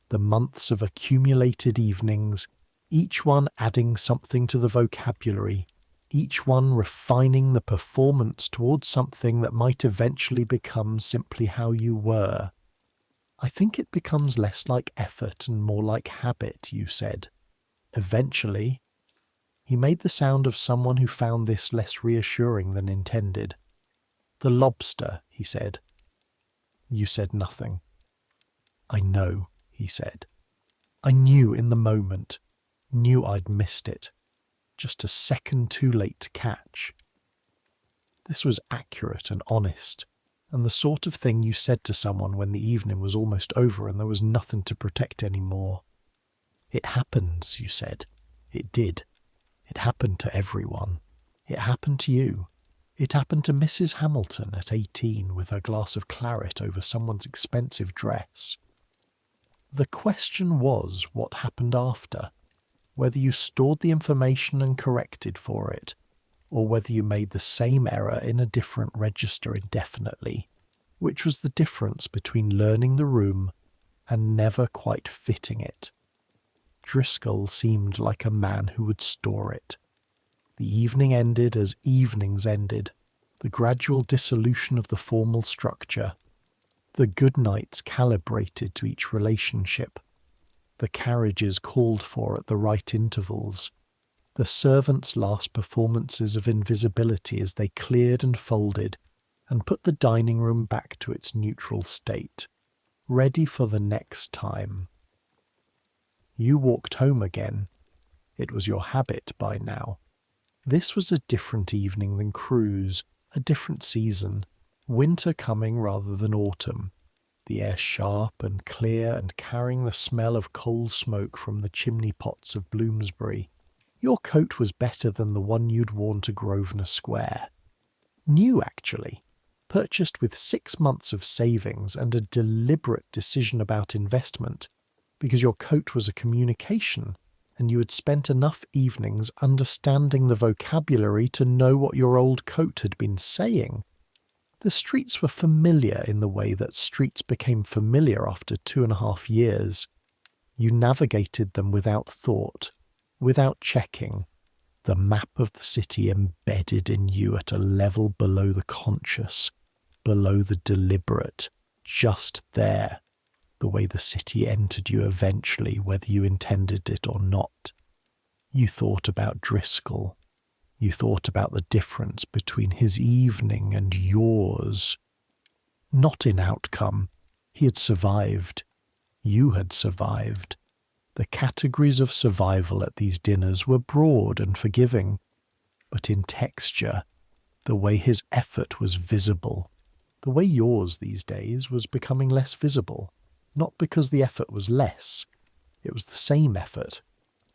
the months of accumulated evenings, each one adding something to the vocabulary, each one refining the performance towards something that might eventually become simply how you were. "I think it becomes less like effort and more like habit," you said. "Eventually." He made the sound of someone who found this less reassuring than intended. "The lobster," he said. You said nothing. "I know," he said. "I knew in the moment, knew I'd missed it. Just a second too late to catch." This was accurate and honest, and the sort of thing you said to someone when the evening was almost over and there was nothing to protect anymore. "It happens," you said. "It did. It happened to everyone. It happened to you. It happened to Mrs. Hamilton at 18 with her glass of claret over someone's expensive dress." The question was what happened after, whether you stored the information and corrected for it, or whether you made the same error in a different register indefinitely, which was the difference between learning the room and never quite fitting it. Driscoll seemed like a man who would store it. The evening ended as evenings ended, the gradual dissolution of the formal structure. The good nights calibrated to each relationship. The carriages called for at the right intervals. The servants' last performances of invisibility as they cleared and folded and put the dining room back to its neutral state, ready for the next time. You walked home again. It was your habit by now. This was a different evening than Crewe's, a different season, winter coming rather than autumn, the air sharp and clear and carrying the smell of coal smoke from the chimney pots of Bloomsbury. Your coat was better than the one you'd worn to Grosvenor Square. New, actually, purchased with 6 months of savings and a deliberate decision about investment, because your coat was a communication, and you had spent enough evenings understanding the vocabulary to know what your old coat had been saying. The streets were familiar in the way that streets became familiar after 2.5 years. You navigated them without thought, without checking, the map of the city embedded in you at a level below the conscious, below the deliberate, just there, the way the city entered you eventually, whether you intended it or not. You thought about Driscoll. You thought about the difference between his evening and yours. Not in outcome. He had survived. You had survived. The categories of survival at these dinners were broad and forgiving, but in texture, the way his effort was visible, the way yours these days was becoming less visible, not because the effort was less. It was the same effort,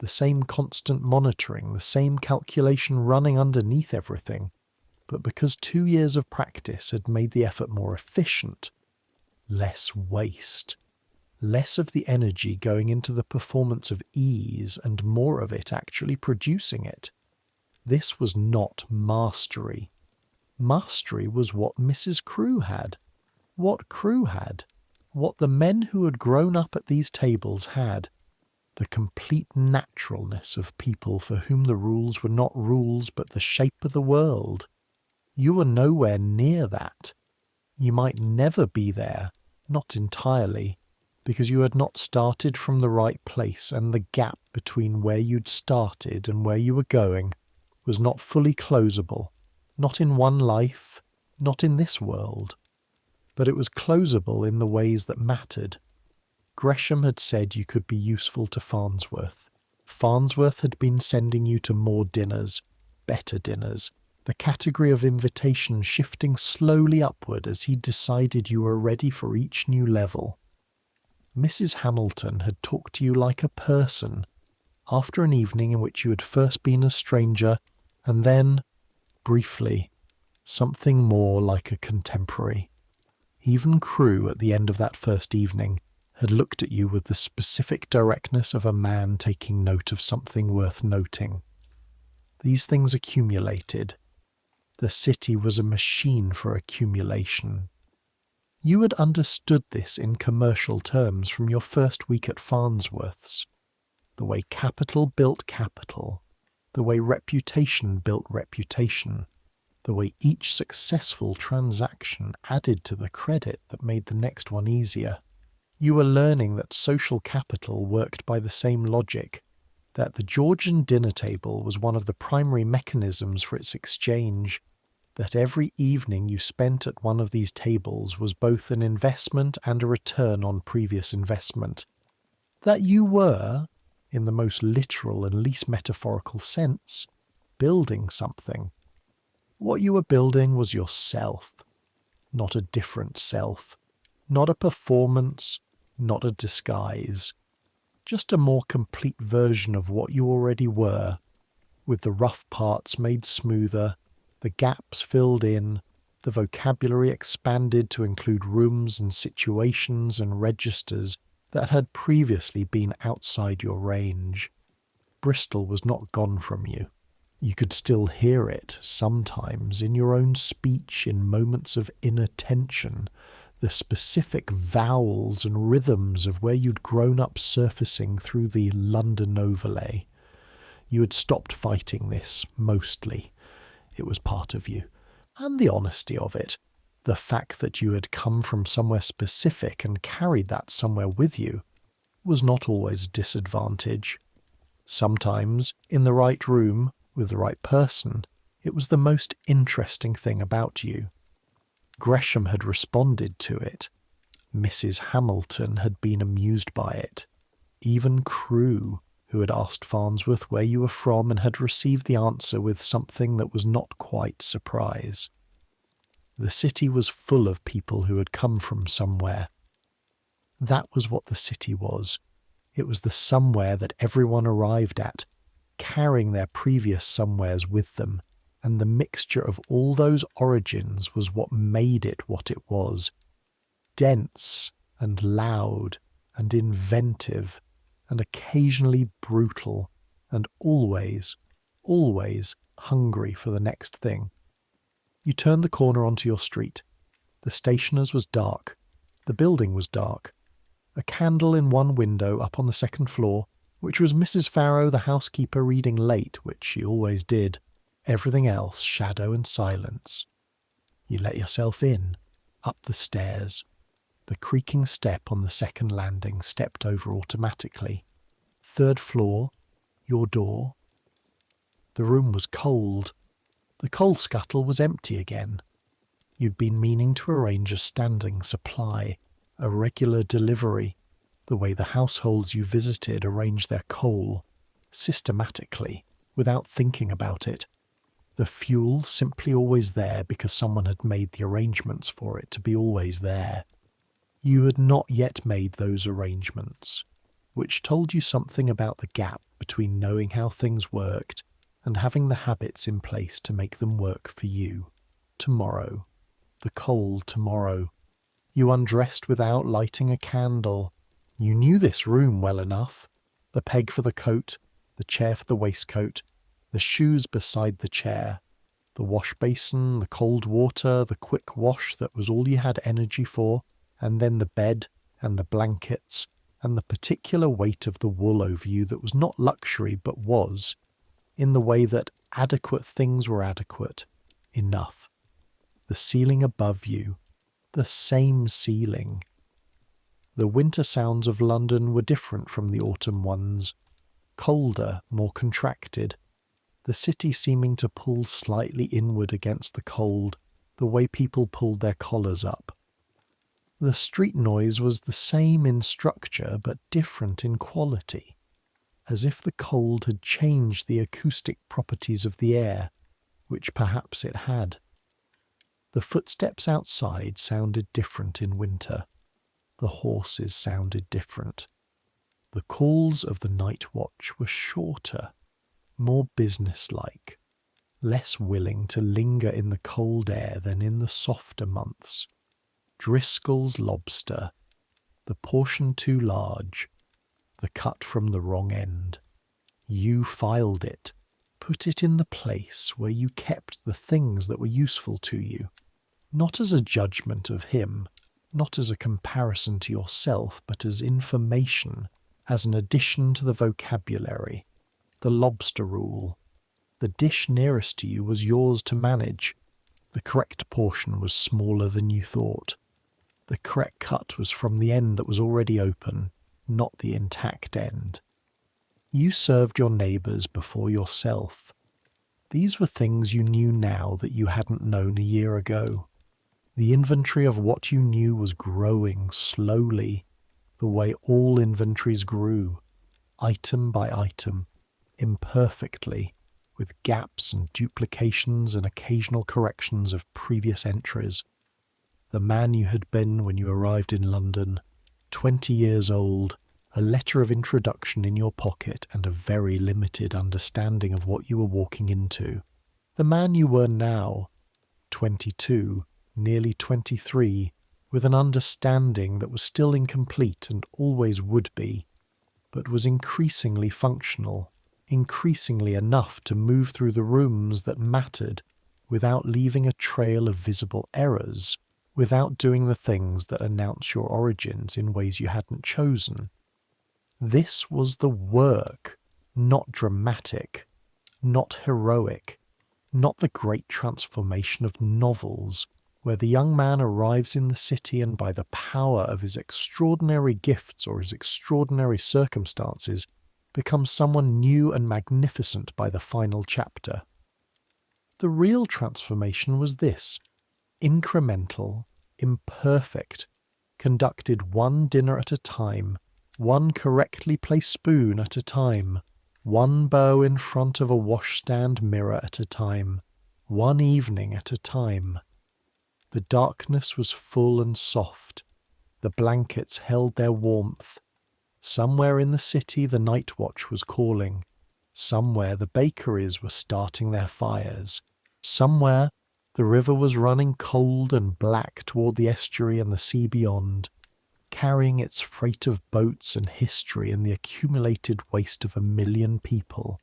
the same constant monitoring, the same calculation running underneath everything, but because 2 years of practice had made the effort more efficient, less waste. Less of the energy going into the performance of ease and more of it actually producing it. This was not mastery. Mastery was what Mrs. Crewe had, what Crewe had, what the men who had grown up at these tables had. the complete naturalness of people for whom the rules were not rules but the shape of the world. You were nowhere near that. You might never be there, not entirely, because you had not started from the right place, and the gap between where you'd started and where you were going was not fully closable, not in one life, not in this world. But it was closable in the ways that mattered. Gresham had said you could be useful to Farnsworth. Farnsworth had been sending you to more dinners, better dinners, the category of invitation shifting slowly upward as he decided you were ready for each new level. Mrs. Hamilton had talked to you like a person, after an evening in which you had first been a stranger, and then, briefly, something more like a contemporary. Even Crewe, at the end of that first evening, had looked at you with the specific directness of a man taking note of something worth noting. These things accumulated. The city was a machine for accumulation. You had understood this in commercial terms from your first week at Farnsworth's. The way capital built capital, the way reputation built reputation, the way each successful transaction added to the credit that made the next one easier. You were learning that social capital worked by the same logic, that the Georgian dinner table was one of the primary mechanisms for its exchange, that every evening you spent at one of these tables was both an investment and a return on previous investment, that you were, in the most literal and least metaphorical sense, building something. What you were building was yourself, not a different self, not a performance, not a disguise, just a more complete version of what you already were, with the rough parts made smoother, the gaps filled in, the vocabulary expanded to include rooms and situations and registers that had previously been outside your range. Bristol was not gone from you. You could still hear it, sometimes, in your own speech in moments of inattention, the specific vowels and rhythms of where you'd grown up surfacing through the London overlay. You had stopped fighting this, mostly. It was part of you. And the honesty of it, the fact that you had come from somewhere specific and carried that somewhere with you, was not always a disadvantage. Sometimes, in the right room, with the right person, it was the most interesting thing about you. Gresham had responded to it. Mrs. Hamilton had been amused by it. Even Crewe, who had asked Farnsworth where you were from and had received the answer with something that was not quite surprise. The city was full of people who had come from somewhere. That was what the city was. It was the somewhere that everyone arrived at, carrying their previous somewheres with them, and the mixture of all those origins was what made it what it was. Dense and loud and inventive and occasionally brutal and always, always hungry for the next thing. You turned the corner onto your street. The stationer's was dark. The building was dark. A candle in one window up on the second floor, which was Mrs. Farrow the housekeeper reading late, which she always did. Everything else shadow and silence. You let yourself in, up the stairs. The creaking step on the second landing stepped over automatically. Third floor, your door. The room was cold. The coal scuttle was empty again. You'd been meaning to arrange a standing supply, a regular delivery, the way the households you visited arranged their coal, systematically, without thinking about it. The fuel simply always there because someone had made the arrangements for it to be always there. You had not yet made those arrangements, which told you something about the gap between knowing how things worked and having the habits in place to make them work for you. Tomorrow. The coal tomorrow. You undressed without lighting a candle. You knew this room well enough. The peg for the coat, the chair for the waistcoat, the shoes beside the chair, the wash basin, the cold water, the quick wash that was all you had energy for, and then the bed and the blankets, and the particular weight of the wool over you that was not luxury but was, in the way that adequate things were adequate, enough. The ceiling above you, the same ceiling. The winter sounds of London were different from the autumn ones, colder, more contracted, the city seeming to pull slightly inward against the cold, the way people pulled their collars up. The street noise was the same in structure but different in quality, as if the cold had changed the acoustic properties of the air, which perhaps it had. The footsteps outside sounded different in winter. The horses sounded different. The calls of the night watch were shorter, more businesslike, less willing to linger in the cold air than in the softer months. Driscoll's lobster, the portion too large, the cut from the wrong end. You filed it, put it in the place where you kept the things that were useful to you, not as a judgment of him, not as a comparison to yourself, but as information, as an addition to the vocabulary, the lobster rule. The dish nearest to you was yours to manage. The correct portion was smaller than you thought. The correct cut was from the end that was already open, not the intact end. You served your neighbours before yourself. These were things you knew now that you hadn't known a year ago. The inventory of what you knew was growing slowly, the way all inventories grew, item by item, imperfectly, with gaps and duplications and occasional corrections of previous entries. The man you had been when you arrived in London, 20 years old, a letter of introduction in your pocket and a very limited understanding of what you were walking into. The man you were now, 22, nearly 23, with an understanding that was still incomplete and always would be, but was increasingly functional, increasingly enough to move through the rooms that mattered without leaving a trail of visible errors, without doing the things that announce your origins in ways you hadn't chosen. This was the work, not dramatic, not heroic, not the great transformation of novels, where the young man arrives in the city and by the power of his extraordinary gifts or his extraordinary circumstances becomes someone new and magnificent by the final chapter. The real transformation was this: incremental, imperfect, conducted one dinner at a time, one correctly placed spoon at a time, one bow in front of a washstand mirror at a time, one evening at a time. The darkness was full and soft. The blankets held their warmth. Somewhere in the city the night watch was calling. Somewhere the bakeries were starting their fires. Somewhere the river was running cold and black toward the estuary and the sea beyond, carrying its freight of boats and history and the accumulated waste of 1 million people,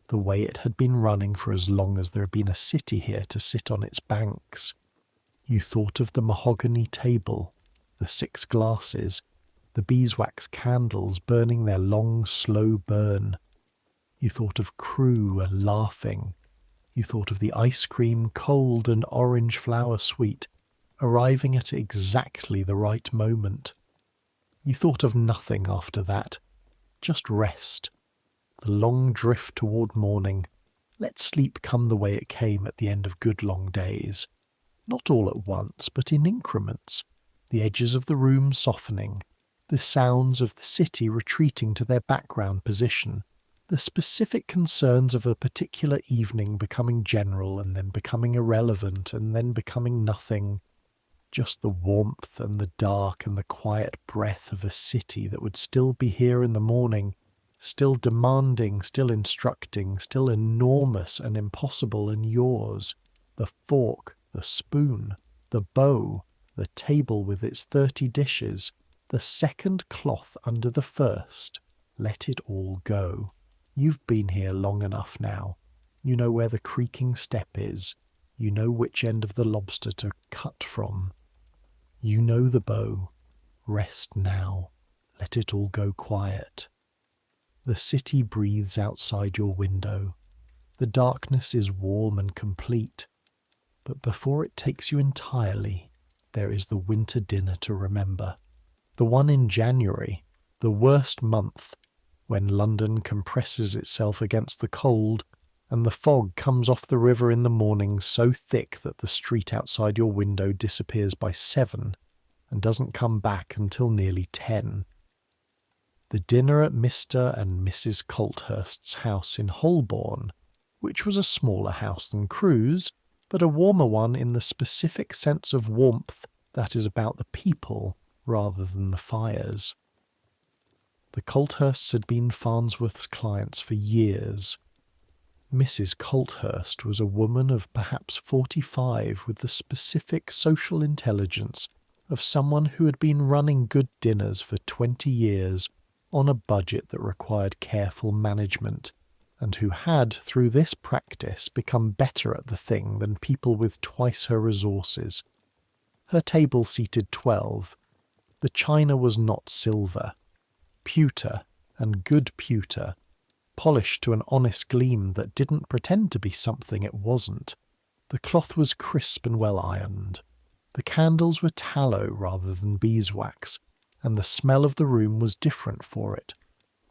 the way it had been running for as long as there had been a city here to sit on its banks. You thought of the mahogany table, the 6 glasses, the beeswax candles burning their long, slow burn. You thought of Crewe and laughing. You thought of the ice cream, cold and orange flower sweet, arriving at exactly the right moment. You thought of nothing after that, just rest, the long drift toward morning. Let sleep come the way it came at the end of good long days. Not all at once, but in increments, the edges of the room softening, the sounds of the city retreating to their background position, the specific concerns of a particular evening becoming general and then becoming irrelevant and then becoming nothing, just the warmth and the dark and the quiet breath of a city that would still be here in the morning, still demanding, still instructing, still enormous and impossible and yours, the fork, the spoon, the bow, the table with its 30 dishes, the second cloth under the first. Let it all go. You've been here long enough now. You know where the creaking step is. You know which end of the lobster to cut from. You know the bow. Rest now. let it all go quiet. The city breathes outside your window. The darkness is warm and complete. But before it takes you entirely, there is the winter dinner to remember. The one in January, the worst month, when London compresses itself against the cold and the fog comes off the river in the morning so thick that the street outside your window disappears by 7 and doesn't come back until nearly 10. The dinner at Mr. and Mrs. Colthurst's house in Holborn, which was a smaller house than Crewe's, but a warmer one in the specific sense of warmth that is about the people rather than the fires. The Colthursts had been Farnsworth's clients for years. Mrs. Colthurst was a woman of perhaps 45 with the specific social intelligence of someone who had been running good dinners for 20 years on a budget that required careful management, and who had, through this practice, become better at the thing than people with twice her resources. Her table seated 12. The china was not silver. Pewter, and good pewter, polished to an honest gleam that didn't pretend to be something it wasn't. The cloth was crisp and well ironed. The candles were tallow rather than beeswax, and the smell of the room was different for it,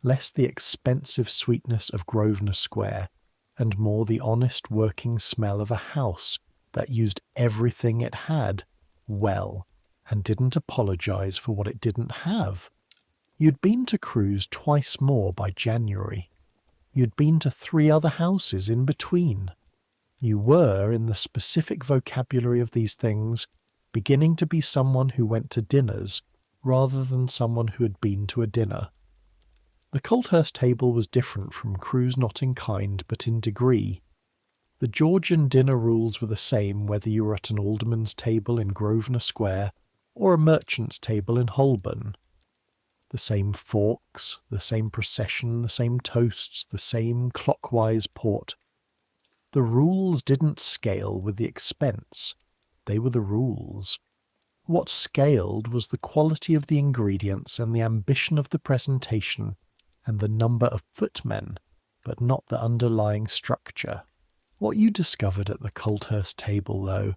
less the expensive sweetness of Grosvenor Square, and more the honest working smell of a house that used everything it had well, and didn't apologise for what it didn't have. You'd been to Crewe's twice more by January. You'd been to 3 other houses in between. You were, in the specific vocabulary of these things, beginning to be someone who went to dinners rather than someone who had been to a dinner. The Colthurst table was different from Crewe's, not in kind but in degree. The Georgian dinner rules were the same whether you were at an alderman's table in Grosvenor Square or a merchant's table in Holborn. The same forks, the same procession, the same toasts, the same clockwise port. The rules didn't scale with the expense. They were the rules. What scaled was the quality of the ingredients and the ambition of the presentation and the number of footmen, but not the underlying structure. What you discovered at the Colthurst table, though,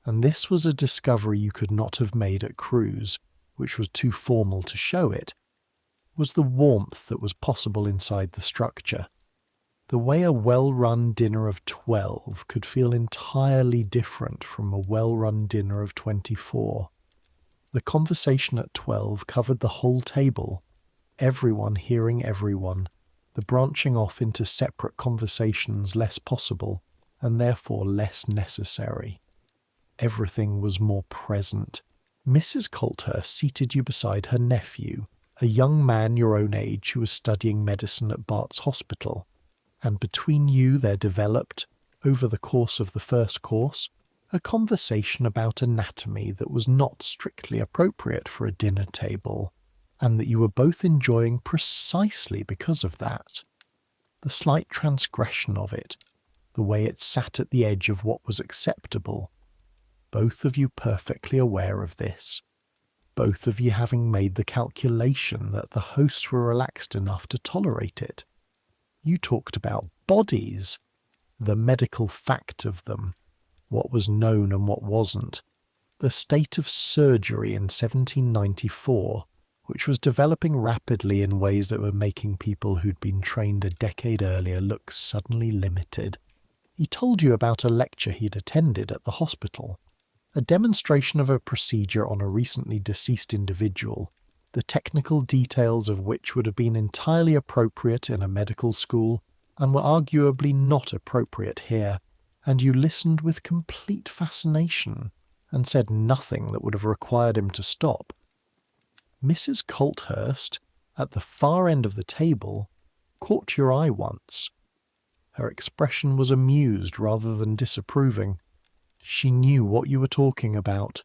and this was a discovery you could not have made at Crewe's, which was too formal to show it, was the warmth that was possible inside the structure. The way a well-run dinner of 12 could feel entirely different from a well-run dinner of 24. The conversation at 12 covered the whole table, everyone hearing everyone, the branching off into separate conversations less possible, and therefore less necessary. Everything was more present. Mrs. Colthurst seated you beside her nephew, a young man your own age who was studying medicine at Bart's Hospital, and between you there developed, over the course of the first course, a conversation about anatomy that was not strictly appropriate for a dinner table, and that you were both enjoying precisely because of that. The slight transgression of it, the way it sat at the edge of what was acceptable, both of you perfectly aware of this, both of you having made the calculation that the hosts were relaxed enough to tolerate it. You talked about bodies, the medical fact of them, what was known and what wasn't, the state of surgery in 1794, which was developing rapidly in ways that were making people who'd been trained a decade earlier look suddenly limited. He told you about a lecture he'd attended at the hospital, a demonstration of a procedure on a recently deceased individual, the technical details of which would have been entirely appropriate in a medical school and were arguably not appropriate here, and you listened with complete fascination and said nothing that would have required him to stop. Mrs. Colthurst, at the far end of the table, caught your eye once. Her expression was amused rather than disapproving. She knew what you were talking about.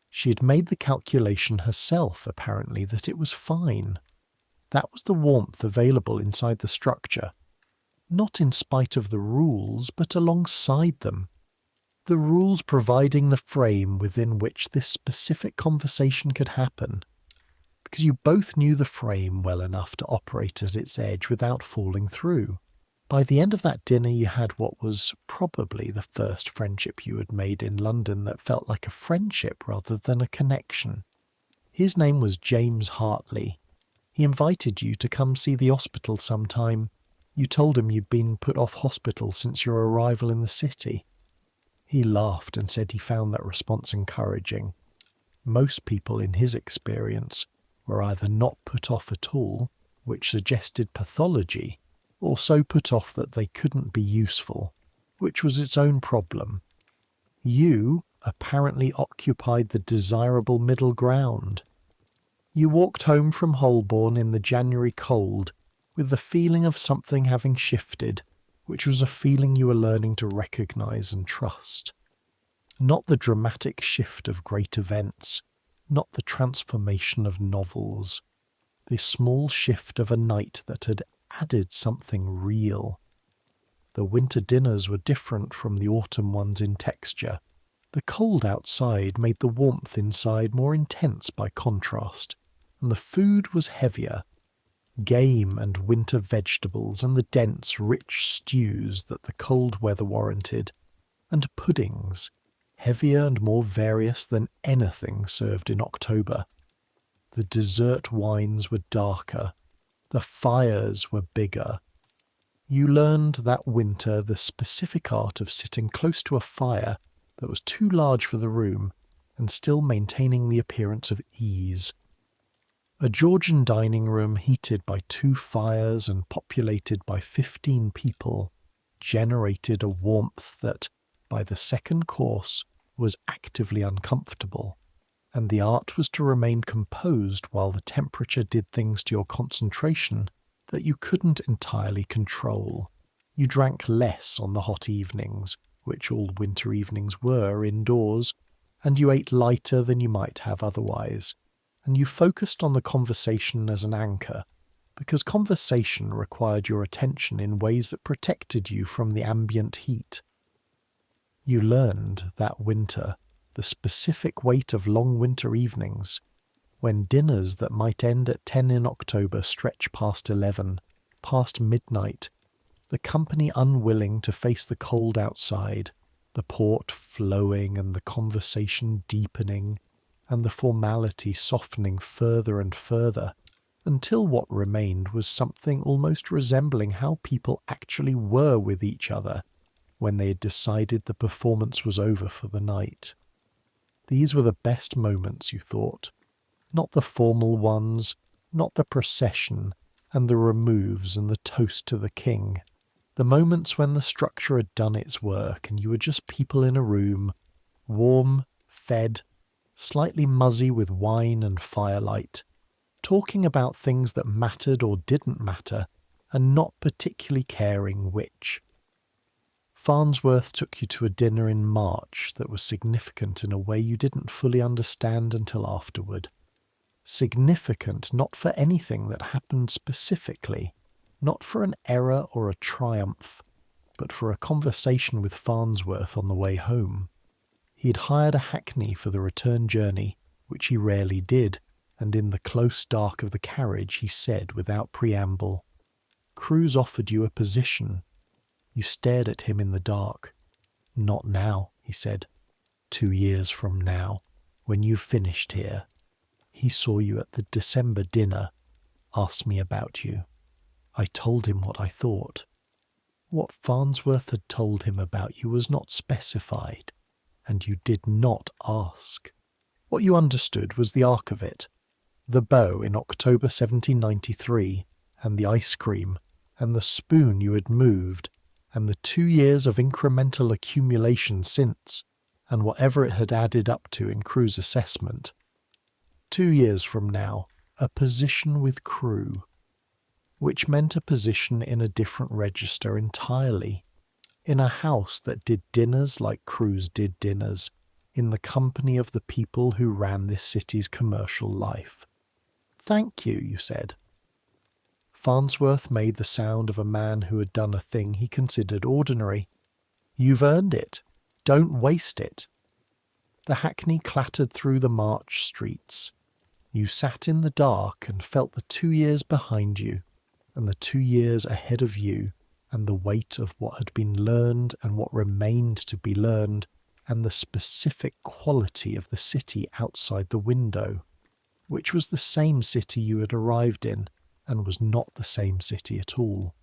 She had made the calculation herself, apparently, that it was fine. That was the warmth available inside the structure. Not in spite of the rules, but alongside them. The rules providing the frame within which this specific conversation could happen. because you both knew the frame well enough to operate at its edge without falling through. By the end of that dinner, you had what was probably the first friendship you had made in London that felt like a friendship rather than a connection. His name was James Hartley. He invited you to come see the hospital sometime. You told him you'd been put off hospital since your arrival in the city. He laughed and said he found that response encouraging. Most people in his experience were either not put off at all, which suggested pathology, or so put off that they couldn't be useful, which was its own problem. You apparently occupied the desirable middle ground. You walked home from Holborn in the January cold with the feeling of something having shifted, which was a feeling you were learning to recognise and trust. Not the dramatic shift of great events, not the transformation of novels. The small shift of a night that had added something real. The winter dinners were different from the autumn ones in texture. The cold outside made the warmth inside more intense by contrast, and the food was heavier. Game and winter vegetables and the dense, rich stews that the cold weather warranted, and puddings, heavier and more various than anything served in October. The dessert wines were darker. The fires were bigger. You learned that winter the specific art of sitting close to a fire that was too large for the room and still maintaining the appearance of ease. A Georgian dining room heated by 2 fires and populated by 15 people generated a warmth that, by the second course, was actively uncomfortable, and the art was to remain composed while the temperature did things to your concentration that you couldn't entirely control. You drank less on the hot evenings, which all winter evenings were indoors, and you ate lighter than you might have otherwise, and you focused on the conversation as an anchor, because conversation required your attention in ways that protected you from the ambient heat. You learned that winter the specific weight of long winter evenings, when dinners that might end at 10 in October stretch past 11, past midnight, the company unwilling to face the cold outside, the port flowing and the conversation deepening, and the formality softening further and further, until what remained was something almost resembling how people actually were with each other when they had decided the performance was over for the night. These were the best moments, you thought, not the formal ones, not the procession and the removes and the toast to the king. The moments when the structure had done its work and you were just people in a room, warm, fed, slightly muzzy with wine and firelight, talking about things that mattered or didn't matter, and not particularly caring which. Farnsworth took you to a dinner in March that was significant in a way you didn't fully understand until afterward. Significant not for anything that happened specifically, not for an error or a triumph, but for a conversation with Farnsworth on the way home. He had hired a hackney for the return journey, which he rarely did, and in the close dark of the carriage he said without preamble, "Crewe's offered you a position." You stared at him in the dark. "Not now," he said. 2 years from now, when you've finished here. He saw you at the December dinner, asked me about you. I told him what I thought. What Farnsworth had told him about you was not specified, and you did not ask. What you understood was the arc of it. The bow in October 1793, and the ice cream, and the spoon you had moved, and the 2 years of incremental accumulation since, and whatever it had added up to in Crewe's assessment. 2 years from now, a position with Crewe, which meant a position in a different register entirely, in a house that did dinners like Crewe's did dinners, in the company of the people who ran this city's commercial life. "Thank you," you said. Farnsworth made the sound of a man who had done a thing he considered ordinary. "You've earned it. Don't waste it." The hackney clattered through the March streets. You sat in the dark and felt the 2 years behind you, and the 2 years ahead of you, and the weight of what had been learned and what remained to be learned, and the specific quality of the city outside the window, which was the same city you had arrived in, and was not the same city at all.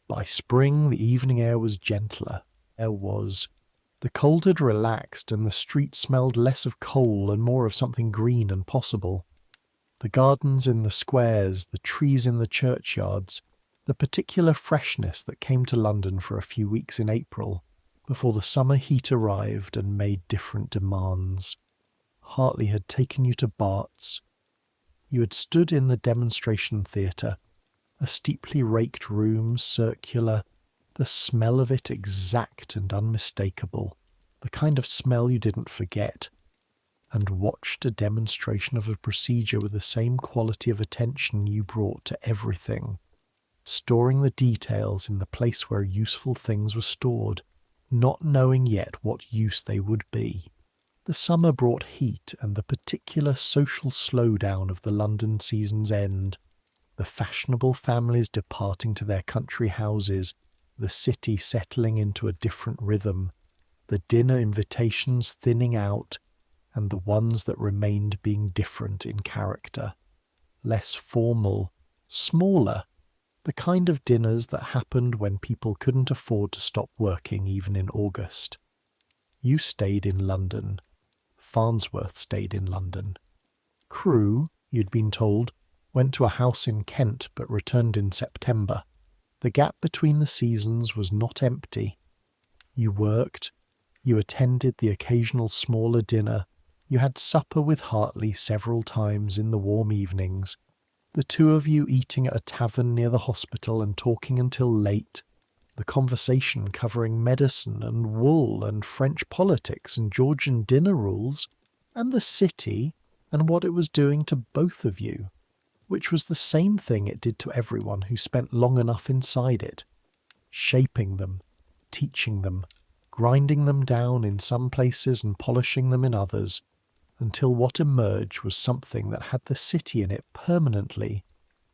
By spring, the evening air was gentler. The cold had relaxed, and the street smelled less of coal and more of something green and possible. The gardens in the squares, the trees in the churchyards, the particular freshness that came to London for a few weeks in April, before the summer heat arrived and made different demands. Hartley had taken you to Bart's. You had stood in the demonstration theatre, a steeply raked room, circular, the smell of it exact and unmistakable, the kind of smell you didn't forget, and watched a demonstration of a procedure with the same quality of attention you brought to everything, storing the details in the place where useful things were stored, not knowing yet what use they would be. The summer brought heat and the particular social slowdown of the London season's end, the fashionable families departing to their country houses, the city settling into a different rhythm, the dinner invitations thinning out, and the ones that remained being different in character, less formal, smaller, the kind of dinners that happened when people couldn't afford to stop working even in August. You stayed in London. Farnsworth stayed in London. Crewe, you'd been told, went to a house in Kent but returned in September. The gap between the seasons was not empty. You worked, you attended the occasional smaller dinner, you had supper with Hartley several times in the warm evenings, the two of you eating at a tavern near the hospital and talking until late, the conversation covering medicine and wool and French politics and Georgian dinner rules, and the city and what it was doing to both of you, which was the same thing it did to everyone who spent long enough inside it, shaping them, teaching them, grinding them down in some places and polishing them in others, until what emerged was something that had the city in it permanently,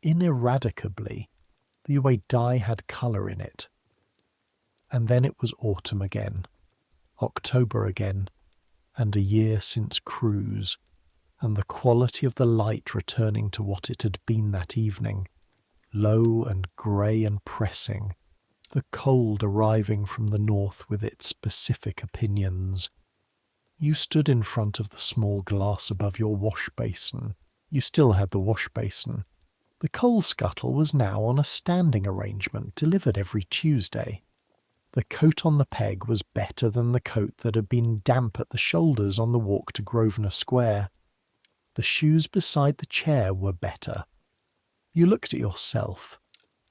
ineradicably, the way dye had colour in it. And then it was autumn again, October again, and a year since Crewe's, and the quality of the light returning to what it had been that evening, low and grey and pressing, the cold arriving from the north with its specific opinions. You stood in front of the small glass above your wash basin. You still had the wash basin. The coal scuttle was now on a standing arrangement delivered every Tuesday. The coat on the peg was better than the coat that had been damp at the shoulders on the walk to Grosvenor Square. The shoes beside the chair were better. You looked at yourself.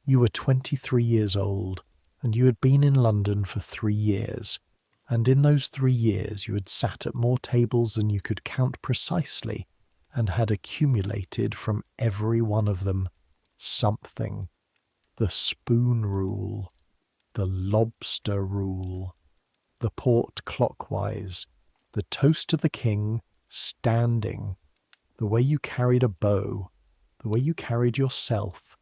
You were 23 years old, and you had been in London for 3 years. And in those 3 years you had sat at more tables than you could count precisely, and had accumulated from every one of them something. The spoon rule, the lobster rule, the port clockwise, the toast to the king, standing, the way you carried a bow, the way you carried yourself,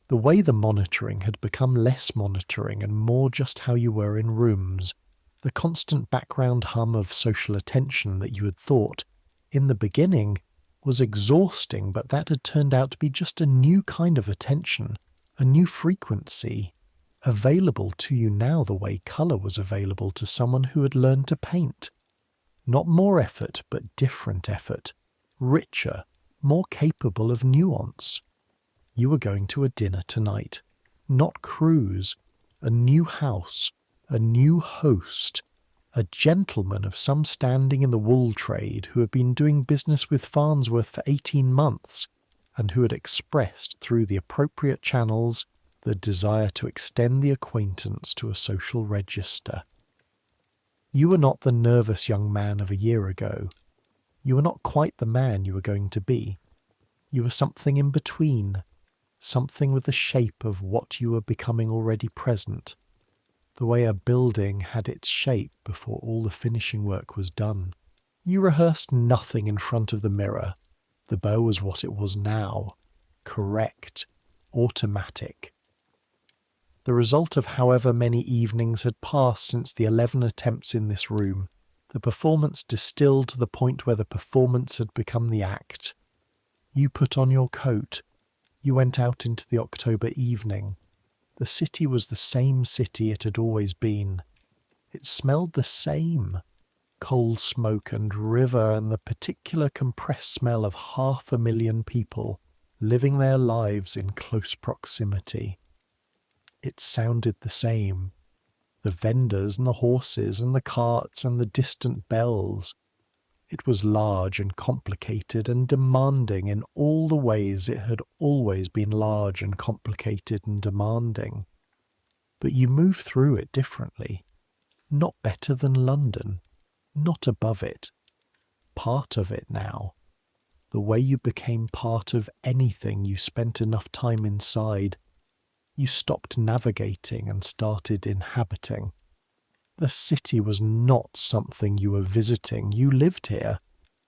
the way the monitoring had become less monitoring and more just how you were in rooms, the constant background hum of social attention that you had thought, in the beginning, was exhausting, but that had turned out to be just a new kind of attention, a new frequency, available to you now the way colour was available to someone who had learned to paint. Not more effort, but different effort, richer, more capable of nuance. You were going to a dinner tonight, not Crewe's, a new house, a new host, a gentleman of some standing in the wool trade who had been doing business with Farnsworth for 18 months, and who had expressed through the appropriate channels the desire to extend the acquaintance to a social register. You were not the nervous young man of a year ago. You were not quite the man you were going to be. You were something in between, something with the shape of what you were becoming already present, the way a building had its shape before all the finishing work was done. You rehearsed nothing in front of the mirror. The bow was what it was now. Correct. Automatic. The result of however many evenings had passed since the 11 attempts in this room, the performance distilled to the point where the performance had become the act. You put on your coat. You went out into the October evening. The city was the same city it had always been. It smelled the same. Coal smoke and river and the particular compressed smell of 500,000 people living their lives in close proximity. It sounded the same. The vendors and the horses and the carts and the distant bells. It was large and complicated and demanding in all the ways it had always been large and complicated and demanding. But you moved through it differently. Not better than London. Not above it. Part of it now. The way you became part of anything you spent enough time inside. You stopped navigating and started inhabiting. The city was not something you were visiting. You lived here.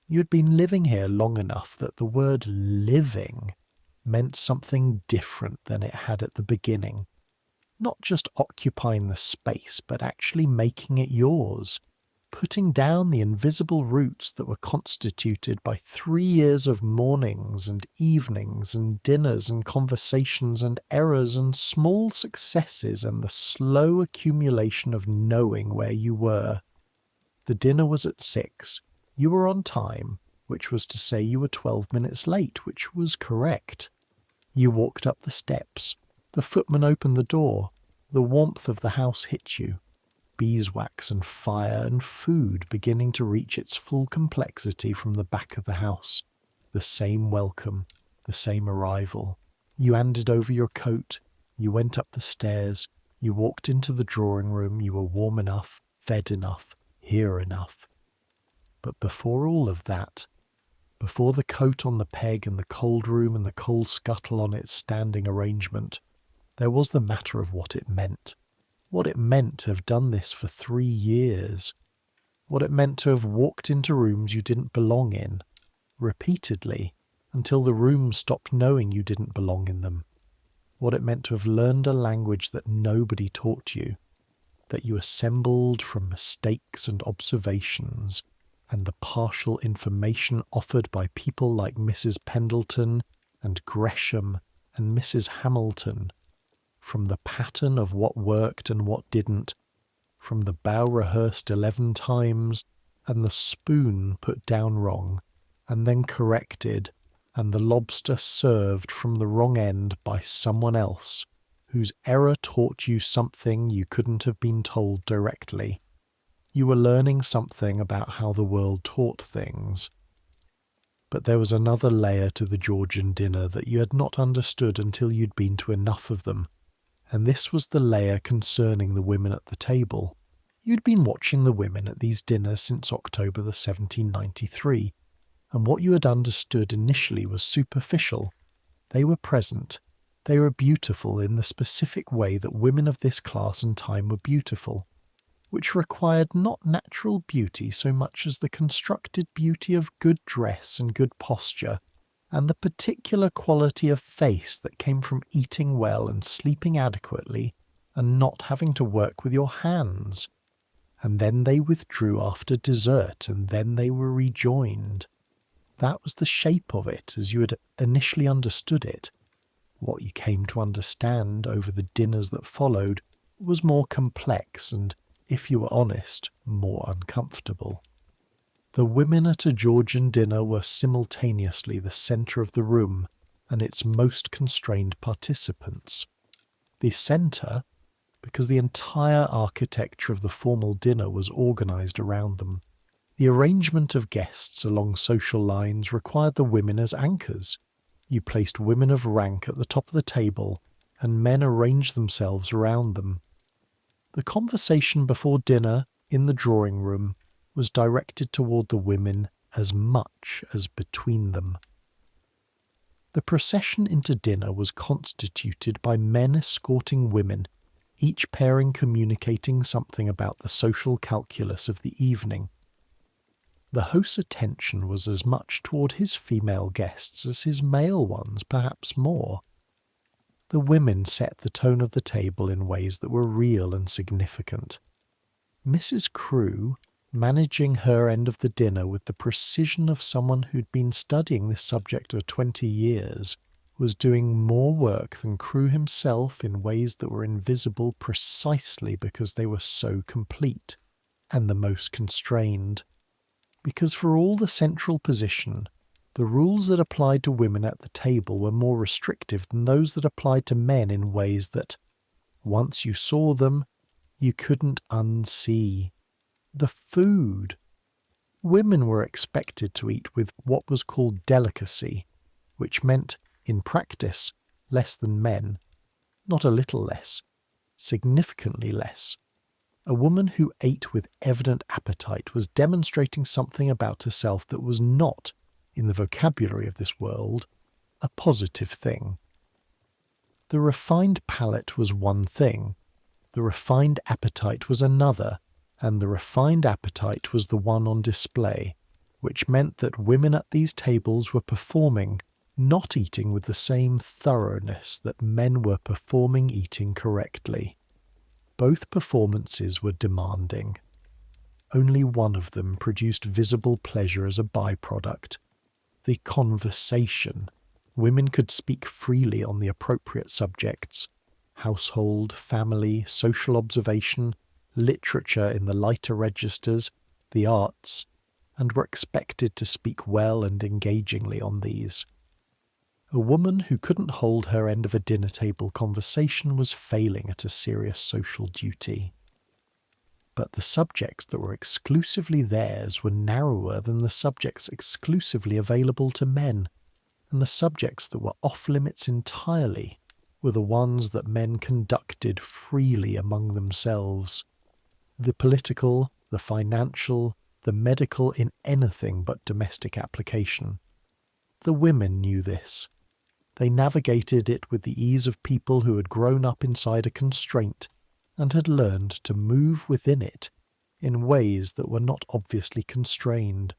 You had been living here long enough that the word living meant something different than it had at the beginning. Not just occupying the space, but actually making it yours. Putting down the invisible roots that were constituted by 3 years of mornings and evenings and dinners and conversations and errors and small successes and the slow accumulation of knowing where you were. The dinner was at 6. You were on time, which was to say you were 12 minutes late, which was correct. You walked up the steps. The footman opened the door. The warmth of the house hit you. Beeswax and fire and food beginning to reach its full complexity from the back of the house. The same welcome, the same arrival. You handed over your coat. You went up the stairs. You walked into the drawing room. You were warm enough, fed enough, here enough. But before all of that, before the coat on the peg and the cold room and the coal scuttle on its standing arrangement, there was the matter of what it meant. What it meant to have done this for 3 years. What it meant to have walked into rooms you didn't belong in, repeatedly, until the rooms stopped knowing you didn't belong in them. What it meant to have learned a language that nobody taught you, that you assembled from mistakes and observations, and the partial information offered by people like Mrs. Pendleton and Gresham and Mrs. Hamilton, from the pattern of what worked and what didn't, from the bow rehearsed 11 times, and the spoon put down wrong, and then corrected, and the lobster served from the wrong end by someone else, whose error taught you something you couldn't have been told directly. You were learning something about how the world taught things. But there was another layer to the Georgian dinner that you had not understood until you'd been to enough of them. And this was the layer concerning the women at the table. You'd been watching the women at these dinners since October 1793, and what you had understood initially was superficial. They were present. They were beautiful in the specific way that women of this class and time were beautiful, which required not natural beauty so much as the constructed beauty of good dress and good posture, and the particular quality of face that came from eating well and sleeping adequately and not having to work with your hands. And then they withdrew after dessert, and then they were rejoined. That was the shape of it as you had initially understood it. What you came to understand over the dinners that followed was more complex and, if you were honest, more uncomfortable. The women at a Georgian dinner were simultaneously the centre of the room and its most constrained participants. The centre, because the entire architecture of the formal dinner was organised around them. The arrangement of guests along social lines required the women as anchors. You placed women of rank at the top of the table, and men arranged themselves around them. The conversation before dinner, in the drawing room, was directed toward the women as much as between them. The procession into dinner was constituted by men escorting women, each pairing communicating something about the social calculus of the evening. The host's attention was as much toward his female guests as his male ones, perhaps more. The women set the tone of the table in ways that were real and significant. Mrs. Crewe, managing her end of the dinner with the precision of someone who'd been studying this subject for 20 years, was doing more work than Crewe himself in ways that were invisible precisely because they were so complete, and the most constrained. Because for all the central position, the rules that applied to women at the table were more restrictive than those that applied to men in ways that, once you saw them, you couldn't unsee. The food. Women were expected to eat with what was called delicacy, which meant, in practice, less than men. Not a little less, significantly less. A woman who ate with evident appetite was demonstrating something about herself that was not, in the vocabulary of this world, a positive thing. The refined palate was one thing, the refined appetite was another, and the refined appetite was the one on display, which meant that women at these tables were performing, not eating with the same thoroughness that men were performing eating correctly. Both performances were demanding. Only one of them produced visible pleasure as a byproduct. The conversation. Women could speak freely on the appropriate subjects: household, family, social observation, literature in the lighter registers, the arts, and were expected to speak well and engagingly on these. A woman who couldn't hold her end of a dinner table conversation was failing at a serious social duty. But the subjects that were exclusively theirs were narrower than the subjects exclusively available to men, and the subjects that were off-limits entirely were the ones that men conducted freely among themselves. The political, the financial, the medical in anything but domestic application. The women knew this. They navigated it with the ease of people who had grown up inside a constraint and had learned to move within it in ways that were not obviously constrained,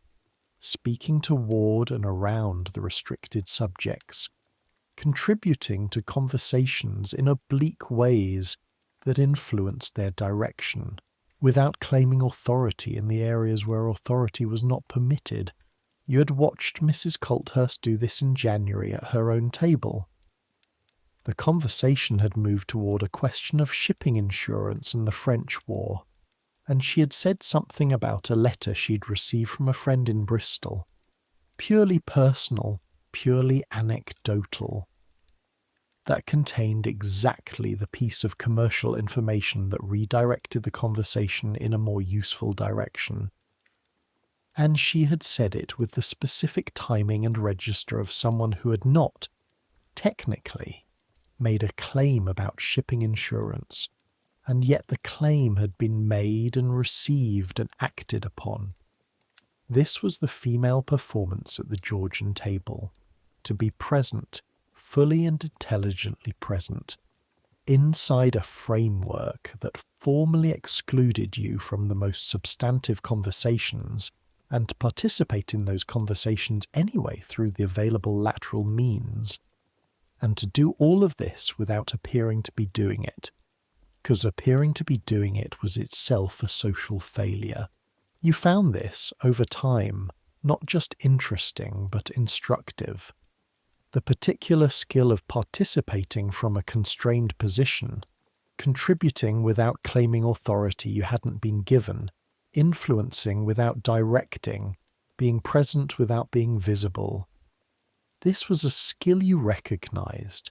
speaking toward and around the restricted subjects, contributing to conversations in oblique ways that influenced their direction, without claiming authority in the areas where authority was not permitted. You had watched Mrs. Colthurst do this in January at her own table. The conversation had moved toward a question of shipping insurance and the French War, and she had said something about a letter she'd received from a friend in Bristol. Purely personal, purely anecdotal. That contained exactly the piece of commercial information that redirected the conversation in a more useful direction. And she had said it with the specific timing and register of someone who had not, technically, made a claim about shipping insurance, and yet the claim had been made and received and acted upon. This was the female performance at the Georgian table, to be present, fully and intelligently present, inside a framework that formally excluded you from the most substantive conversations, and to participate in those conversations anyway through the available lateral means, and to do all of this without appearing to be doing it, because appearing to be doing it was itself a social failure. You found this, over time, not just interesting but instructive. The particular skill of participating from a constrained position, contributing without claiming authority you hadn't been given, influencing without directing, being present without being visible. This was a skill you recognized.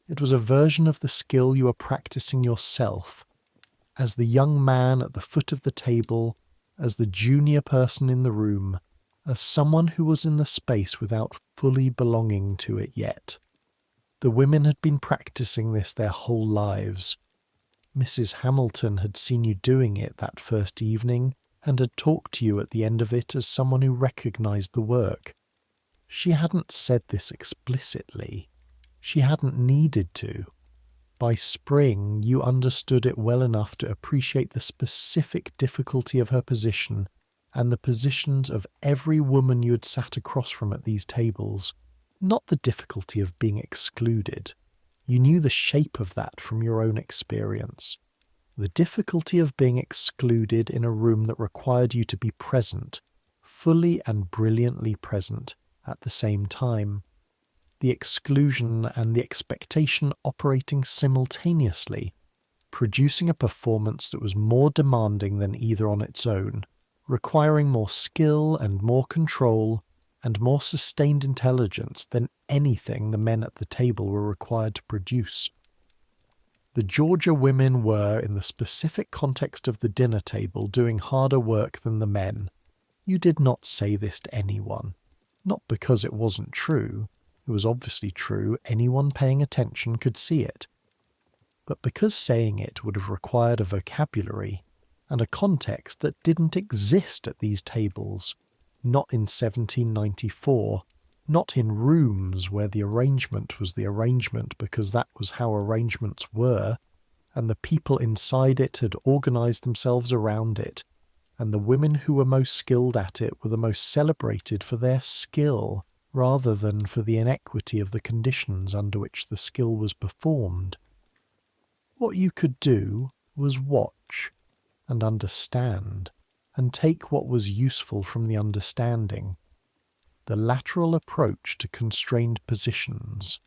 It was a version of the skill you were practicing yourself, as the young man at the foot of the table, as the junior person in the room, as someone who was in the space without fully belonging to it yet. The women had been practicing this their whole lives. Mrs. Hamilton had seen you doing it that first evening and had talked to you at the end of it as someone who recognized the work. She hadn't said this explicitly. She hadn't needed to. By spring, you understood it well enough to appreciate the specific difficulty of her position and the positions of every woman you had sat across from at these tables, not the difficulty of being excluded. You knew the shape of that from your own experience. The difficulty of being excluded in a room that required you to be present, fully and brilliantly present, at the same time. The exclusion and the expectation operating simultaneously, producing a performance that was more demanding than either on its own, requiring more skill and more control and more sustained intelligence than anything the men at the table were required to produce. The Georgia women were, in the specific context of the dinner table, doing harder work than the men. You did not say this to anyone. Not because it wasn't true. It was obviously true. Anyone paying attention could see it. But because saying it would have required a vocabulary and a context that didn't exist at these tables, not in 1794, not in rooms where the arrangement was the arrangement because that was how arrangements were, and the people inside it had organised themselves around it, and the women who were most skilled at it were the most celebrated for their skill rather than for the inequity of the conditions under which the skill was performed. What you could do was watch and understand and take what was useful from the understanding. The lateral approach to constrained positions,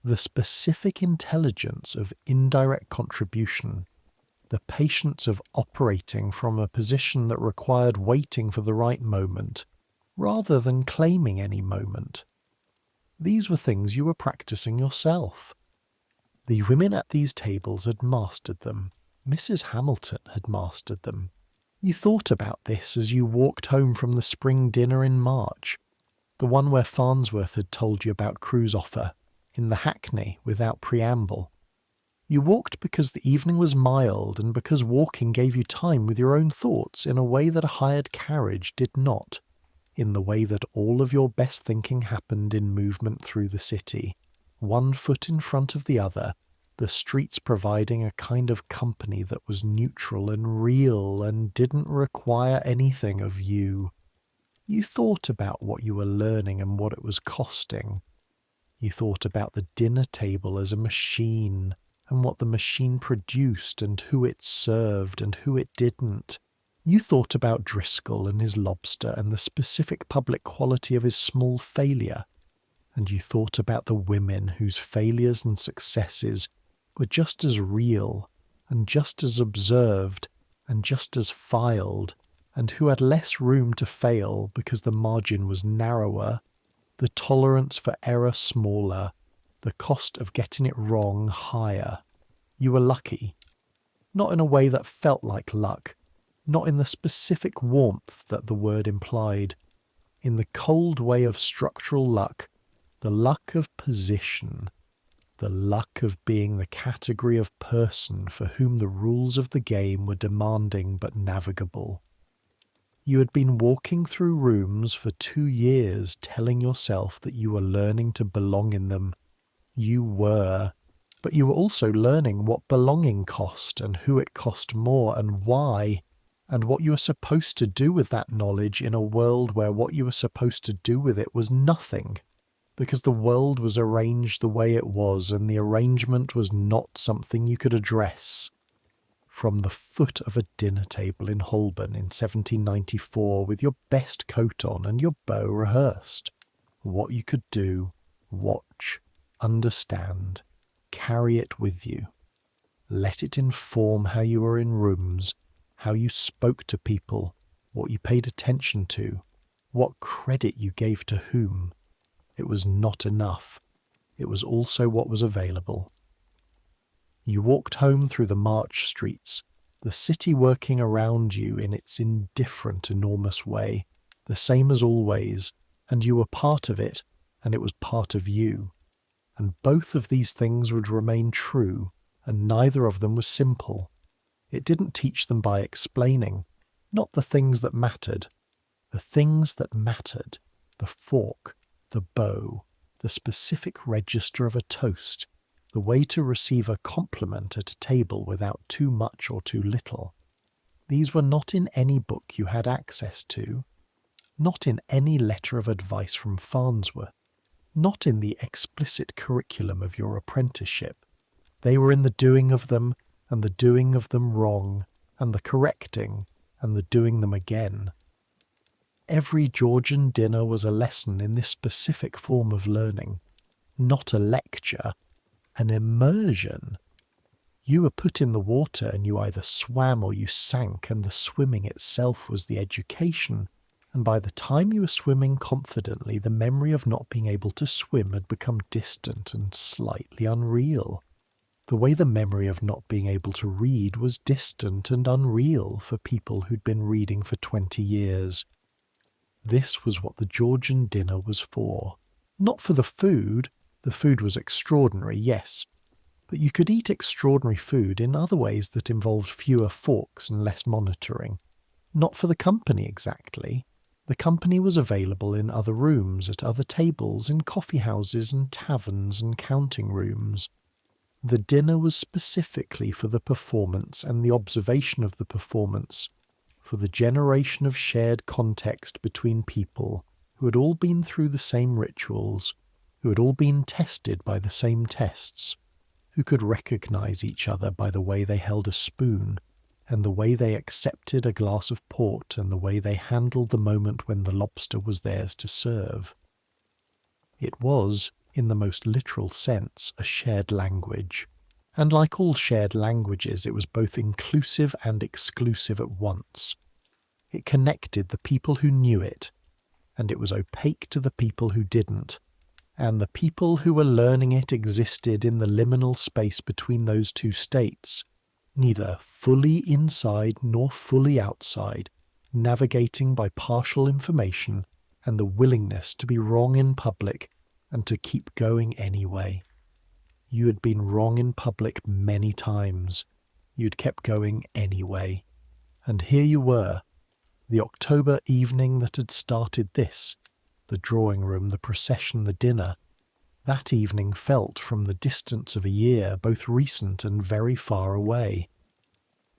the specific intelligence of indirect contribution, the patience of operating from a position that required waiting for the right moment, rather than claiming any moment. These were things you were practicing yourself. The women at these tables had mastered them. Mrs. Hamilton had mastered them. You thought about this as you walked home from the spring dinner in March, the one where Farnsworth had told you about Crewe's offer, in the Hackney without preamble. You walked because the evening was mild and because walking gave you time with your own thoughts in a way that a hired carriage did not, in the way that all of your best thinking happened in movement through the city, one foot in front of the other, the streets providing a kind of company that was neutral and real and didn't require anything of you. You thought about what you were learning and what it was costing. You thought about the dinner table as a machine, and what the machine produced and who it served and who it didn't. You thought about Driscoll and his lobster and the specific public quality of his small failure. And you thought about the women whose failures and successes were just as real and just as observed and just as filed, and who had less room to fail because the margin was narrower, the tolerance for error smaller, the cost of getting it wrong higher. You were lucky. Not in a way that felt like luck, not in the specific warmth that the word implied, in the cold way of structural luck, the luck of position, the luck of being the category of person for whom the rules of the game were demanding but navigable. You had been walking through rooms for 2 years telling yourself that you were learning to belong in them. You were, but you were also learning what belonging cost and who it cost more and why, and what you were supposed to do with that knowledge in a world where what you were supposed to do with it was nothing, because the world was arranged the way it was and the arrangement was not something you could address. From the foot of a dinner table in Holborn in 1794 with your best coat on and your bow rehearsed, what you could do, watch, understand, carry it with you. Let it inform how you were in rooms, how you spoke to people, what you paid attention to, what credit you gave to whom. It was not enough. It was also what was available. You walked home through the March streets, the city working around you in its indifferent, enormous way, the same as always, and you were part of it, and it was part of you. And both of these things would remain true, and neither of them was simple. It didn't teach them by explaining, not the things that mattered. The things that mattered, the fork, the bow, the specific register of a toast, the way to receive a compliment at a table without too much or too little. These were not in any book you had access to, not in any letter of advice from Farnsworth, not in the explicit curriculum of your apprenticeship. They were in the doing of them, and the doing of them wrong, and the correcting, and the doing them again. Every Georgian dinner was a lesson in this specific form of learning, not a lecture, an immersion. You were put in the water and you either swam or you sank, and the swimming itself was the education, and by the time you were swimming confidently, the memory of not being able to swim had become distant and slightly unreal. The way the memory of not being able to read was distant and unreal for people who'd been reading for 20 years. This was what the Georgian dinner was for. Not for the food was extraordinary, yes, but you could eat extraordinary food in other ways that involved fewer forks and less monitoring. Not for the company exactly. The company was available in other rooms, at other tables, in coffee houses and taverns and counting rooms. The dinner was specifically for the performance and the observation of the performance, for the generation of shared context between people who had all been through the same rituals, who had all been tested by the same tests, who could recognize each other by the way they held a spoon, and the way they accepted a glass of port, and the way they handled the moment when the lobster was theirs to serve. It was, in the most literal sense, a shared language. And like all shared languages, it was both inclusive and exclusive at once. It connected the people who knew it, and it was opaque to the people who didn't. And the people who were learning it existed in the liminal space between those two states, neither fully inside nor fully outside, navigating by partial information and the willingness to be wrong in public and to keep going anyway. You had been wrong in public many times. You'd kept going anyway. And here you were, the October evening that had started this, the drawing room, the procession, the dinner. That evening felt, from the distance of a year, both recent and very far away.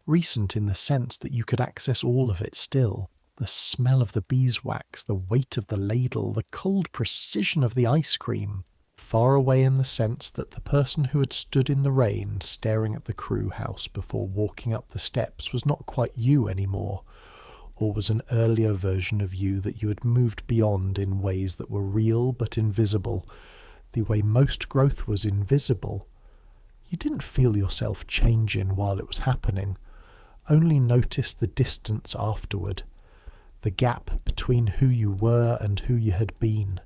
Recent in the sense that you could access all of it still. The smell of the beeswax, the weight of the ladle, the cold precision of the ice cream. Far away in the sense that the person who had stood in the rain staring at the crew house before walking up the steps was not quite you anymore, or was an earlier version of you that you had moved beyond in ways that were real but invisible, the way most growth was invisible. You didn't feel yourself changing while it was happening, only noticed the distance afterward, the gap between who you were and who you had been.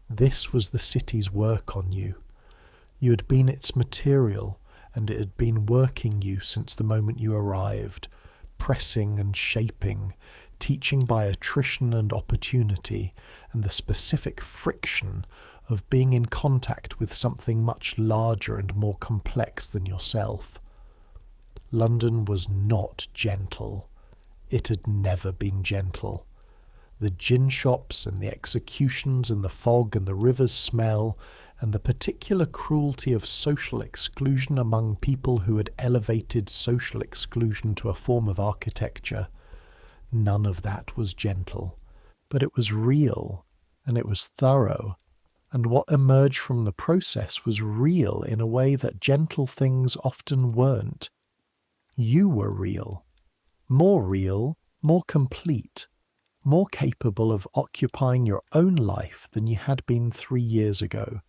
This was the city's work on you. You had been its material, and it had been working you since the moment you arrived, pressing and shaping, teaching by attrition and opportunity, and the specific friction of being in contact with something much larger and more complex than yourself. London was not gentle. It had never been gentle. The gin shops and the executions and the fog and the river's smell and the particular cruelty of social exclusion among people who had elevated social exclusion to a form of architecture, none of that was gentle. But it was real, and it was thorough, and what emerged from the process was real in a way that gentle things often weren't. You were real, more complete, more capable of occupying your own life than you had been 3 years ago.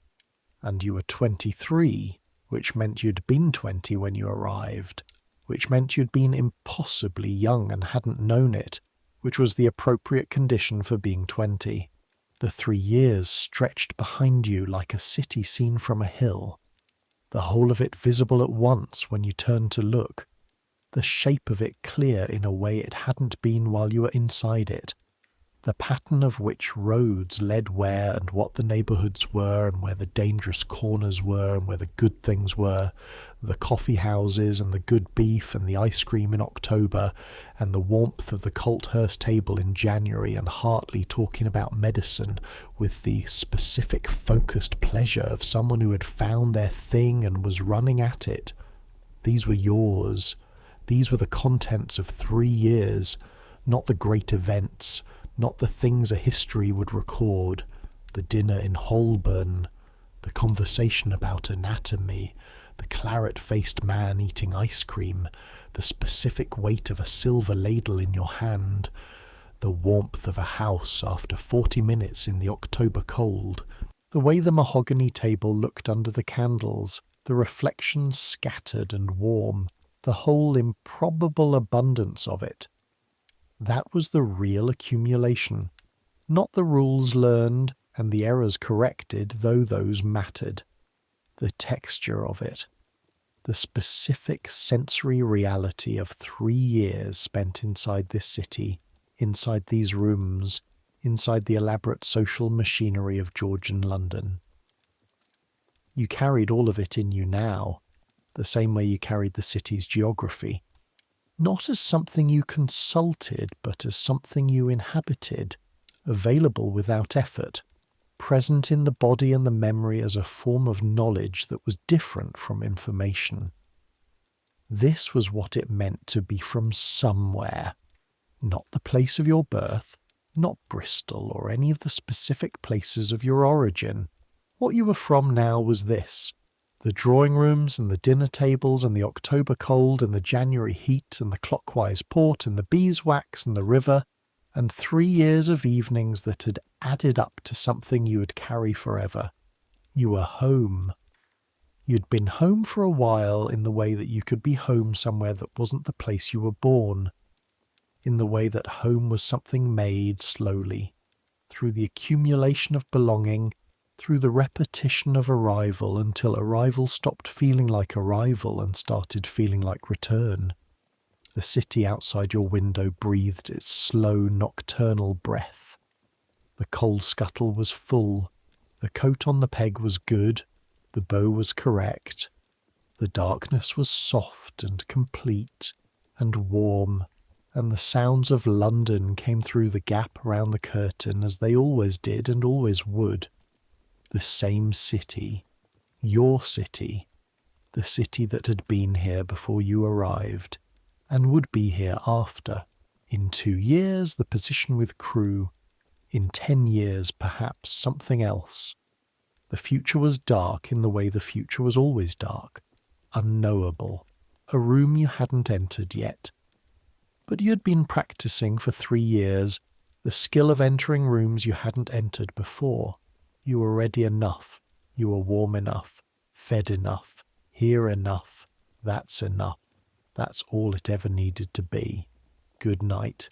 And you were 23, which meant you'd been 20 when you arrived, which meant you'd been impossibly young and hadn't known it, which was the appropriate condition for being 20. The 3 years stretched behind you like a city seen from a hill, the whole of it visible at once when you turned to look, the shape of it clear in a way it hadn't been while you were inside it, the pattern of which roads led where and what the neighbourhoods were and where the dangerous corners were and where the good things were, the coffee houses and the good beef and the ice cream in October and the warmth of the Colthurst table in January and Hartley talking about medicine with the specific focused pleasure of someone who had found their thing and was running at it. These were yours. These were the contents of 3 years, not the great events, not the things a history would record, the dinner in Holborn, the conversation about anatomy, the claret-faced man eating ice cream, the specific weight of a silver ladle in your hand, the warmth of a house after 40 minutes in the October cold, the way the mahogany table looked under the candles, the reflections scattered and warm, the whole improbable abundance of it. That was the real accumulation, not the rules learned and the errors corrected, though those mattered. The texture of it, the specific sensory reality of 3 years spent inside this city, inside these rooms, inside the elaborate social machinery of Georgian London. You carried all of it in you now, the same way you carried the city's geography, not as something you consulted, but as something you inhabited, available without effort, present in the body and the memory as a form of knowledge that was different from information. This was what it meant to be from somewhere, not the place of your birth, not Bristol or any of the specific places of your origin. What you were from now was this: the drawing rooms and the dinner tables and the October cold and the January heat and the clockwise port and the beeswax and the river, and 3 years of evenings that had added up to something you would carry forever. You were home. You'd been home for a while in the way that you could be home somewhere that wasn't the place you were born, in the way that home was something made slowly, through the accumulation of belonging, through the repetition of arrival until arrival stopped feeling like arrival and started feeling like return. The city outside your window breathed its slow nocturnal breath. The coal scuttle was full. The coat on the peg was good. The bow was correct. The darkness was soft and complete and warm, and the sounds of London came through the gap around the curtain as they always did and always would. The same city, your city, the city that had been here before you arrived, and would be here after. In 2 years, the position with Crewe. In 10 years, perhaps something else. The future was dark in the way the future was always dark, unknowable, a room you hadn't entered yet. But you had been practicing for 3 years the skill of entering rooms you hadn't entered before. You were ready enough. You were warm enough, fed enough, here enough. That's enough. That's all it ever needed to be. Good night.